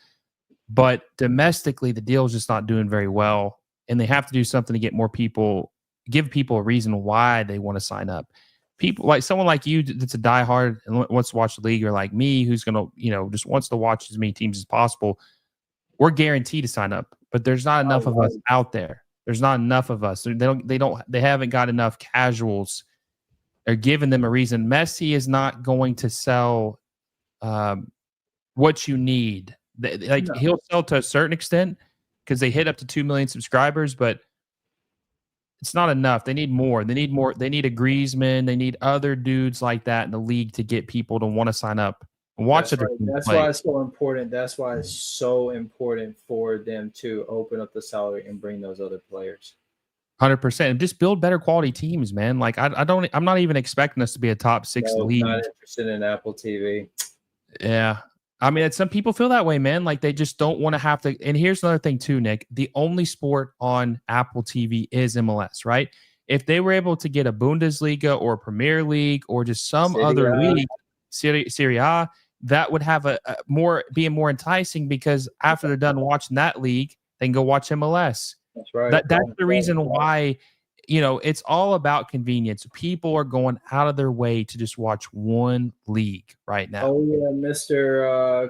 [SPEAKER 2] But domestically, the deal is just not doing very well. And they have to do something to get more people, give people a reason why they want to sign up. people like someone like you that's a diehard and wants to watch the league, or like me who's gonna, just wants to watch as many teams as possible, we're guaranteed to sign up. But there's not enough of us out there. There's not enough of us. They haven't got enough casuals or giving them a reason. Messi is not going to sell what you need. He'll sell to a certain extent because they hit up to 2 million subscribers, but it's not enough. They need more. They need more. They need a Griezmann. They need other dudes like that in the league to get people to want to sign up and watch it.
[SPEAKER 1] That's why it's so important. That's why it's so important for them to open up the salary and bring those other players.
[SPEAKER 2] 100%. And just build better quality teams, man. Like I'm not even expecting us to be a top 6 league.
[SPEAKER 1] Not interested in Apple TV.
[SPEAKER 2] Yeah. I mean, some people feel that way, man. Like they just don't want to have to. And here's another thing too, Nick. The only sport on Apple TV is MLS, right? If they were able to get a Bundesliga or a Premier League or just some other league, Serie A, that would have be more enticing, because after they're done watching that league, they can go watch MLS.
[SPEAKER 1] That's right.
[SPEAKER 2] That's the reason why, it's all about convenience. People are going out of their way to just watch one league right now.
[SPEAKER 1] Oh yeah, Mr.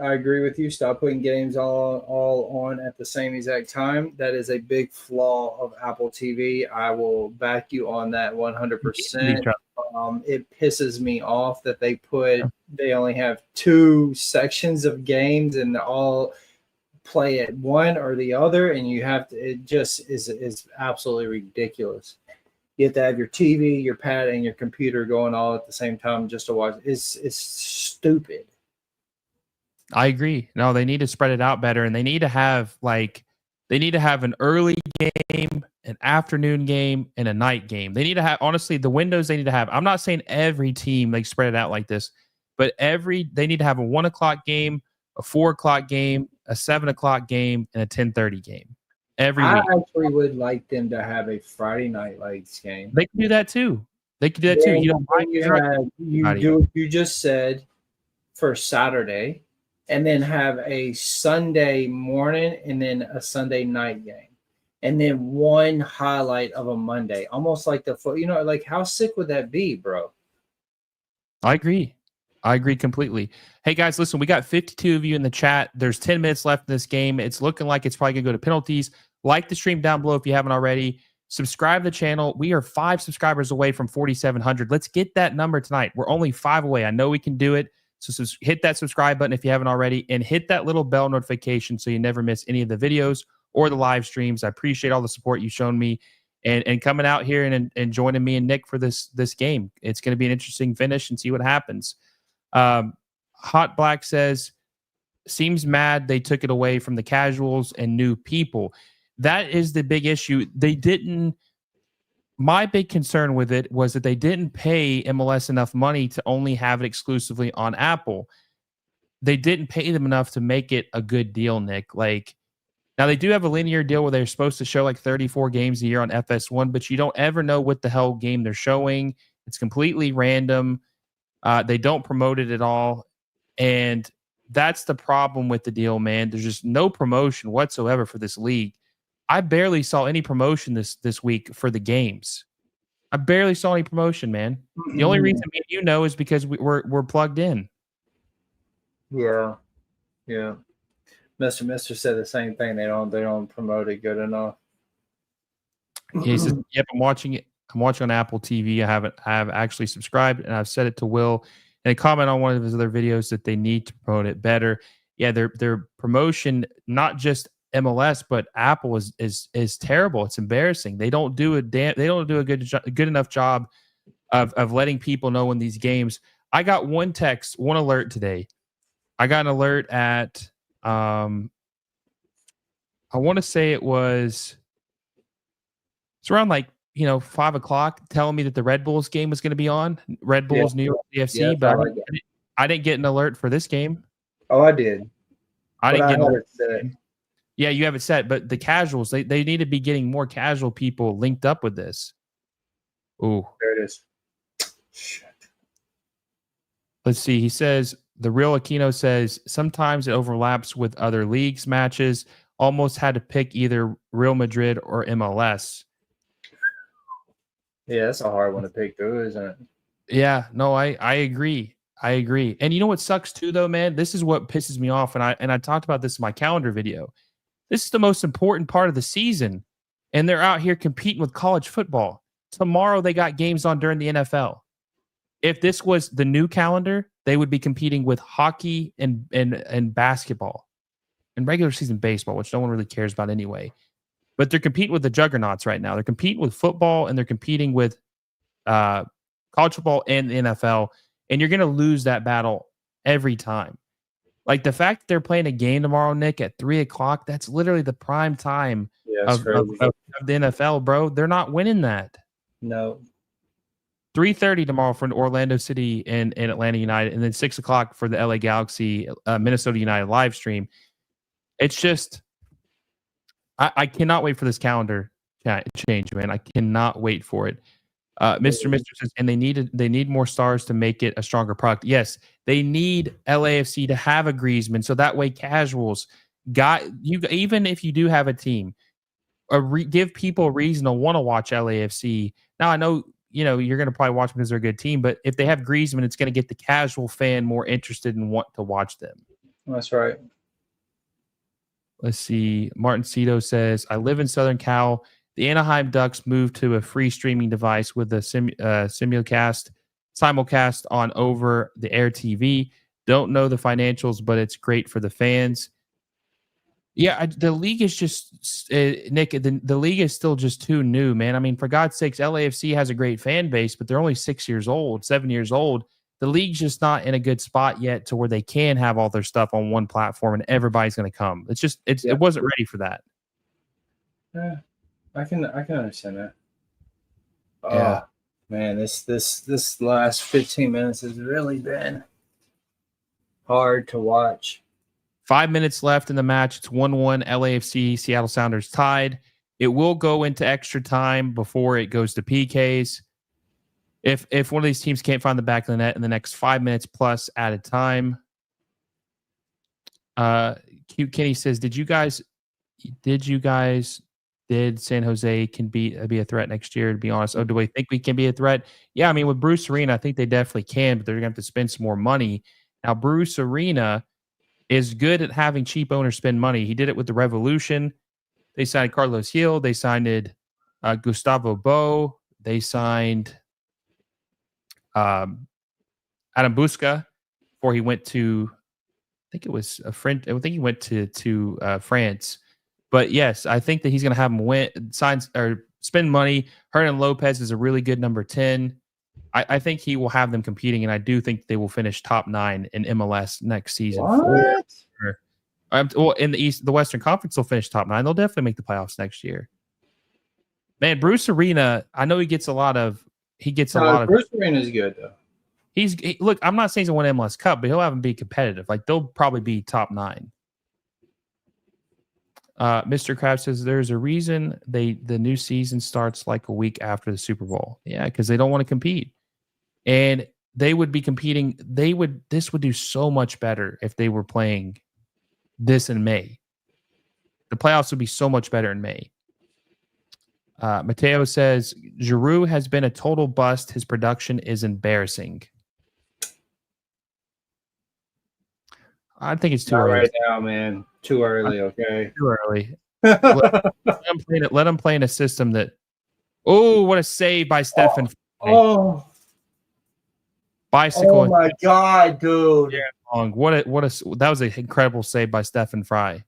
[SPEAKER 1] I agree with you. Stop putting games all on at the same exact time. That is a big flaw of Apple TV. I will back you on that 100%. It pisses me off that they only have 2 sections of games and all play at one or the other, and you have to. It just is absolutely ridiculous. You have to have your TV, your pad, and your computer going all at the same time just to watch. It's stupid.
[SPEAKER 2] I agree. No, they need to spread it out better, and they need to have an early game, an afternoon game, and a night game. They need to have, honestly, the windows they need to have. I'm not saying every team spread it out like this, but they need to have a 1 o'clock game, a 4 o'clock game, a 7 o'clock game, and a 10:30 game every week.
[SPEAKER 1] I actually would like them to have a Friday night lights game.
[SPEAKER 2] They can do that too.
[SPEAKER 1] You just said for Saturday, and then have a Sunday morning and then a Sunday night game, and then one highlight of a Monday, almost like like how sick would that be, bro?
[SPEAKER 2] I agree completely. Hey guys, listen, we got 52 of you in the chat. There's 10 minutes left in this game. It's looking like it's probably gonna go to penalties. Like the stream down below if you haven't already. Subscribe to the channel. We are 5 subscribers away from 4,700. Let's get that number tonight. We're only 5 away. I know we can do it. So hit that subscribe button if you haven't already, and hit that little bell notification so you never miss any of the videos or the live streams. I appreciate all the support you've shown me and coming out here and joining me and Nick for this game. It's going to be an interesting finish and see what happens. Hot Black says, seems mad they took it away from the casuals and new people. That is the big issue. My big concern with it was that they didn't pay MLS enough money to only have it exclusively on Apple. They didn't pay them enough to make it a good deal, Nick. Now they do have a linear deal where they're supposed to show 34 games a year on FS1, but you don't ever know what the hell game they're showing. It's completely random. They don't promote it at all. And that's the problem with the deal, man. There's just no promotion whatsoever for this league. I barely saw any promotion this week for the games. I barely saw any promotion, man. The only reason is because we're plugged in.
[SPEAKER 1] Yeah. Mr. said the same thing. They don't promote it good enough.
[SPEAKER 2] He says, "Yep, I'm watching it. I'm watching on Apple TV. I have actually subscribed, and I've said it to Will and a comment on one of his other videos that they need to promote it better." Yeah, their promotion, not just MLS, but Apple is terrible. It's embarrassing. They don't do a good enough job of letting people know when these games. I got one alert today. I got an alert at I want to say it's around 5 o'clock, telling me that the Red Bulls game was going to be on. Red Bulls, New York LAFC, but I didn't get an alert for this game.
[SPEAKER 1] Oh, I did.
[SPEAKER 2] I didn't get an alert. Yeah, you have it set, but the casuals, they need to be getting more casual people linked up with this. Ooh.
[SPEAKER 1] There it is. Shit.
[SPEAKER 2] Let's see. He says, the real Aquino says, sometimes it overlaps with other leagues matches. Almost had to pick either Real Madrid or MLS.
[SPEAKER 1] Yeah, that's a hard one to pick through, isn't it?
[SPEAKER 2] Yeah, no, I agree. I agree. And you know what sucks too, though, man? This is what pisses me off. And I talked about this in my calendar video. This is the most important part of the season. And they're out here competing with college football. Tomorrow they got games on during the NFL. If this was the new calendar, they would be competing with hockey and basketball and regular season baseball, which no one really cares about anyway. But they're competing with the juggernauts right now. They're competing with football and they're competing with college football and the NFL. And you're going to lose that battle every time. Like the fact that they're playing a game tomorrow, Nick, at 3:00, that's literally the prime time of the NFL, bro. They're not winning that.
[SPEAKER 1] No.
[SPEAKER 2] 3:30 tomorrow for Orlando City and Atlanta United, and then 6:00 for the LA Galaxy, Minnesota United live stream. It's just, I cannot wait for this calendar change, man. I cannot wait for it. Mr. says, and they need more stars to make it a stronger product. Yes, they need LAFC to have a Griezmann, so that way casuals even if you do have a team, give people a reason to want to watch LAFC. Now I know you're going to probably watch them because they're a good team, but if they have Griezmann, it's going to get the casual fan more interested and want to watch them.
[SPEAKER 1] That's right.
[SPEAKER 2] Let's see. Martin Cito says, I live in Southern Cal. The Anaheim Ducks moved to a free streaming device with the simulcast on over the air TV. Don't know the financials, but it's great for the fans. Yeah, the league is just, Nick, the league is still just too new, man. I mean, for God's sakes, LAFC has a great fan base, but they're only 7 years old. The league's just not in a good spot yet to where they can have all their stuff on one platform and everybody's going to come. It wasn't ready for that.
[SPEAKER 1] Yeah. I can understand that.
[SPEAKER 2] Yeah.
[SPEAKER 1] Oh man, this last 15 minutes has really been hard to watch.
[SPEAKER 2] 5 minutes left in the match. It's 1-1. LAFC, Seattle Sounders tied. It will go into extra time before it goes to PKs. If one of these teams can't find the back of the net in the next 5 minutes plus added time. Cute Kenny says, did San Jose can be a threat next year, to be honest? Oh, do we think we can be a threat? Yeah, I mean, with Bruce Arena, I think they definitely can, but they're going to have to spend some more money. Now, Bruce Arena is good at having cheap owners spend money. He did it with the Revolution. They signed Carlos Gil. They signed Gustavo Bo. They signed Adam Busca before he went to, I think it was a French. I think he went to France. But yes, I think that he's going to have him spend money. Hernan Lopez is a really good number 10. I think he will have them competing, and I do think they will finish top 9 in MLS next season.
[SPEAKER 1] What?
[SPEAKER 2] Well, in the Western Conference, they'll finish top 9. They'll definitely make the playoffs next year. Man, Bruce Arena, I know he gets a lot of.
[SPEAKER 1] Bruce Arena is good though.
[SPEAKER 2] Look, I'm not saying he'll win MLS Cup, but he'll have them be competitive. Like they'll probably be top 9. Mr. Krabs says there's a reason the new season starts like a week after the Super Bowl. Yeah, because they don't want to compete. And they would be competing. This would do so much better if they were playing this in May. The playoffs would be so much better in May. Mateo says Giroux has been a total bust. His production is embarrassing. I think it's too early.
[SPEAKER 1] Right now, man. Too early, okay?
[SPEAKER 2] Too early. Let him play in a system that. Oh, what a save by Stefan.
[SPEAKER 1] Oh.
[SPEAKER 2] Bicycle.
[SPEAKER 1] Oh my God, dude.
[SPEAKER 2] Yeah, that was an incredible save by Stefan Fry.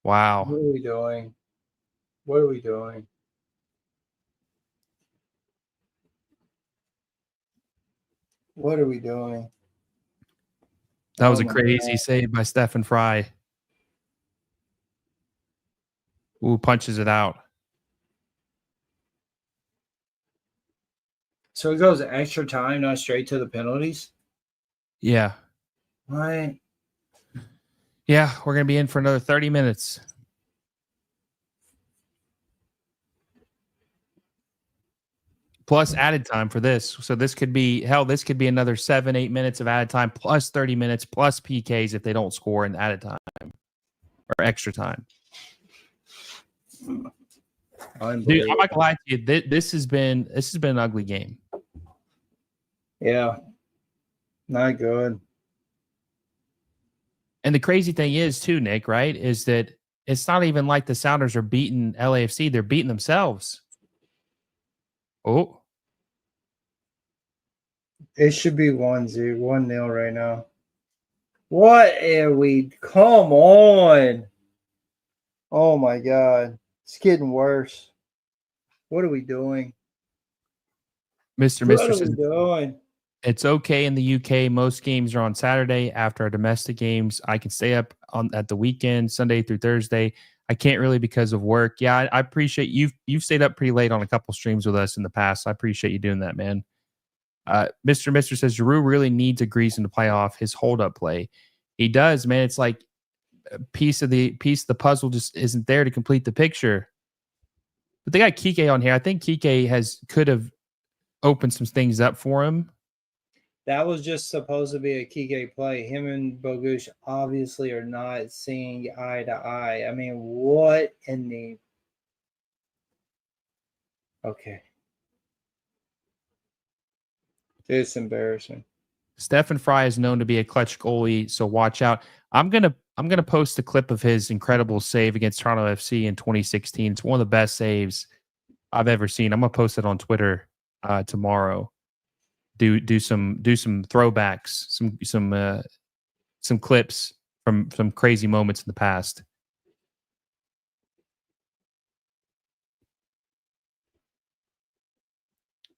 [SPEAKER 2] Wow.
[SPEAKER 1] What are we doing? What are we doing? What are we doing?
[SPEAKER 2] That was a crazy save by Stefan Fry. Ooh, punches it out.
[SPEAKER 1] So it goes extra time, not straight to the penalties?
[SPEAKER 2] Yeah.
[SPEAKER 1] What?
[SPEAKER 2] Yeah, we're going to be in for another 30 minutes. Plus added time for this. So this could be another 7-8 minutes of added time plus 30 minutes plus PKs if they don't score in added time. or extra time. Dude, I'm
[SPEAKER 1] Unbelievable.
[SPEAKER 2] not gonna lie to you. This has been an ugly game.
[SPEAKER 1] Yeah. Not good.
[SPEAKER 2] And the crazy thing is, too, Nick, right, is that it's not even like the Sounders are beating LAFC. They're beating themselves. Oh,
[SPEAKER 1] It should be 1-0, 1-0 right now. What are we? Come on. Oh my God. It's getting worse. What are we doing?
[SPEAKER 2] Mr.
[SPEAKER 1] What
[SPEAKER 2] Mister
[SPEAKER 1] are we
[SPEAKER 2] says
[SPEAKER 1] doing?
[SPEAKER 2] it's okay in the UK. Most games are on Saturday after our domestic games. I can stay up at the weekend, Sunday through Thursday. I can't really because of work. Yeah, I appreciate you've stayed up pretty late on a couple streams with us in the past. I appreciate you doing that, man. Mr. Mister says Giroux really needs a reason to play off his hold up play. He does, man. It's like a piece of the puzzle just isn't there to complete the picture. But they got Kike on here. I think Kike could have opened some things up for him.
[SPEAKER 1] That was just supposed to be a Kike play. Him and Bogusz obviously are not seeing eye to eye. I mean, what in the... Okay. It's embarrassing.
[SPEAKER 2] Stephen Fry is known to be a clutch goalie, so watch out. I'm gonna post a clip of his incredible save against Toronto FC in 2016. It's one of the best saves I've ever seen. I'm gonna post it on Twitter tomorrow. Do some throwbacks, some clips from some crazy moments in the past.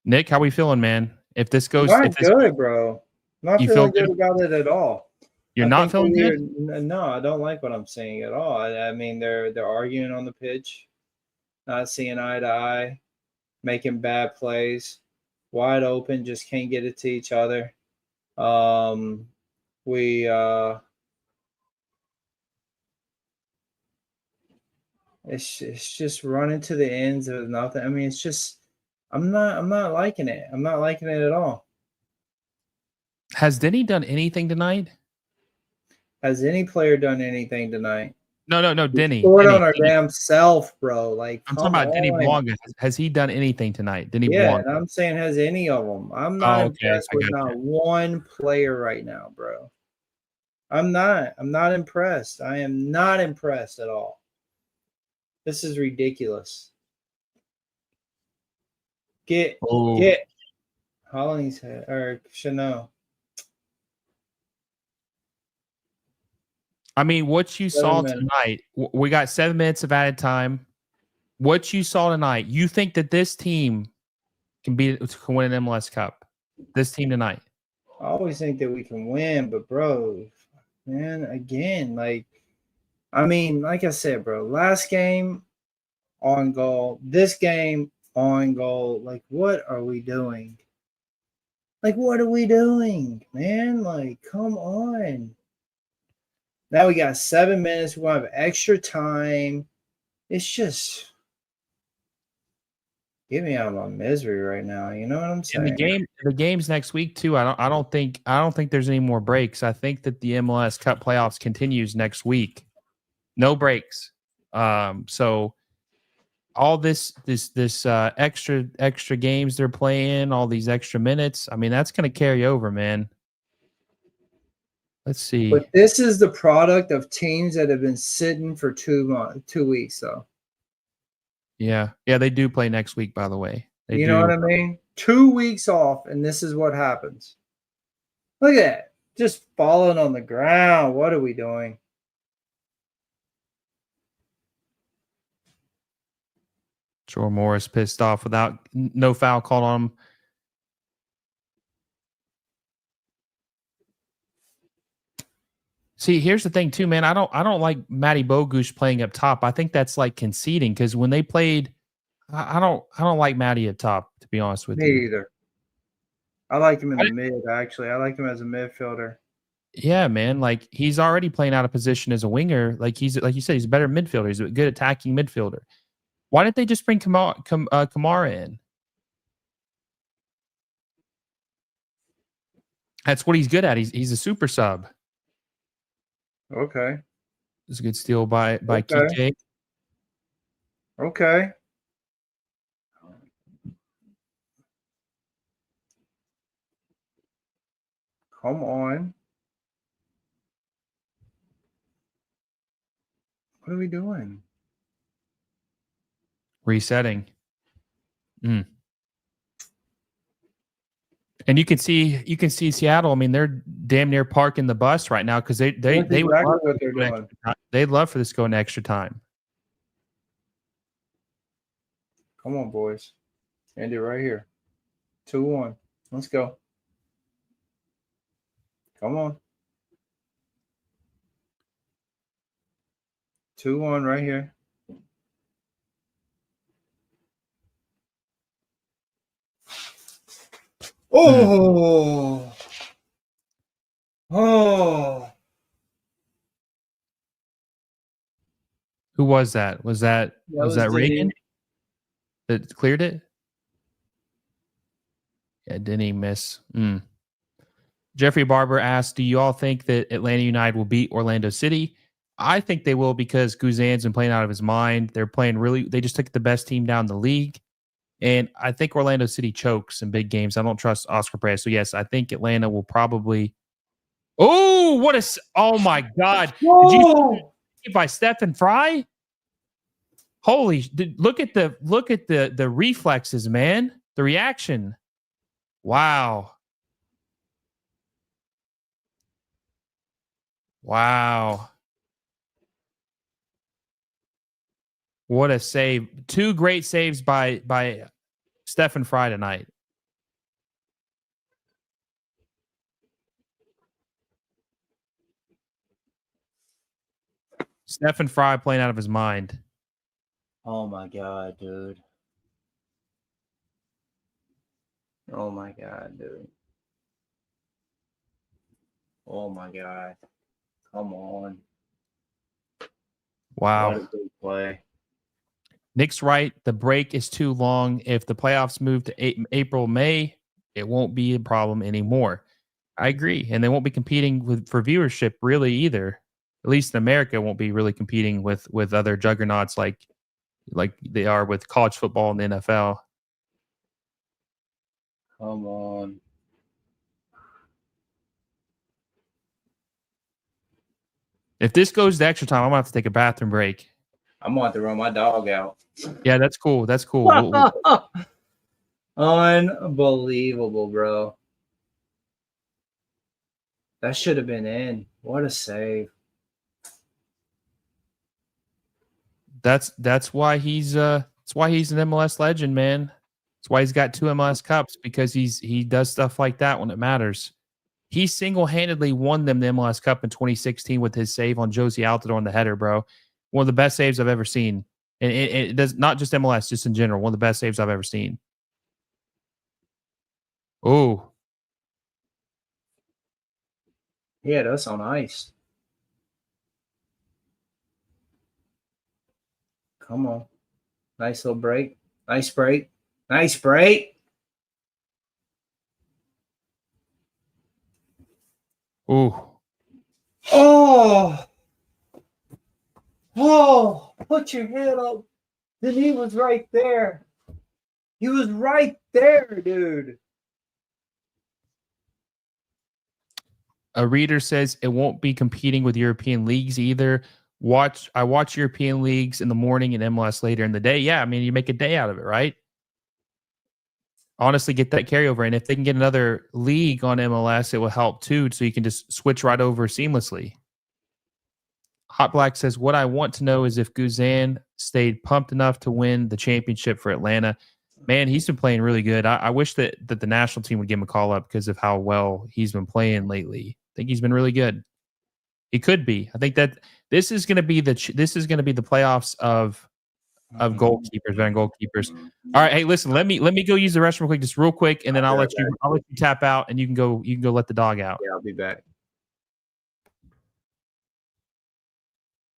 [SPEAKER 2] Nick, how we feeling, man? If this goes,
[SPEAKER 1] Not good, bro. Not
[SPEAKER 2] you feel
[SPEAKER 1] feeling good about it at all.
[SPEAKER 2] You're not feeling good?
[SPEAKER 1] No, I don't like what I'm seeing at all. I mean, they're arguing on the pitch, not seeing eye to eye, making bad plays, wide open, just can't get it to each other. We it's just running to the ends of nothing. I mean, it's just I'm not liking it. I'm not liking it at all.
[SPEAKER 2] Has Denny done anything tonight?
[SPEAKER 1] Has any player done anything tonight?
[SPEAKER 2] No, Denny.
[SPEAKER 1] Scored on our damn self, bro. Like,
[SPEAKER 2] I'm talking about Denny Bouanga. Has he done anything tonight? Denny
[SPEAKER 1] yeah,
[SPEAKER 2] Bouanga.
[SPEAKER 1] and I'm saying has any of them. I'm not impressed with not one player right now, bro. I'm not impressed. I am not impressed at all. This is ridiculous. Get Hollingshead or Chanel.
[SPEAKER 2] I mean, what you saw tonight, we got 7 minutes of added time. What you saw tonight, you think that this team can win an MLS Cup? This team tonight?
[SPEAKER 1] I always think that we can win, but bro, man, again, like, I mean, like I said, bro, last game on goal, this game on goal. Like, what are we doing? Like, what are we doing, man? Like, come on. Now we got 7 minutes. We're going to have extra time. It's just get me out of my misery right now. You know what I'm saying?
[SPEAKER 2] And the game's next week too. I don't think there's any more breaks. I think that the MLS Cup playoffs continues next week. No breaks. So all this extra games they're playing, all these extra minutes. I mean, that's going to carry over, man. Let's see.
[SPEAKER 1] But this is the product of teams that have been sitting for 2 weeks, though.
[SPEAKER 2] Yeah, they do play next week, by the way.
[SPEAKER 1] You know what I mean? 2 weeks off, and this is what happens. Look at that. Just falling on the ground. What are we doing?
[SPEAKER 2] Joe Morris pissed off without no foul called on him. See, here's the thing too, man. I don't like Matty Bogusz playing up top. I think that's like conceding because when they played, I don't like Matty up top, to be honest with you.
[SPEAKER 1] Me either. I like him in the mid, actually. I like him as a midfielder.
[SPEAKER 2] Yeah, man. Like he's already playing out of position as a winger. Like you said, he's a better midfielder. He's a good attacking midfielder. Why didn't they just bring Kamara in? That's what he's good at. He's a super sub.
[SPEAKER 1] Okay.
[SPEAKER 2] It's a good steal by
[SPEAKER 1] Okay.
[SPEAKER 2] Kike.
[SPEAKER 1] Okay. Come on. What are we doing?
[SPEAKER 2] Resetting. And you can see Seattle. I mean, they're damn near parking the bus right now because they
[SPEAKER 1] That's
[SPEAKER 2] would
[SPEAKER 1] exactly
[SPEAKER 2] love
[SPEAKER 1] what they're doing.
[SPEAKER 2] they'd love for this to go in extra time.
[SPEAKER 1] Come on, boys. End it right here. 2-1. Let's go. Come on. 2-1 right here. Oh. Oh.
[SPEAKER 2] Who was that? Was that Reagan that cleared it? Yeah, didn't he miss? Jeffrey Barber asked, do you all think that Atlanta United will beat Orlando City? I think they will because Guzan's been playing out of his mind. They're playing they just took the best team down the league. And I think Orlando City chokes in big games. I don't trust Oscar Perez. So, yes, I think Atlanta will probably. Oh, oh my God.
[SPEAKER 1] Whoa.
[SPEAKER 2] Did you see by Stephen Fry? Holy, look at the reflexes, man. The reaction. Wow. Wow. What a save. 2 great saves by Stephen Fry tonight. Stephen Fry playing out of his mind.
[SPEAKER 1] Oh my God, dude. Oh my God, dude. Oh my God. Come on.
[SPEAKER 2] Wow.
[SPEAKER 1] What a big play.
[SPEAKER 2] Nick's right. The break is too long. If the playoffs move to April, May, it won't be a problem anymore. I agree. And they won't be competing for viewership really either. At least in America, won't be really competing with other juggernauts like they are with college football and the NFL.
[SPEAKER 1] Come on.
[SPEAKER 2] If this goes to extra time, I'm going to have to take a bathroom break.
[SPEAKER 1] I'm going to have to run my dog out.
[SPEAKER 2] Yeah, that's cool. That's cool.
[SPEAKER 1] Unbelievable, bro. That should have been in. What a save.
[SPEAKER 2] That's why he's an MLS legend, man. That's why he's got 2 MLS Cups, because he does stuff like that when it matters. He single-handedly won them the MLS Cup in 2016 with his save on Josie Altidore on the header, bro. One of the best saves I've ever seen. And it does not just MLS, just in general. One of the best saves I've ever seen. Oh.
[SPEAKER 1] Yeah, that's on ice. Come on. Nice little break. Nice break. Nice break.
[SPEAKER 2] Ooh.
[SPEAKER 1] Oh. Oh, put your head up. Then he was right there. He was right there, dude.
[SPEAKER 2] A reader says it won't be competing with European leagues either. I watch European leagues in the morning and MLS later in the day. Yeah, I mean, you make a day out of it, right? Honestly, get that carryover. And if they can get another league on MLS, it will help too. So you can just switch right over seamlessly. Hot Black says, what I want to know is if Guzan stayed pumped enough to win the championship for Atlanta. Man, he's been playing really good. I wish that the national team would give him a call up because of how well he's been playing lately. I think he's been really good. He could be. I think that this is going to be the playoffs of goalkeepers, veteran goalkeepers. All right, hey, listen, let me go use the restroom quick, just real quick, and then I'll let you tap out, and you can go let the dog out.
[SPEAKER 1] Yeah, I'll be back.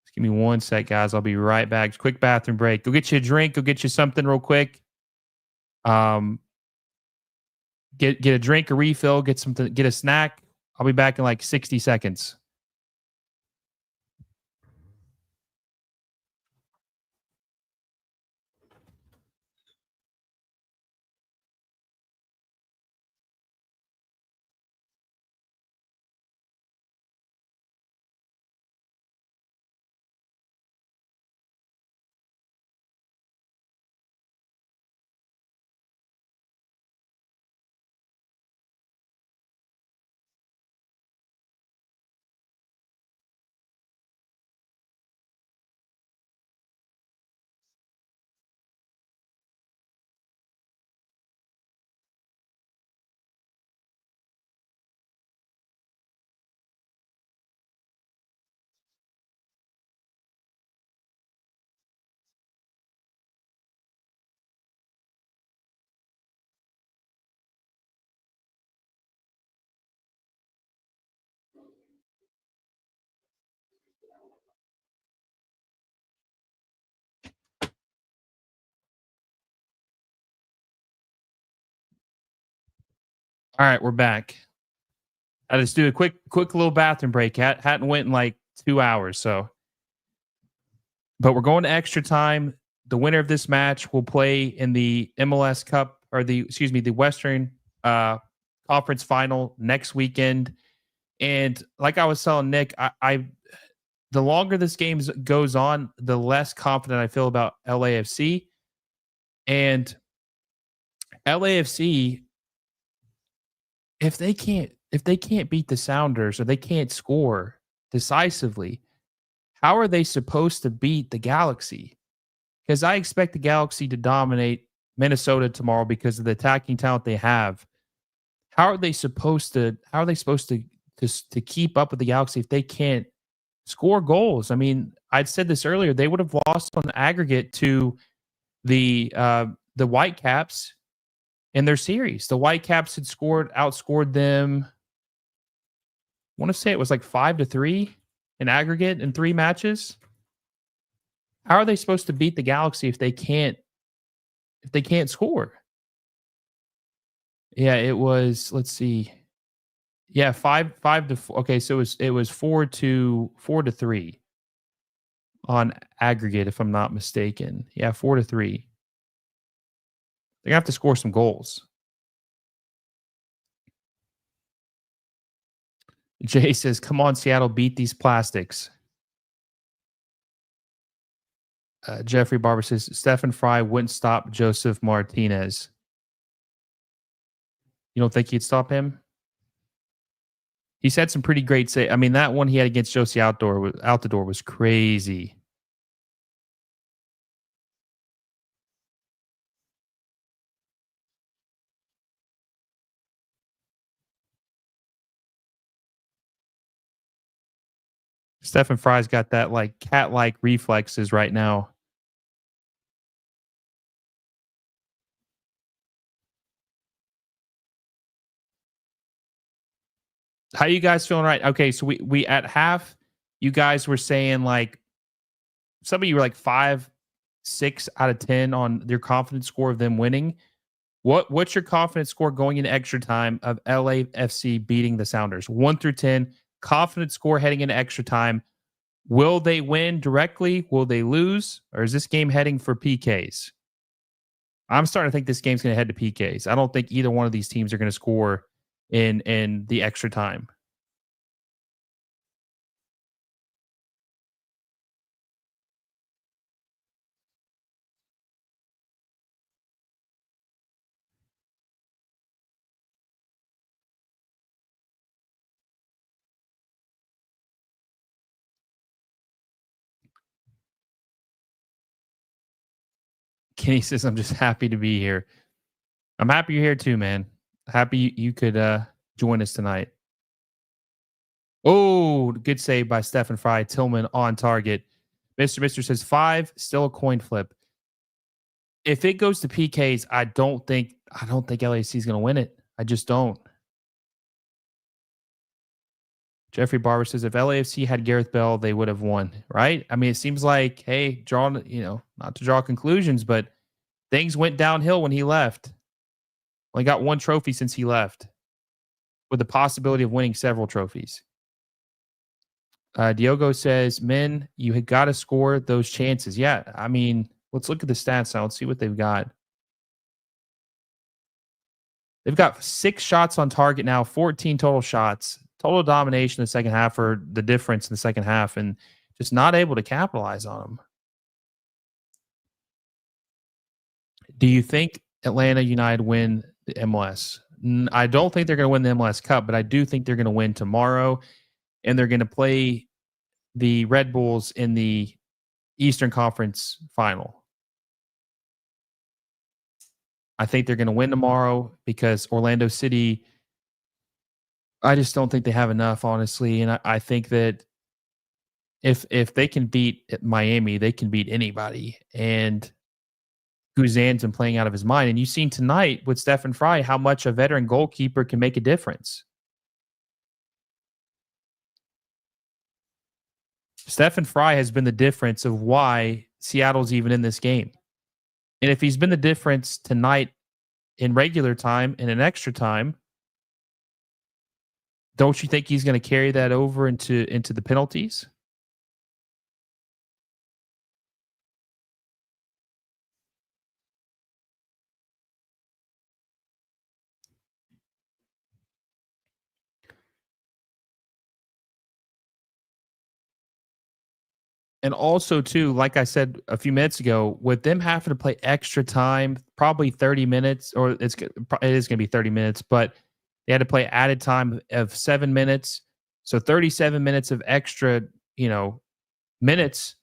[SPEAKER 2] Just give me 1 sec, guys. I'll be right back. Just quick bathroom break. Go get you a drink. Go get you something real quick. Get a drink, a refill, get a snack. I'll be back in like 60 seconds. All right, we're back. I just do a quick little bathroom break. Hadn't went in like 2 hours, so. But we're going to extra time. The winner of this match will play in the MLS Cup, or the Western Conference Final next weekend. And like I was telling Nick, I the longer this game goes on, the less confident I feel about LAFC. And LAFC, if they can't beat the Sounders, or they can't score decisively, how are they supposed to beat the Galaxy? Because I expect the Galaxy to dominate Minnesota tomorrow because of the attacking talent they have. How are they supposed to keep up with the Galaxy if they can't score goals? I mean, I'd said this earlier. They would have lost on aggregate to the Whitecaps in their series. The Whitecaps had outscored them. I want to say it was like 5-3 in aggregate in 3 matches. How are they supposed to beat the Galaxy if they can't score? Yeah, it was, let's see. Yeah, 5-4. Okay, so it was 4-3 on aggregate, if I'm not mistaken. Yeah, 4-3. They're gonna have to score some goals. Jay says, "Come on, Seattle, beat these plastics." Jeffrey Barber says, "Stephen Fry wouldn't stop Joseph Martinez." You don't think he'd stop him? He's had some pretty great say. I mean, that one he had against Josie out the door was crazy. Stephen Fry's got that like cat-like reflexes right now. How you guys feeling right? Okay, so we at half, you guys were saying like, some of you were like 5, 6 out of 10 on your confidence score of them winning. What's your confidence score going into extra time of LAFC beating the Sounders? 1 through 10, confidence score heading into extra time. Will they win directly? Will they lose? Or is this game heading for PKs? I'm starting to think this game's going to head to PKs. I don't think either one of these teams are going to score in the extra time. Kenny says, "I'm just happy to be here." I'm happy you're here too, man. Happy you could join us tonight. Oh, good save by Stephen Fry. Tillman on target. Mister says 5, still a coin flip. If it goes to PKs, I don't think LAC is going to win it. I just don't. Jeffrey Barber says if LAFC had Gareth Bell, they would have won, right? I mean, it seems like, hey, not to draw conclusions, but things went downhill when he left. Only got 1 trophy since he left, with the possibility of winning several trophies. Diogo says, "Men, you had got to score those chances." Yeah, I mean, let's look at the stats now. Let's see what they've got. They've got 6 shots on target now, 14 total shots. Total domination in the second half, or the difference in the second half, and just not able to capitalize on them. Do you think Atlanta United win the MLS? I don't think they're going to win the MLS Cup, but I do think they're going to win tomorrow, and they're going to play the Red Bulls in the Eastern Conference Final. I think they're going to win tomorrow because Orlando City, I just don't think they have enough, honestly. And I think that if they can beat Miami, they can beat anybody. And Guzan's been playing out of his mind. And you've seen tonight with Stephen Fry how much a veteran goalkeeper can make a difference. Stephen Fry has been the difference of why Seattle's even in this game. And if he's been the difference tonight in regular time and in extra time, Don't you think he's going to carry that over into the penalties? And also, too, like I said a few minutes ago, with them having to play extra time, probably 30 minutes, or it is going to be 30 minutes, but they had to play added time of 7 minutes. So 37 minutes of extra, minutes.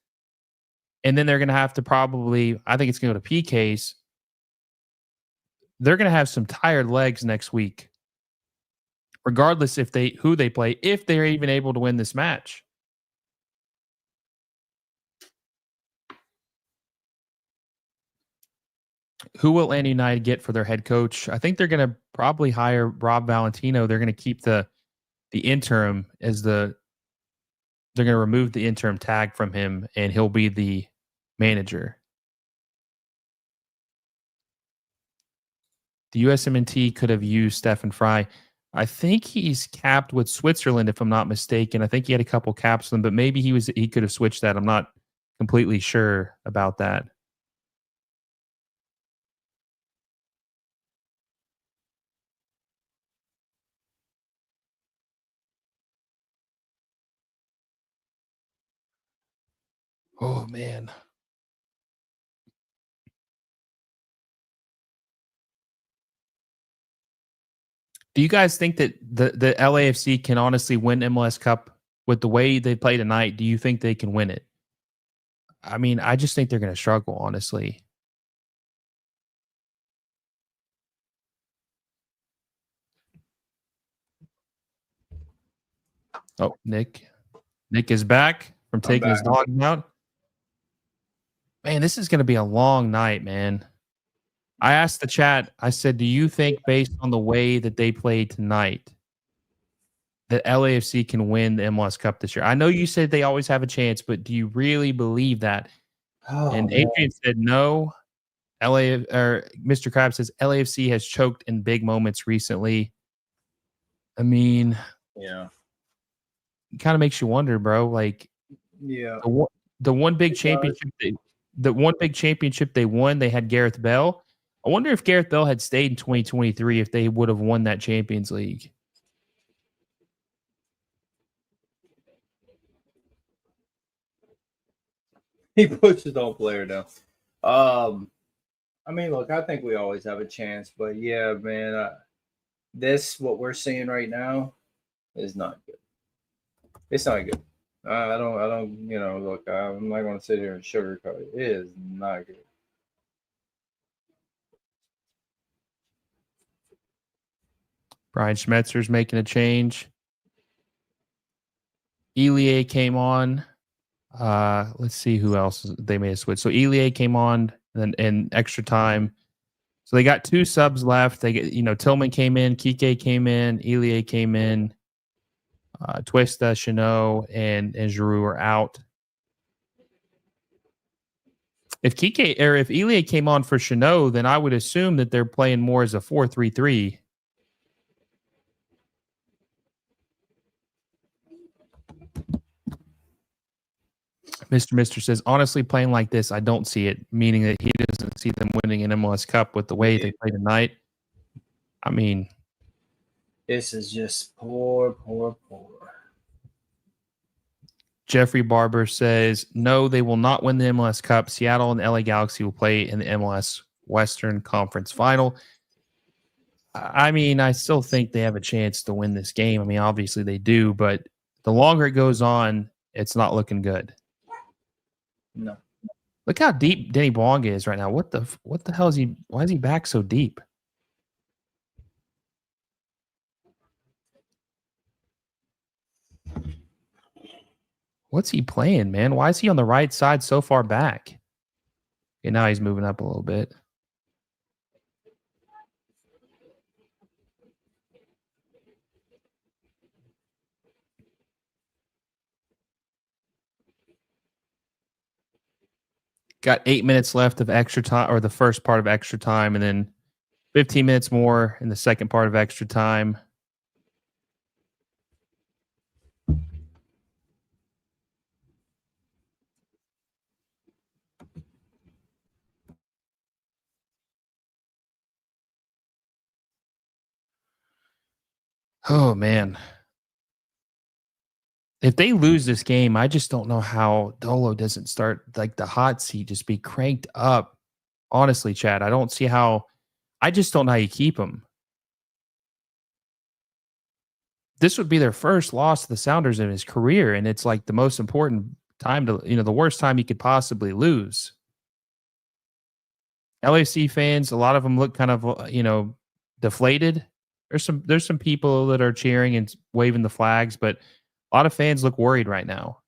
[SPEAKER 2] And then they're going to have to probably, I think it's going to go to PKs. They're going to have some tired legs next week, regardless who they play, if they're even able to win this match. Who will Atlanta United get for their head coach? I think they're going to probably hire Rob Valentino. They're going to keep the interim they're going to remove the interim tag from him, and he'll be the manager. The USMNT could have used Stefan Fry. I think he's capped with Switzerland, if I'm not mistaken. I think he had a couple caps with them, but maybe he could have switched that. I'm not completely sure about that. Oh man. Do you guys think that the LAFC can honestly win MLS Cup with the way they play tonight? Do you think they can win it? I mean, I just think they're going to struggle, honestly. Oh, Nick is back from taking his dog out. Man, this is going to be a long night, man. I asked the chat, I said, do you think based on the way that they played tonight that LAFC can win the MLS Cup this year? I know you said they always have a chance, but do you really believe that? And Adrian said no. Mr. Krabs says LAFC has choked in big moments recently. I mean,
[SPEAKER 1] yeah,
[SPEAKER 2] it kind of makes you wonder, bro. Like,
[SPEAKER 1] yeah,
[SPEAKER 2] the one big championship they won, they had Gareth Bell. I wonder if Gareth Bell had stayed in 2023, if they would have won that Champions League.
[SPEAKER 1] He puts his own player down. I mean, look, I think we always have a chance, but yeah, man, what we're seeing right now is not good. It's not good. I don't, look, I'm not going to sit here and sugarcoat it. It is not good.
[SPEAKER 2] Brian Schmetzer's making a change. Elie came on. Let's see who else they made a switch. So Elie came on in extra time. So they got two subs left. They get, Tillman came in, Kike came in, Elie came in, Twista, Chanot, and Giroux are out. If Elie came on for Chanot, then I would assume that they're playing more as a 4-3-3. Mr. says, honestly, playing like this, I don't see it, meaning that he doesn't see them winning an MLS Cup with the way they play tonight. I mean,
[SPEAKER 1] this is just poor.
[SPEAKER 2] Jeffrey Barber says, no, they will not win the MLS Cup. Seattle and the LA Galaxy will play in the MLS Western Conference final. I mean, I still think they have a chance to win this game. I mean, obviously they do, but the longer it goes on, it's not looking good.
[SPEAKER 1] No.
[SPEAKER 2] Look how deep Denny Bong is right now. What the hell is he? Why is he back so deep? What's he playing, man? Why is he on the right side so far back? Okay, now he's moving up a little bit. Got 8 minutes left of extra time, or the first part of extra time, and then 15 minutes more in the second part of extra time. Oh man. If they lose this game, I just don't know how Dolo doesn't start like the hot seat just be cranked up. Honestly, Chad, I don't see how. I just don't know how you keep him. This would be their first loss to the Sounders in his career, and it's like the most important time to, the worst time he could possibly lose. LAC fans, a lot of them look kind of, deflated. There's some people that are cheering and waving the flags, but a lot of fans look worried right now.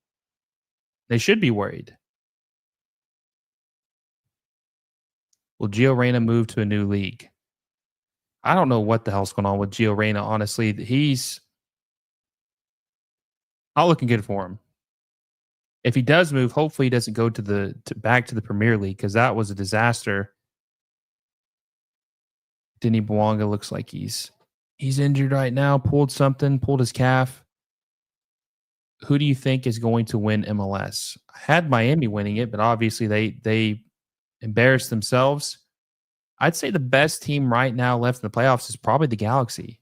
[SPEAKER 2] They should be worried. Will Gio Reyna move to a new league? I don't know what the hell's going on with Gio Reyna, honestly. He's not looking good for him. If he does move, hopefully he doesn't go back to the Premier League, because that was a disaster. Denny Bouanga looks like he's injured right now, pulled his calf. Who do you think is going to win MLS? I had Miami winning it, but obviously they embarrassed themselves. I'd say the best team right now left in the playoffs is probably the Galaxy,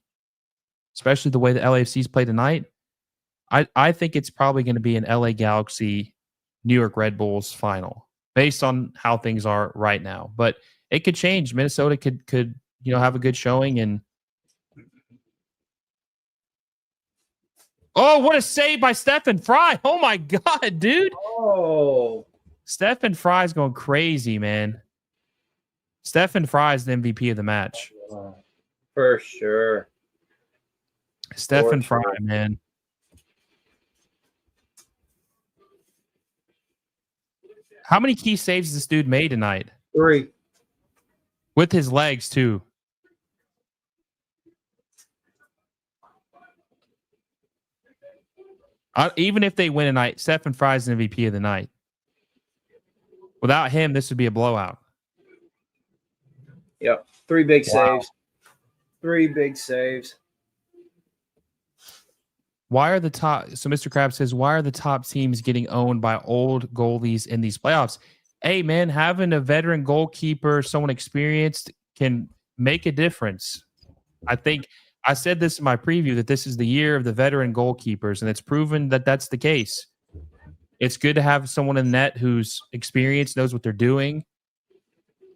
[SPEAKER 2] especially the way the LAFC's play tonight. I think it's probably going to be an LA Galaxy, New York Red Bulls final based on how things are right now. But it could change. Minnesota could have a good showing. And oh, what a save by Stephen Fry. Oh my God, dude.
[SPEAKER 1] Oh,
[SPEAKER 2] Stephen Fry's going crazy, man. Stephen Fry is the MVP of the match.
[SPEAKER 1] for sure.
[SPEAKER 2] Stephen Fry, man. How many key saves has this dude made tonight?
[SPEAKER 1] 3.
[SPEAKER 2] With his legs, too. Even if they win tonight, Stephen Fry's the MVP of the night. Without him, this would be a blowout.
[SPEAKER 1] Yep. 3 big saves. 3 big saves.
[SPEAKER 2] Why are the top? So Mr. Krabs says, why are the top teams getting owned by old goalies in these playoffs? Hey, man, having a veteran goalkeeper, someone experienced, can make a difference. I think I said this in my preview that this is the year of the veteran goalkeepers, and it's proven that that's the case. It's good to have someone in net who's experienced, knows what they're doing.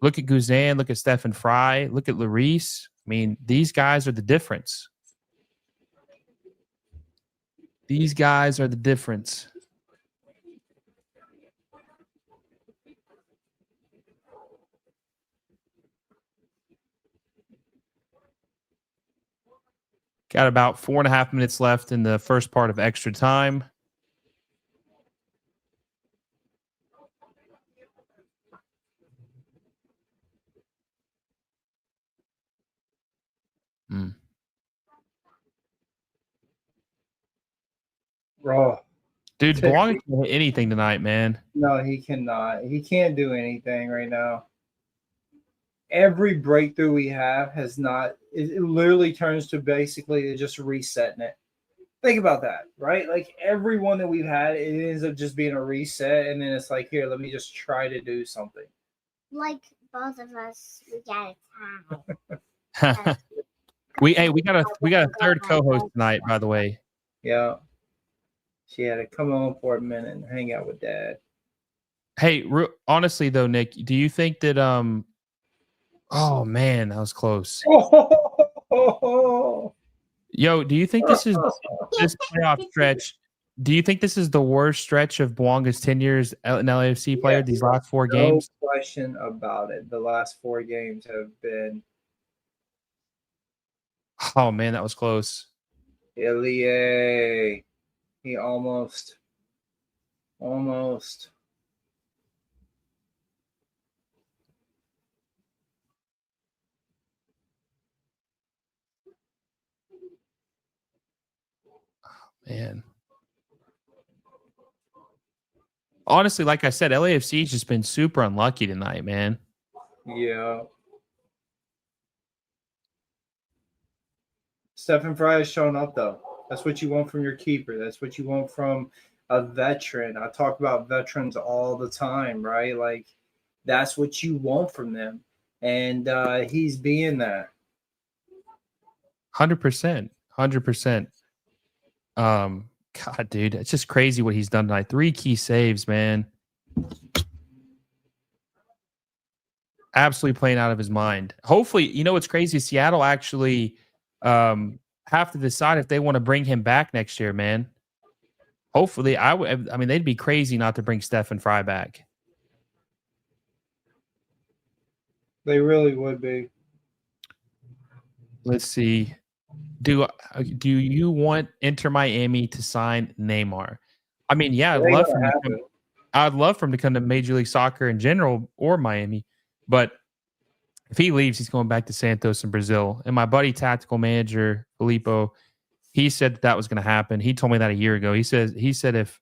[SPEAKER 2] Look at Guzan, look at Stephen Fry, look at Lloris. I mean, these guys are the difference. These guys are the difference. Got about 4.5 minutes left in the first part of extra time.
[SPEAKER 1] Bro.
[SPEAKER 2] Dude, Bouanga can't hit anything tonight, man.
[SPEAKER 1] No, he cannot. He can't do anything right now. Every breakthrough we have has not, it literally turns to basically just resetting it. Think about that, right? Like every one that we've had, it ends up just being a reset, and then it's like, here, let me just try to do something.
[SPEAKER 3] Like both of us, we got a tie.
[SPEAKER 2] we got a third co-host tonight, by the way.
[SPEAKER 1] Yeah. She had to come on for a minute and hang out with Dad.
[SPEAKER 2] Hey, honestly though, Nick, do you think that oh man, that was close. Yo, do you think this is this playoff stretch? Do you think this is the worst stretch of Bouanga's tenure as an LAFC player? These last 4 games?
[SPEAKER 1] No question about it. The last 4 games have been.
[SPEAKER 2] Oh man, that was close.
[SPEAKER 1] Ilie. He almost.
[SPEAKER 2] Man. Honestly, like I said, LAFC's just been super unlucky tonight, man.
[SPEAKER 1] Yeah. Stephen Fry has shown up, though. That's what you want from your keeper. That's what you want from a veteran. I talk about veterans all the time, right? Like, that's what you want from them. And he's being that.
[SPEAKER 2] 100%. 100%. God, dude, it's just crazy what he's done tonight. 3 key saves, man. Absolutely playing out of his mind. Hopefully, you know what's crazy? Seattle actually have to decide if they want to bring him back next year, man. Hopefully, I mean, they'd be crazy not to bring Stefan Fry back.
[SPEAKER 1] They really would be.
[SPEAKER 2] Let's see. Do you want Inter Miami to sign Neymar? I mean, yeah, I'd love for him to come to Major League Soccer in general or Miami, but if he leaves, he's going back to Santos in Brazil. And my buddy, tactical manager Filippo, he said that was going to happen. He told me that a year ago. He said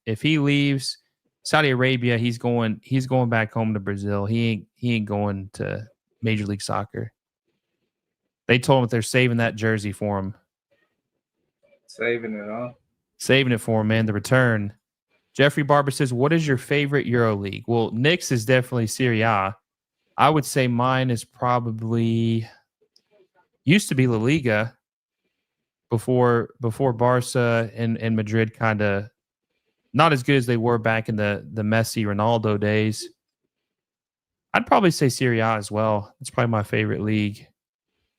[SPEAKER 2] if he leaves Saudi Arabia, he's going back home to Brazil. He ain't going to Major League Soccer. They told him that they're saving that jersey for him.
[SPEAKER 1] Saving it, huh?
[SPEAKER 2] Saving it for him, man. The return. Jeffrey Barber says, what is your favorite Euro League? Well, Nick's is definitely Serie A. I would say mine is probably used to be La Liga before Barca and Madrid kind of not as good as they were back in the Messi Ronaldo days. I'd probably say Serie A as well. It's probably my favorite league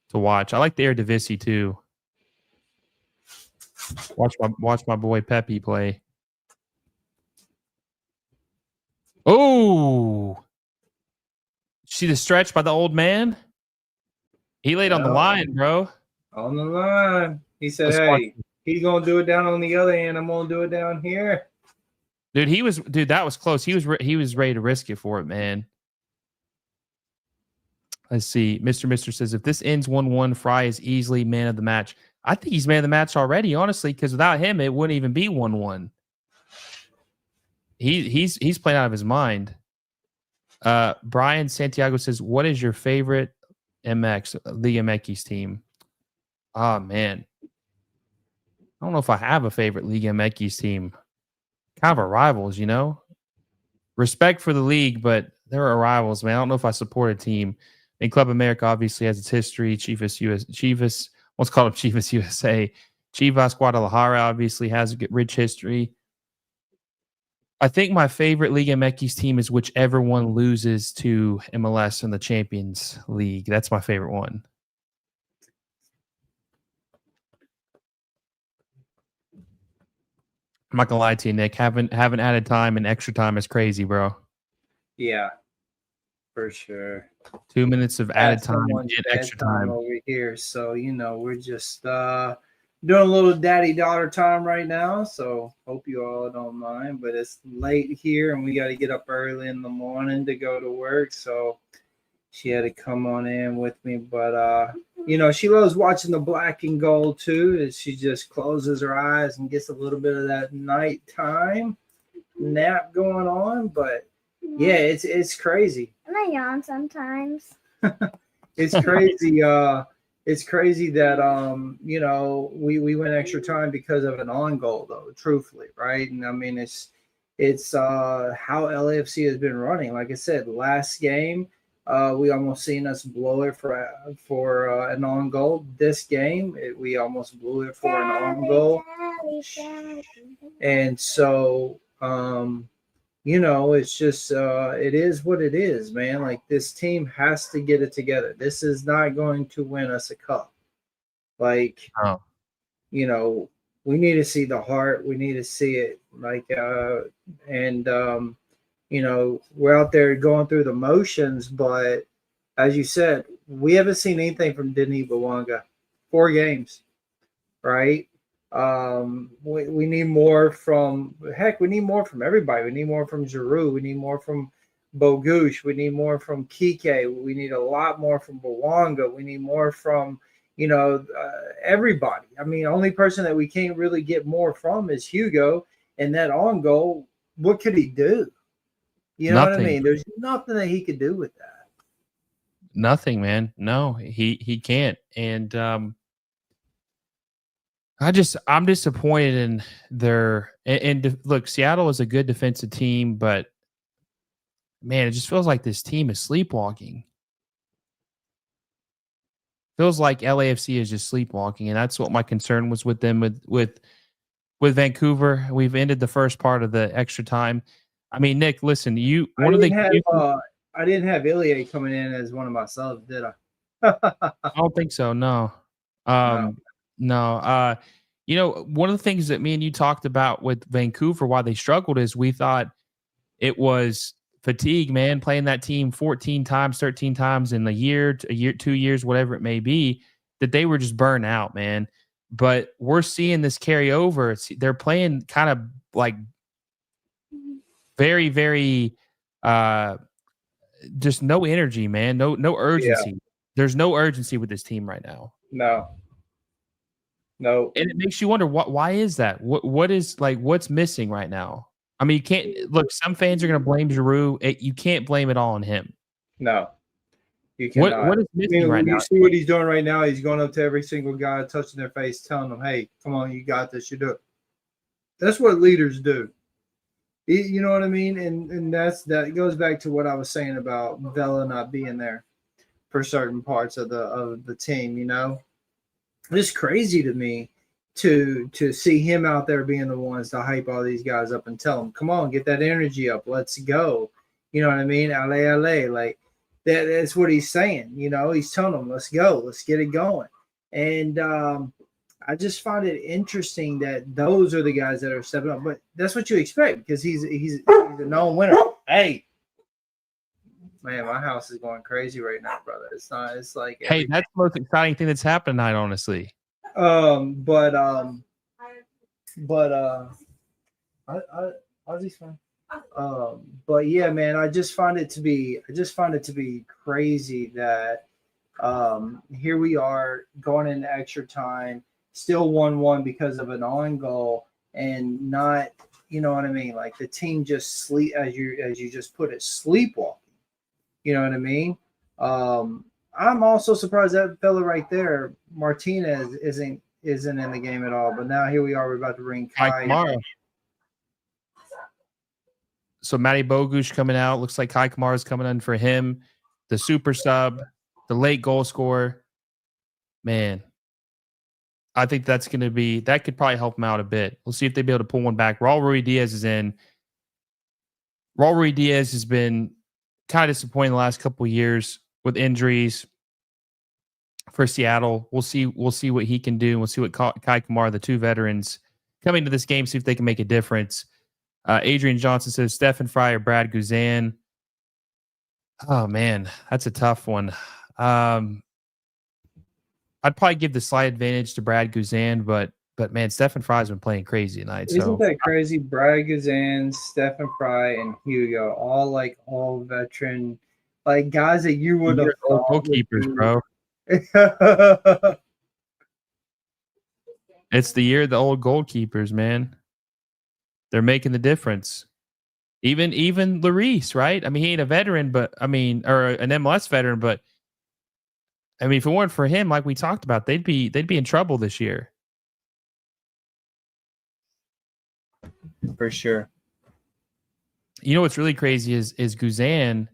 [SPEAKER 2] to watch. I like the Eredivisie too. Watch my boy Pepe play. Oh, see the stretch by the old man? He laid on the line, bro.
[SPEAKER 1] On the line. He said, hey, he's going to do it down on the other end. I'm going to do it down here.
[SPEAKER 2] Dude, that was close. He was ready to risk it for it, man. Let's see. Mr. says, if this ends 1-1, Fry is easily man of the match. I think he's man of the match already, honestly, because without him, it wouldn't even be 1-1. He's playing out of his mind. Brian Santiago says, what is your favorite MX, Liga MX team? Oh, man. I don't know if I have a favorite Liga MX team. Kind of a rivals, you know? Respect for the league, but there are rivals, man. I don't know if I support a team. And Club America obviously has its history. Chivas, let's call it Chivas USA. Chivas Guadalajara obviously has a rich history. I think my favorite Liga MX team is whichever one loses to MLS in the Champions League. That's my favorite one. I'm not gonna lie to you, Nick. Having added time and extra time is crazy, bro.
[SPEAKER 1] Yeah, for sure.
[SPEAKER 2] 2 minutes of added time and extra time
[SPEAKER 1] over here. So we're just doing a little daddy-daughter time right now. So hope you all don't mind, but it's late here and we got to get up early in the morning to go to work. So she had to come on in with me, but she loves watching the black and gold too. As she just closes her eyes and gets a little bit of that nighttime nap going on. But yeah, it's crazy.
[SPEAKER 3] And I yawn sometimes.
[SPEAKER 1] It's crazy. It's crazy that we went extra time because of an on goal though. Truthfully, right? And I mean it's how LAFC has been running. Like I said, last game. We almost seen us blow it for an on goal. This game, we almost blew it for an on goal. And so, it's just it is what it is, man. Like this team has to get it together. This is not going to win us a cup. Like, we need to see the heart. We need to see it. Like, we're out there going through the motions, but as you said, we haven't seen anything from Denis Bouanga. 4 games, right? We need more from we need more from everybody. We need more from Giroud. We need more from Bogusz. We need more from Kike. We need a lot more from Bouanga. We need more from everybody. I mean, the only person that we can't really get more from is Hugo, and that on goal. What could he do? You know what I mean? There's nothing that he could do with that.
[SPEAKER 2] Nothing, man. No, he can't. And I'm disappointed in their and look, Seattle is a good defensive team, but man, it just feels like this team is sleepwalking. Feels like LAFC is just sleepwalking, and that's what my concern was with them with Vancouver. We've ended the first part of the extra time. I mean, Nick, listen,
[SPEAKER 1] I didn't have Ilya coming in as one of my subs, did I?
[SPEAKER 2] I don't think so. No.
[SPEAKER 1] No.
[SPEAKER 2] No. One of the things that me and you talked about with Vancouver, why they struggled, is we thought it was fatigue, man, playing that team 14 times, 13 times in a year, 2 years, whatever it may be, that they were just burnt out, man. But we're seeing this carry over. They're playing kind of like very, very just no energy, man. No urgency.
[SPEAKER 1] Yeah.
[SPEAKER 2] There's no urgency with this team right now.
[SPEAKER 1] No.
[SPEAKER 2] And it makes you wonder why is that? What is like what's missing right now? I mean, you can't look, some fans are gonna blame Giroud. You can't blame it all on him.
[SPEAKER 1] No. You cannot.
[SPEAKER 2] What is missing right now?
[SPEAKER 1] You see what he's doing right now? He's going up to every single guy, touching their face, telling them, hey, come on, you got this, you do it. That's what leaders do. You know what I mean? And that goes back to what I was saying about Vela not being there for certain parts of the team, you know? It's crazy to me to see him out there being the ones to hype all these guys up and tell them, come on, get that energy up. Let's go. You know what I mean? LA. Like that's what he's saying. You know, he's telling them, let's go. Let's get it going. And I just find it interesting that those are the guys that are stepping up. But that's what you expect because he's a known winner. Hey, man, my house is going crazy right now, brother. It's like
[SPEAKER 2] hey, that's the most exciting thing that's happened tonight, honestly.
[SPEAKER 1] Ozzy's fine. But yeah, man, I just find it to be crazy that here we are going into extra time, still 1-1 because of an on goal, and not, you know what I mean? Like the team just sleep, as you just put it, sleepwalking. You know what I mean? I'm also surprised that fella right there, Martinez, isn't in the game at all. But now here we are, we're about to bring Kai.
[SPEAKER 2] Kamara. So Matty Bogusz coming out. Looks like Kai Kamara is coming in for him. The super sub, the late goal scorer. Man, I think that could probably help him out a bit. We'll see if they'll be able to pull one back. Raul Ruidiaz is in. Raul Ruidiaz has been kind of disappointing the last couple of years with injuries for Seattle. We'll see what he can do. We'll see what Kai Kamara, the two veterans, coming to this game, see if they can make a difference. Adrian Johnson says Stephen Fry or Brad Guzan. Oh man, that's a tough one. I'd probably give the slight advantage to Brad Guzan, but man, Stephen Fry's been playing crazy tonight.
[SPEAKER 1] Isn't that crazy? Brad Guzan, Stephen Fry, and Hugo, all veteran, like guys that you would have thought
[SPEAKER 2] goalkeepers, bro. It's the year of the old goalkeepers, man. They're making the difference. Even Lloris, right? I mean, he ain't a veteran, but or an MLS veteran, but I mean, if it weren't for him, like we talked about, they'd be in trouble this year.
[SPEAKER 1] For sure.
[SPEAKER 2] You know what's really crazy is Guzan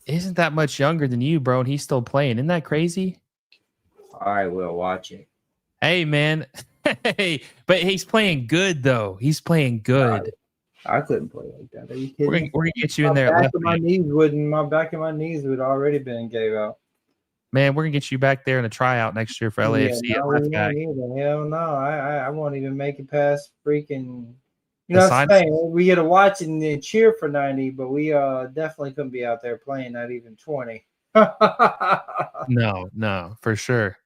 [SPEAKER 2] isn't that much younger than you, bro, and he's still playing. Isn't that crazy?
[SPEAKER 1] I will watch it.
[SPEAKER 2] Hey, man. Hey, but he's playing good though. He's playing good.
[SPEAKER 1] I couldn't play like that. Are you kidding?
[SPEAKER 2] We're gonna get you in there.
[SPEAKER 1] My back of my knees would already been gave out.
[SPEAKER 2] Man, we're gonna get you back there in a tryout next year for LAFC.
[SPEAKER 1] Yeah, hell no, I won't even make it past freaking. You know what I'm saying? We get to watch and cheer for 90, but we definitely couldn't be out there playing not even 20.
[SPEAKER 2] No, for sure.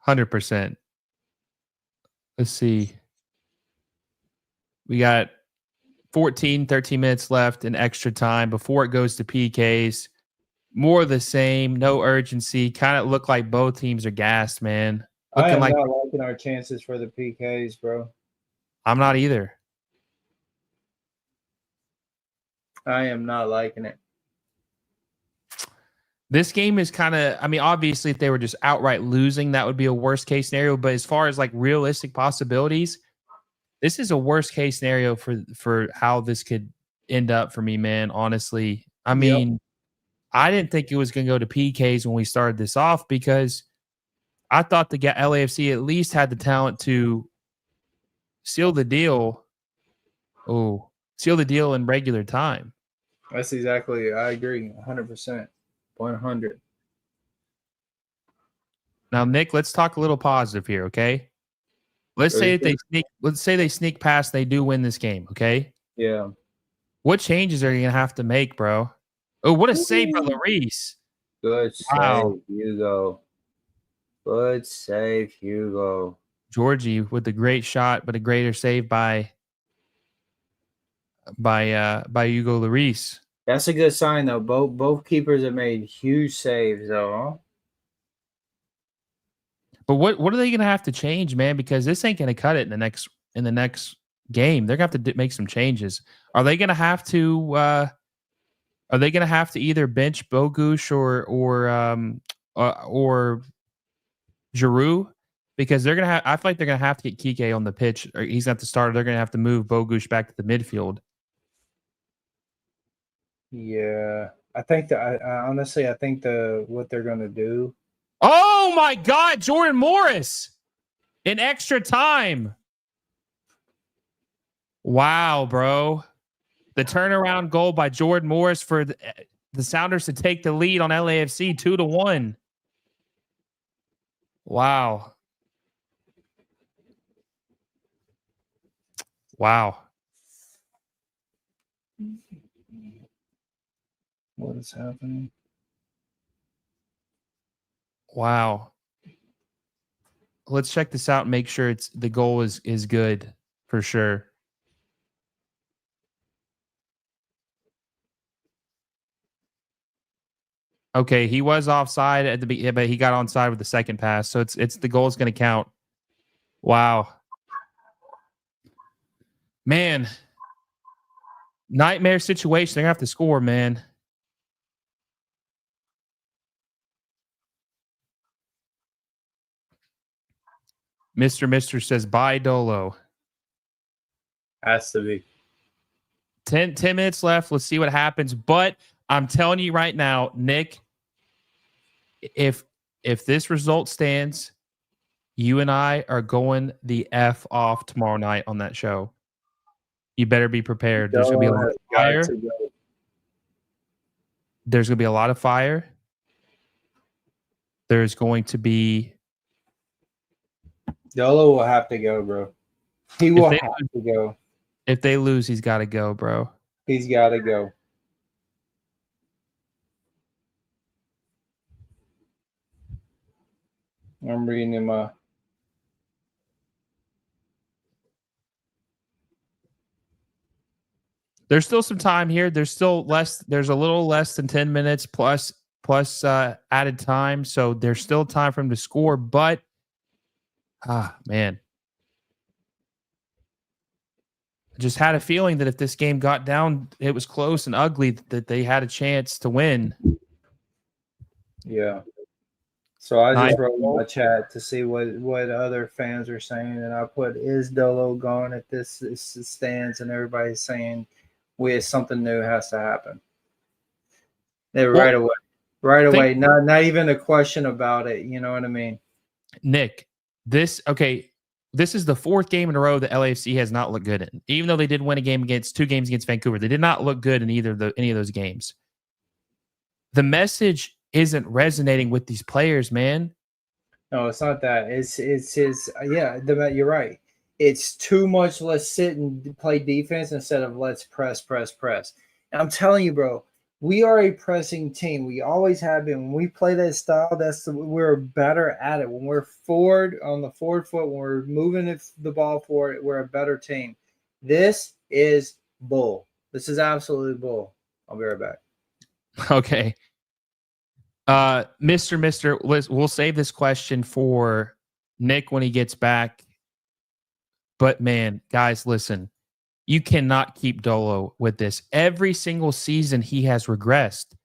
[SPEAKER 2] 100%. Let's see. We got 13 minutes left in extra time before it goes to PKs. More of the same, no urgency. Kind of look like both teams are gassed, man.
[SPEAKER 1] I am not liking our chances for the PKs, bro.
[SPEAKER 2] I'm not either.
[SPEAKER 1] I am not liking it.
[SPEAKER 2] This game is kind of, I mean, obviously, if they were just outright losing, that would be a worst case scenario. But as far as like realistic possibilities, this is a worst case scenario for how this could end up for me, man. Honestly, I mean, I didn't think it was going to go to PKs when we started this off because I thought the LAFC at least had the talent to seal the deal. Oh, seal the deal in regular time.
[SPEAKER 1] That's exactly. I agree, 100%, 100.
[SPEAKER 2] Now, Nick, let's talk a little positive here, okay? Let's say they sneak past, they do win this game, okay?
[SPEAKER 1] Yeah.
[SPEAKER 2] What changes are you gonna have to make, bro? Oh, what a save by Lloris.
[SPEAKER 1] Good
[SPEAKER 2] Wow.
[SPEAKER 1] save, Hugo. Good save, Hugo.
[SPEAKER 2] Georgie with the great shot, but a greater save by Hugo Lloris.
[SPEAKER 1] That's a good sign, though. Both keepers have made huge saves, though. Huh?
[SPEAKER 2] But what are they gonna have to change, man? Because this ain't gonna cut it in the next game. They're gonna have to make some changes. Are they gonna have to? Are they gonna have to either bench Bogusz or Giroud? Because they're gonna have. I feel like they're gonna have to get Kike on the pitch. Or he's not the starter. They're gonna have to move Bogusz back to the midfield.
[SPEAKER 1] Yeah, I think that. I honestly, I think what they're gonna do.
[SPEAKER 2] Oh my God, Jordan Morris in extra time. Wow, bro. The turnaround goal by Jordan Morris for the Sounders to take the lead on LAFC 2-1. Wow. Wow.
[SPEAKER 1] What is happening?
[SPEAKER 2] Wow. Let's check this out and make sure the goal is good for sure. Okay, he was offside at the beginning, but he got onside with the second pass. So it's the goal is going to count. Wow. Man. Nightmare situation. They're going to have to score, man. Mr. says, bye, Dolo.
[SPEAKER 1] Has to be.
[SPEAKER 2] 10 minutes left. Let's see what happens. But I'm telling you right now, Nick, if this result stands, you and I are going the F off tomorrow night on that show. You better be prepared. There's going to be a lot of fire. There's going to be a lot of fire. There's going to be...
[SPEAKER 1] Dolo will have to go, bro. He will have to go.
[SPEAKER 2] If they lose, he's got to go, bro.
[SPEAKER 1] He's got to go. I'm reading him.
[SPEAKER 2] There's still some time here. There's a little less than 10 minutes plus added time. So there's still time for him to score. But, man. I just had a feeling that if this game got down, it was close and ugly, that they had a chance to win.
[SPEAKER 1] Yeah. So I just wrote in my chat to see what other fans are saying, and I put, is Dolo gone if this stands? And everybody's saying something new has to happen. Right away. Not even a question about it. You know what I mean?
[SPEAKER 2] Nick, this is the fourth game in a row that LAFC has not looked good in. Even though they did win two games against Vancouver, they did not look good in any of those games. The message isn't resonating with these players, man.
[SPEAKER 1] No, it's not that. You're right. It's too much. Let's sit and play defense instead of let's press. And I'm telling you, bro, we are a pressing team. We always have been. When we play that style, we're better at it. When we're forward on the forward foot, when we're moving the ball forward, we're a better team. This is bull. This is absolutely bull. I'll be right back.
[SPEAKER 2] Okay. Mister, we'll save this question for Nick when he gets back. But man, guys, listen, you cannot keep Dolo with this. Every single season he has regressed.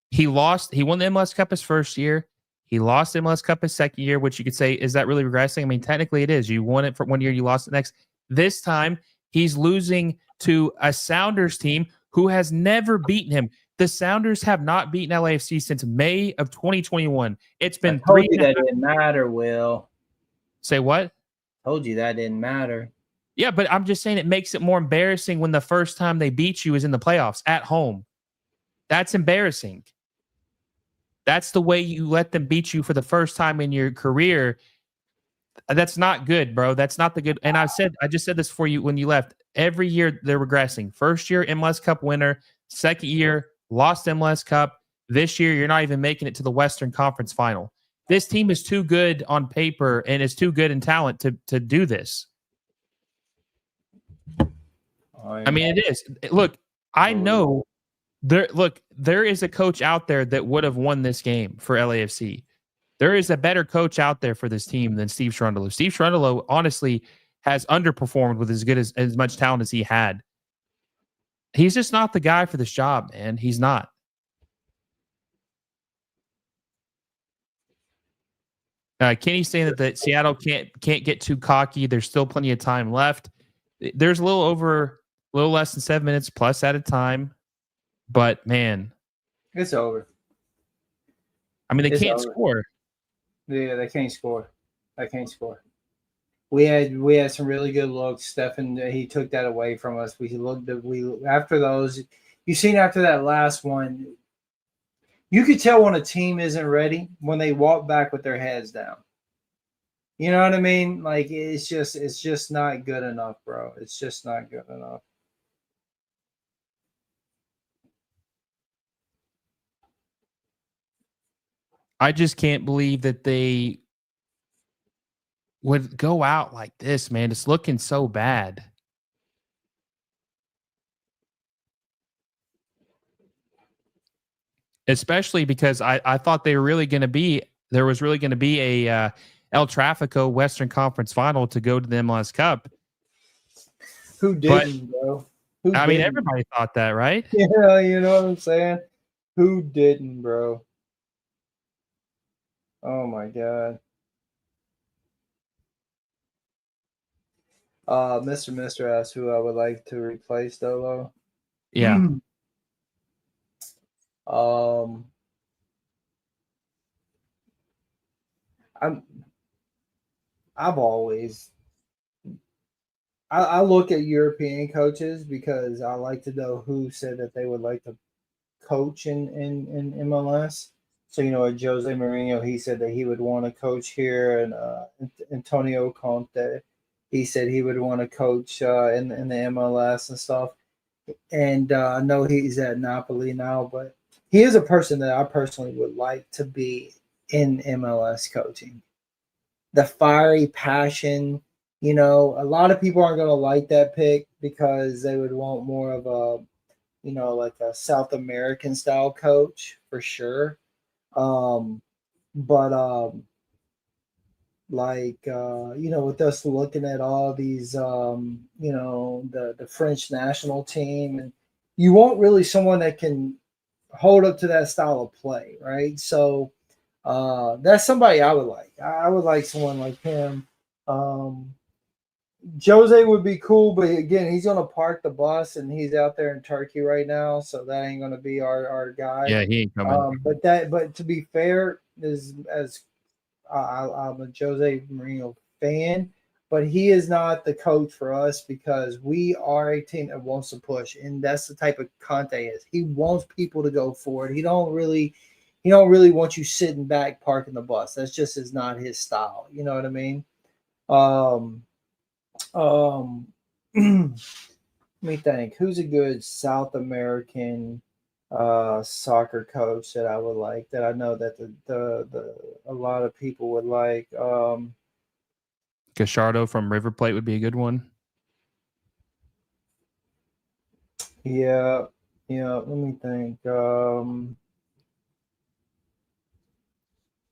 [SPEAKER 2] He won the MLS Cup his first year. He lost the MLS Cup his second year, which you could say, is that really regressing? I mean, technically it is. You won it for 1 year, you lost it next. This time he's losing to a Sounders team who has never beaten him. The Sounders have not beaten LAFC since May of 2021. It's been
[SPEAKER 1] I told
[SPEAKER 2] 3
[SPEAKER 1] you
[SPEAKER 2] and a
[SPEAKER 1] that
[SPEAKER 2] half.
[SPEAKER 1] didn't matter, Will.
[SPEAKER 2] Say what?
[SPEAKER 1] Told you that didn't matter.
[SPEAKER 2] Yeah, but I'm just saying it makes it more embarrassing when the first time they beat you is in the playoffs at home. That's embarrassing. That's the way you let them beat you for the first time in your career. That's not good, bro. That's not the good. And I just said this for you when you left. Every year they're regressing. First year, MLS Cup winner. Second year, lost MLS Cup. This year, you're not even making it to the Western Conference final. This team is too good on paper and is too good in talent to do this. I mean, it is. Look, I know there is a coach out there that would have won this game for LAFC. There is a better coach out there for this team than Steve Cherundolo. Steve Cherundolo, honestly, has underperformed with as much talent as he had. He's just not the guy for this job, man. He's not. Kenny's saying that Seattle can't get too cocky. There's still plenty of time left. There's a little less than 7 minutes plus at a time. But man,
[SPEAKER 1] it's over.
[SPEAKER 2] I mean, they can't score.
[SPEAKER 1] Yeah, they can't score. We had some really good looks. Stefan, he took that away from us. We after those. You seen after that last one, you could tell when a team isn't ready when they walk back with their heads down. You know what I mean? Like it's just not good enough, bro. It's just not good enough.
[SPEAKER 2] I just can't believe that they would go out like this, man. It's looking so bad. Especially because I thought they were really going to be there was really going to be a El Tráfico Western Conference final to go to the MLS Cup.
[SPEAKER 1] Who didn't, bro?
[SPEAKER 2] I mean, everybody thought that, right?
[SPEAKER 1] Yeah, you know what I'm saying? Who didn't, bro? Oh my God. Mr. asked who I would like to replace Dolo.
[SPEAKER 2] Yeah.
[SPEAKER 1] I look at European coaches because I like to know who said that they would like to coach in MLS. So, you know, Jose Mourinho, he said that he would want to coach here, and Antonio Conte, he said he would want to coach in the MLS and stuff. And I know he's at Napoli now, but he is a person that I personally would like to be in MLS coaching. The fiery passion, you know, a lot of people aren't going to like that pick because they would want more of a, you know, like a South American style coach for sure. You know, with us looking at all these, you know, the French national team, and you want really someone that can hold up to that style of play, right? So that's somebody I would like. I would like someone like him. Jose would be cool, but again, he's gonna park the bus and he's out there in Turkey right now, so that ain't gonna be our guy.
[SPEAKER 2] Yeah, he ain't coming.
[SPEAKER 1] But to be fair, I'm a Jose Mourinho fan, but he is not the coach for us because we are a team that wants to push, and that's the type of Conte is. He wants people to go forward. He don't really want you sitting back parking the bus. That's just is not his style. You know what I mean? Let me think. Who's a good South American soccer coach that I would like, that I know that the a lot of people would like?
[SPEAKER 2] Gallardo from River Plate would be a good one.
[SPEAKER 1] Yeah. Let me think.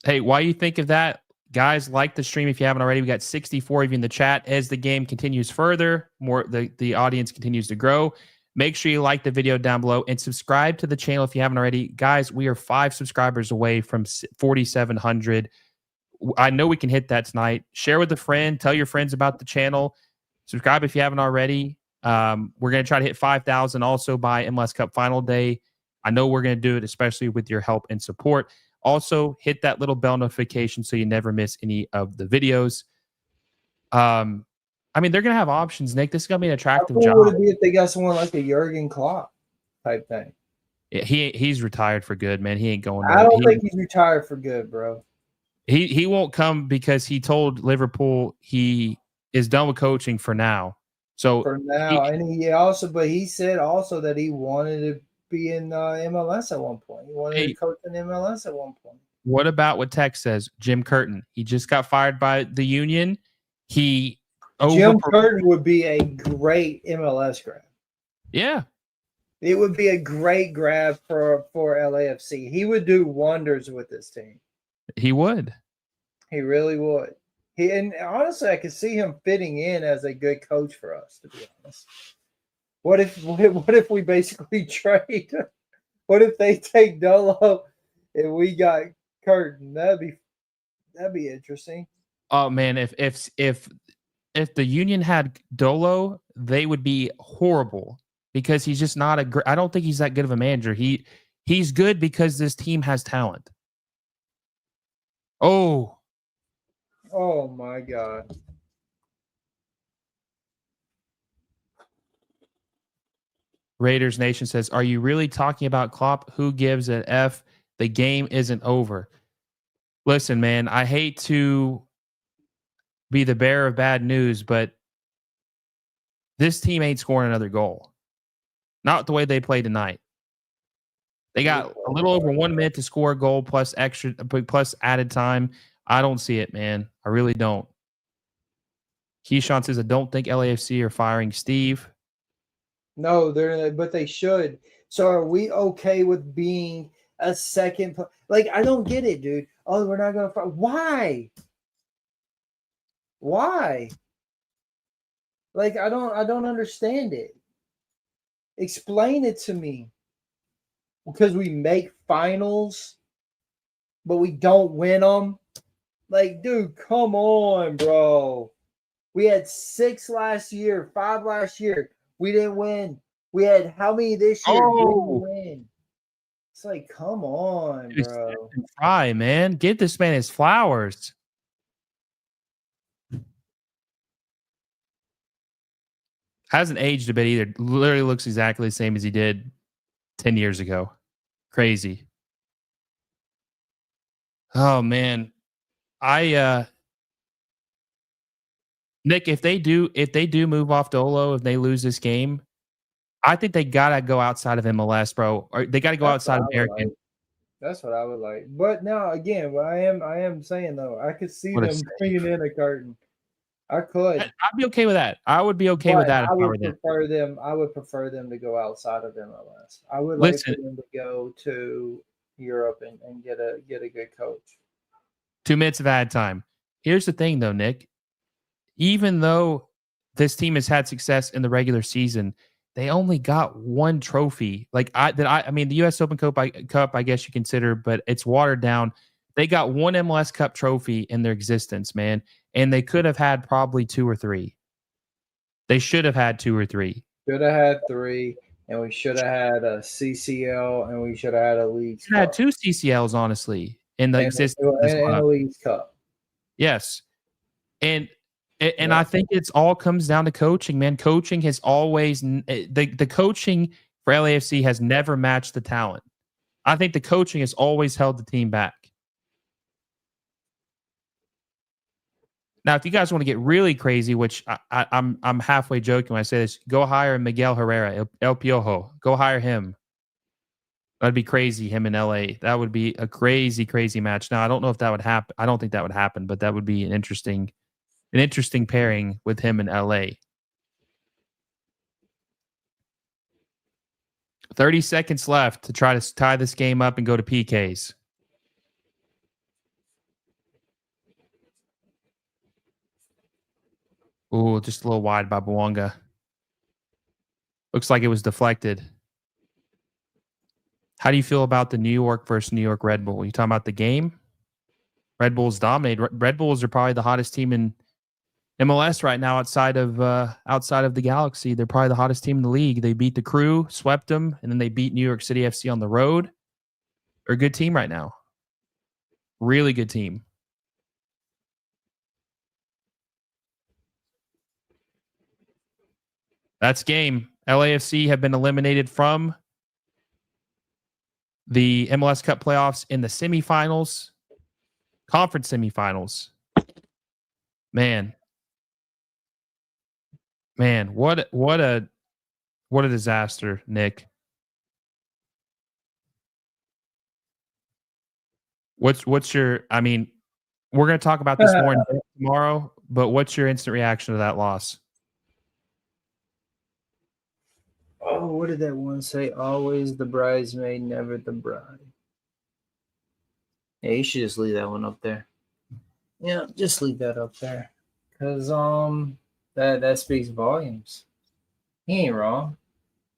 [SPEAKER 2] Hey, why you think of that? Guys, like the stream if you haven't already. We got 64 of you in the chat. As the game continues further, the audience continues to grow. Make sure you like the video down below and subscribe to the channel if you haven't already. Guys, we are 5 subscribers away from 4,700. I know we can hit that tonight. Share with a friend. Tell your friends about the channel. Subscribe if you haven't already. We're going to try to hit 5,000 also by MLS Cup Final Day. I know we're going to do it, especially with your help and support. Also, hit that little bell notification so you never miss any of the videos. I mean, they're going to have options, Nick. This is going to be an
[SPEAKER 1] How
[SPEAKER 2] attractive
[SPEAKER 1] cool
[SPEAKER 2] job.
[SPEAKER 1] would it be if they got someone like a Jurgen Klopp type thing?
[SPEAKER 2] Yeah, he's retired for good, man. He ain't going.
[SPEAKER 1] I don't think he's retired for good, bro.
[SPEAKER 2] He won't come because he told Liverpool he is done with coaching for now. So
[SPEAKER 1] for now, he said also that he wanted to be in MLS at one point. He wanted to coach in MLS at one point.
[SPEAKER 2] What about what Tex says? Jim Curtin. He just got fired by the union.
[SPEAKER 1] Jim Curtin would be a great MLS grab.
[SPEAKER 2] Yeah.
[SPEAKER 1] It would be a great grab for LAFC. He would do wonders with this team.
[SPEAKER 2] He would.
[SPEAKER 1] He really would. And honestly, I could see him fitting in as a good coach for us, to be honest. What if we basically trade? What if they take Dolo and we got Curtin? That'd be interesting.
[SPEAKER 2] Oh man, if the Union had Dolo, they would be horrible because he's just not I don't think he's that good of a manager. He's good because this team has talent. Oh
[SPEAKER 1] my God.
[SPEAKER 2] Raiders Nation says, are you really talking about Klopp? Who gives an F? The game isn't over. Listen, man, I hate to be the bearer of bad news, but this team ain't scoring another goal. Not the way they play tonight. They got a little over 1 minute to score a goal plus added time. I don't see it, man. I really don't. Keyshawn says, I don't think LAFC are firing Steve.
[SPEAKER 1] No, but they should. So are we okay with being a second? Like, I don't get it, dude. Oh, we're not going to fire. Why? Why? Like, I don't understand it. Explain it to me. Because we make finals, but we don't win them. Like, dude, come on, bro. We had 6 last year, 5 last year. We didn't win. We had how many this year? Didn't win. It's like, come on, bro.
[SPEAKER 2] Fry, man. Give this man his flowers. Hasn't aged a bit either. Literally looks exactly the same as he did 10 years ago. Crazy. Oh man. Nick, if they do move off Dolo, if they lose this game, I think they gotta go outside of MLS, bro. Or they gotta go outside of American.
[SPEAKER 1] Like. That's what I would like. But now again, what I am saying though, I could see them bringing in a Curtin. I could.
[SPEAKER 2] I'd be okay with that. I would be okay with that.
[SPEAKER 1] I would prefer them to go outside of MLS. I would like for them to go to Europe and get a good coach.
[SPEAKER 2] 2 minutes of ad time. Here's the thing though, Nick. Even though this team has had success in the regular season, they only got one trophy. I mean, the U.S. Open Cup, I guess you consider, but it's watered down. They got one MLS Cup trophy in their existence, man, and they could have had probably 2 or 3. They should have had 2 or 3.
[SPEAKER 1] Should have had 3, and we should have had a CCL, and we should have had a Leagues Cup.
[SPEAKER 2] Had 2 CCLs, honestly, in the existence
[SPEAKER 1] and a Leagues Cup.
[SPEAKER 2] Yes, and I think it's all comes down to coaching, man. Coaching has always the coaching for LAFC has never matched the talent. I think the coaching has always held the team back. Now, if you guys want to get really crazy, which I'm halfway joking when I say this, go hire Miguel Herrera, El Piojo. Go hire him. That'd be crazy, him in LA. That would be a crazy, crazy match. Now, I don't know if that would happen. I don't think that would happen, but that would be an interesting pairing with him in LA. 30 seconds left to try to tie this game up and go to PKs. Ooh, just a little wide by Bouanga. Looks like it was deflected. How do you feel about the New York versus New York Red Bull? You talking about the game? Red Bulls dominate. Red Bulls are probably the hottest team in MLS right now outside of the Galaxy, they're probably the hottest team in the league. They beat the Crew, swept them, and then they beat New York City FC on the road. They're a good team right now. Really good team. That's game. LAFC have been eliminated from the MLS Cup playoffs in the semifinals, conference semifinals. Man, what a disaster, Nick. What's your? I mean, we're going to talk about this more tomorrow, but what's your instant reaction to that loss?
[SPEAKER 1] Oh, what did that one say? Always the bridesmaid, never the bride. Yeah, you should just leave that one up there. Yeah, just leave that up there. Cause that speaks volumes. He ain't wrong.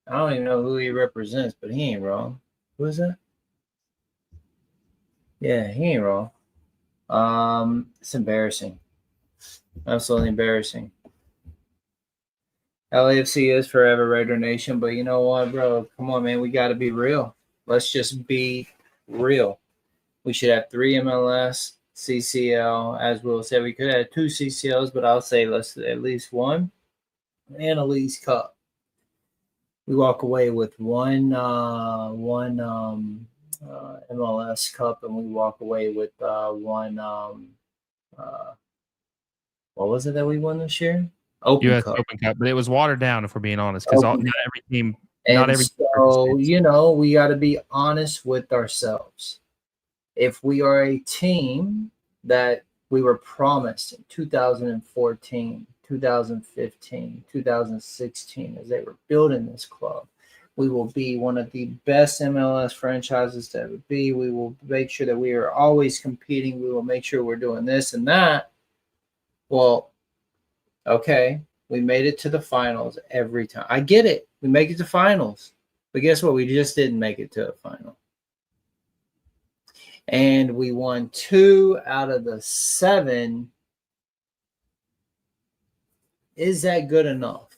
[SPEAKER 1] I don't even know who he represents, but he ain't wrong. Who is that? Yeah, he ain't wrong. It's embarrassing. Absolutely embarrassing. LAFC is forever Raider Nation, but you know what, bro? Come on, man. We got to be real. Let's just be real. We should have 3 MLS, CCL. As Will said, we could have 2 CCLs, but I'll say let's at least 1, and a Leagues Cup. We walk away with one MLS Cup, and we walk away with one. What was it that we won this year?
[SPEAKER 2] US Open Cup, but it was watered down, if we're being honest, because not every team.
[SPEAKER 1] So we got to be honest with ourselves. If we are a team that we were promised in 2014, 2015, 2016, as they were building this club, we will be one of the best MLS franchises to ever be. We will make sure that we are always competing. We will make sure we're doing this and that. Well, okay, we made it to the finals every time. I get it. We make it to finals. But guess what? We just didn't make it to a final. And we won 2 out of the 7. Is that good enough?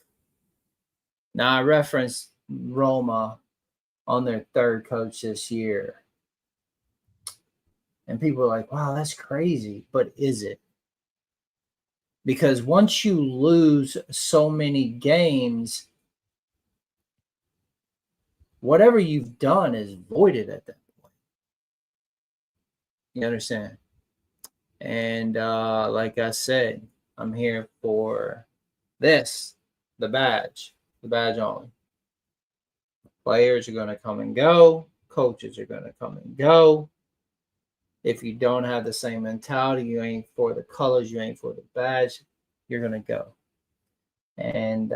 [SPEAKER 1] Now, I referenced Roma on their 3rd coach this year. And people are like, wow, that's crazy. But is it? Because once you lose so many games, whatever you've done is voided at that point. You understand? And like I said, I'm here for this, the badge only. Players are going to come and go. Coaches are going to come and go. If you don't have the same mentality, you ain't for the colors, you ain't for the badge, you're going to go. And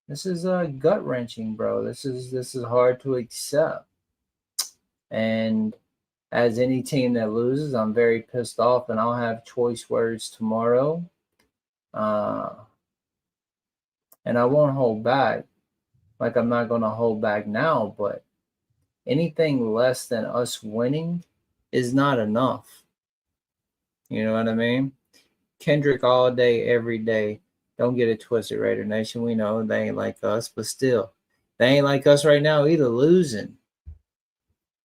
[SPEAKER 1] this is gut-wrenching, bro. This is hard to accept. And as any team that loses, I'm very pissed off, and I'll have choice words tomorrow. And I won't hold back. Like I'm not going to hold back now, but anything less than us winning is not enough. You know what I mean? Kendrick all day, every day. Don't get it twisted, Raider Nation. We know they ain't like us, but still, they ain't like us right now either, losing.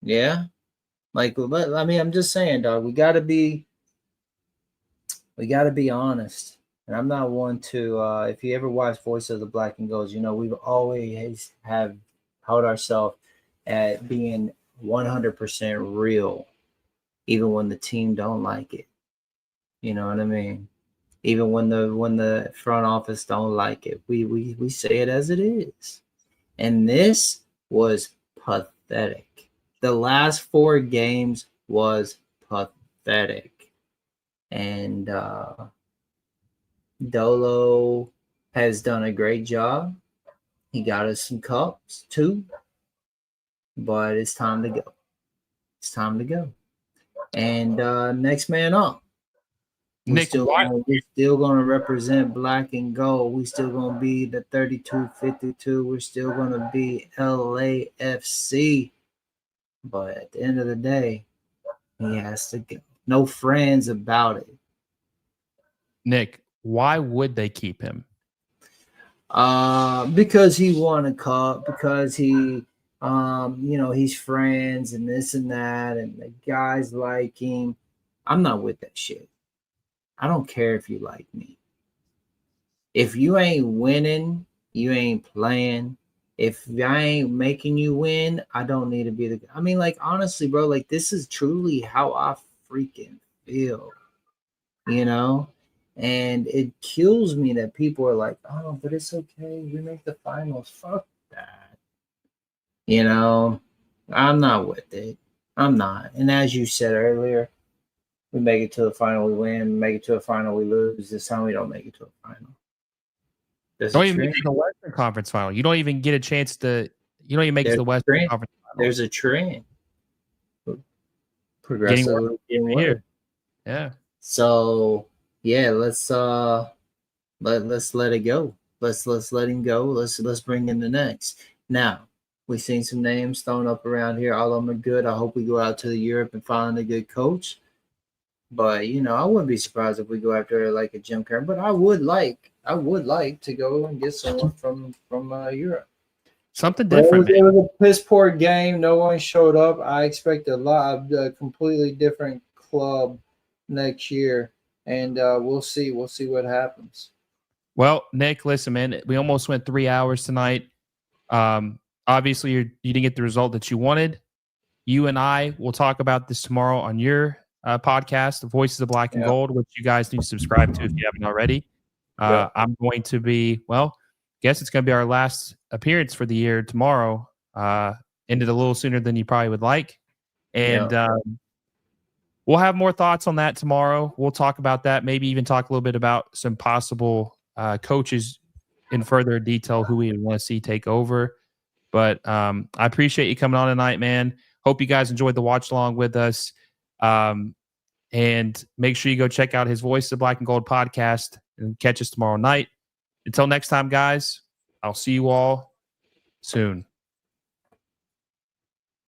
[SPEAKER 1] Yeah? Like, I mean, I'm just saying, dog, we got to be honest. And I'm not one to, if you ever watch Voice of the Black and Golds, you know, we've always have held ourselves at being 100% real, even when the team don't like it. You know what I mean? Even when the front office don't like it, we say it as it is. And this was pathetic. The last 4 games was pathetic. And Dolo has done a great job. He got us some cups too. But it's time to go. It's time to go. And next man up. We're still going to represent black and gold. We're still going to be the 32-52. We're still going to be LAFC. But at the end of the day, he has to go. No friends about it.
[SPEAKER 2] Nick, why would they keep him?
[SPEAKER 1] Because he won a cup, because he, he's friends and this and that, and the guys like him. I'm not with that shit. I don't care if you like me. If you ain't winning, you ain't playing. If I ain't making you win, I don't need to be the. I mean, like, honestly, bro, like, this is truly how I freaking feel, you know? And it kills me that people are like, oh, but it's okay. We make the finals. Fuck that. You know, I'm not with it. I'm not. And as you said earlier, we make it to the final, we win. Make it to a final, we lose. This time we don't make it to a final. There's
[SPEAKER 2] Don't
[SPEAKER 1] a
[SPEAKER 2] even
[SPEAKER 1] trend.
[SPEAKER 2] make it to the Western Conference final. You don't even get a chance to. You don't even make it to the Western Conference final.
[SPEAKER 1] There's a trend.
[SPEAKER 2] Getting
[SPEAKER 1] Progressively getting worse.
[SPEAKER 2] here. Yeah.
[SPEAKER 1] So yeah, let's let it go. Let's let him go. Let's bring in the next. Now we've seen some names thrown up around here. All of them are good. I hope we go out to the Europe and find a good coach. But I wouldn't be surprised if we go after like a Jim Curran. But I would like to go and get someone from Europe.
[SPEAKER 2] Something different.
[SPEAKER 1] It was a piss poor game. No one showed up. I expect a completely different club next year, and we'll see. We'll see what happens.
[SPEAKER 2] Well, Nick, listen, man, we almost went 3 hours tonight. Obviously, you didn't get the result that you wanted. You and I will talk about this tomorrow on your podcast, Voices of Black and Gold, which you guys need to subscribe to if you haven't already. I'm going to be, guess it's going to be our last appearance for the year tomorrow. Ended a little sooner than you probably would like. And we'll have more thoughts on that tomorrow. We'll talk about that, maybe even talk a little bit about some possible coaches in further detail who we want to see take over. But I appreciate you coming on tonight, man. Hope you guys enjoyed the watch along with us. And make sure you go check out his Voices of Black and Gold podcast and catch us tomorrow night. Until next time, guys, I'll see you all soon.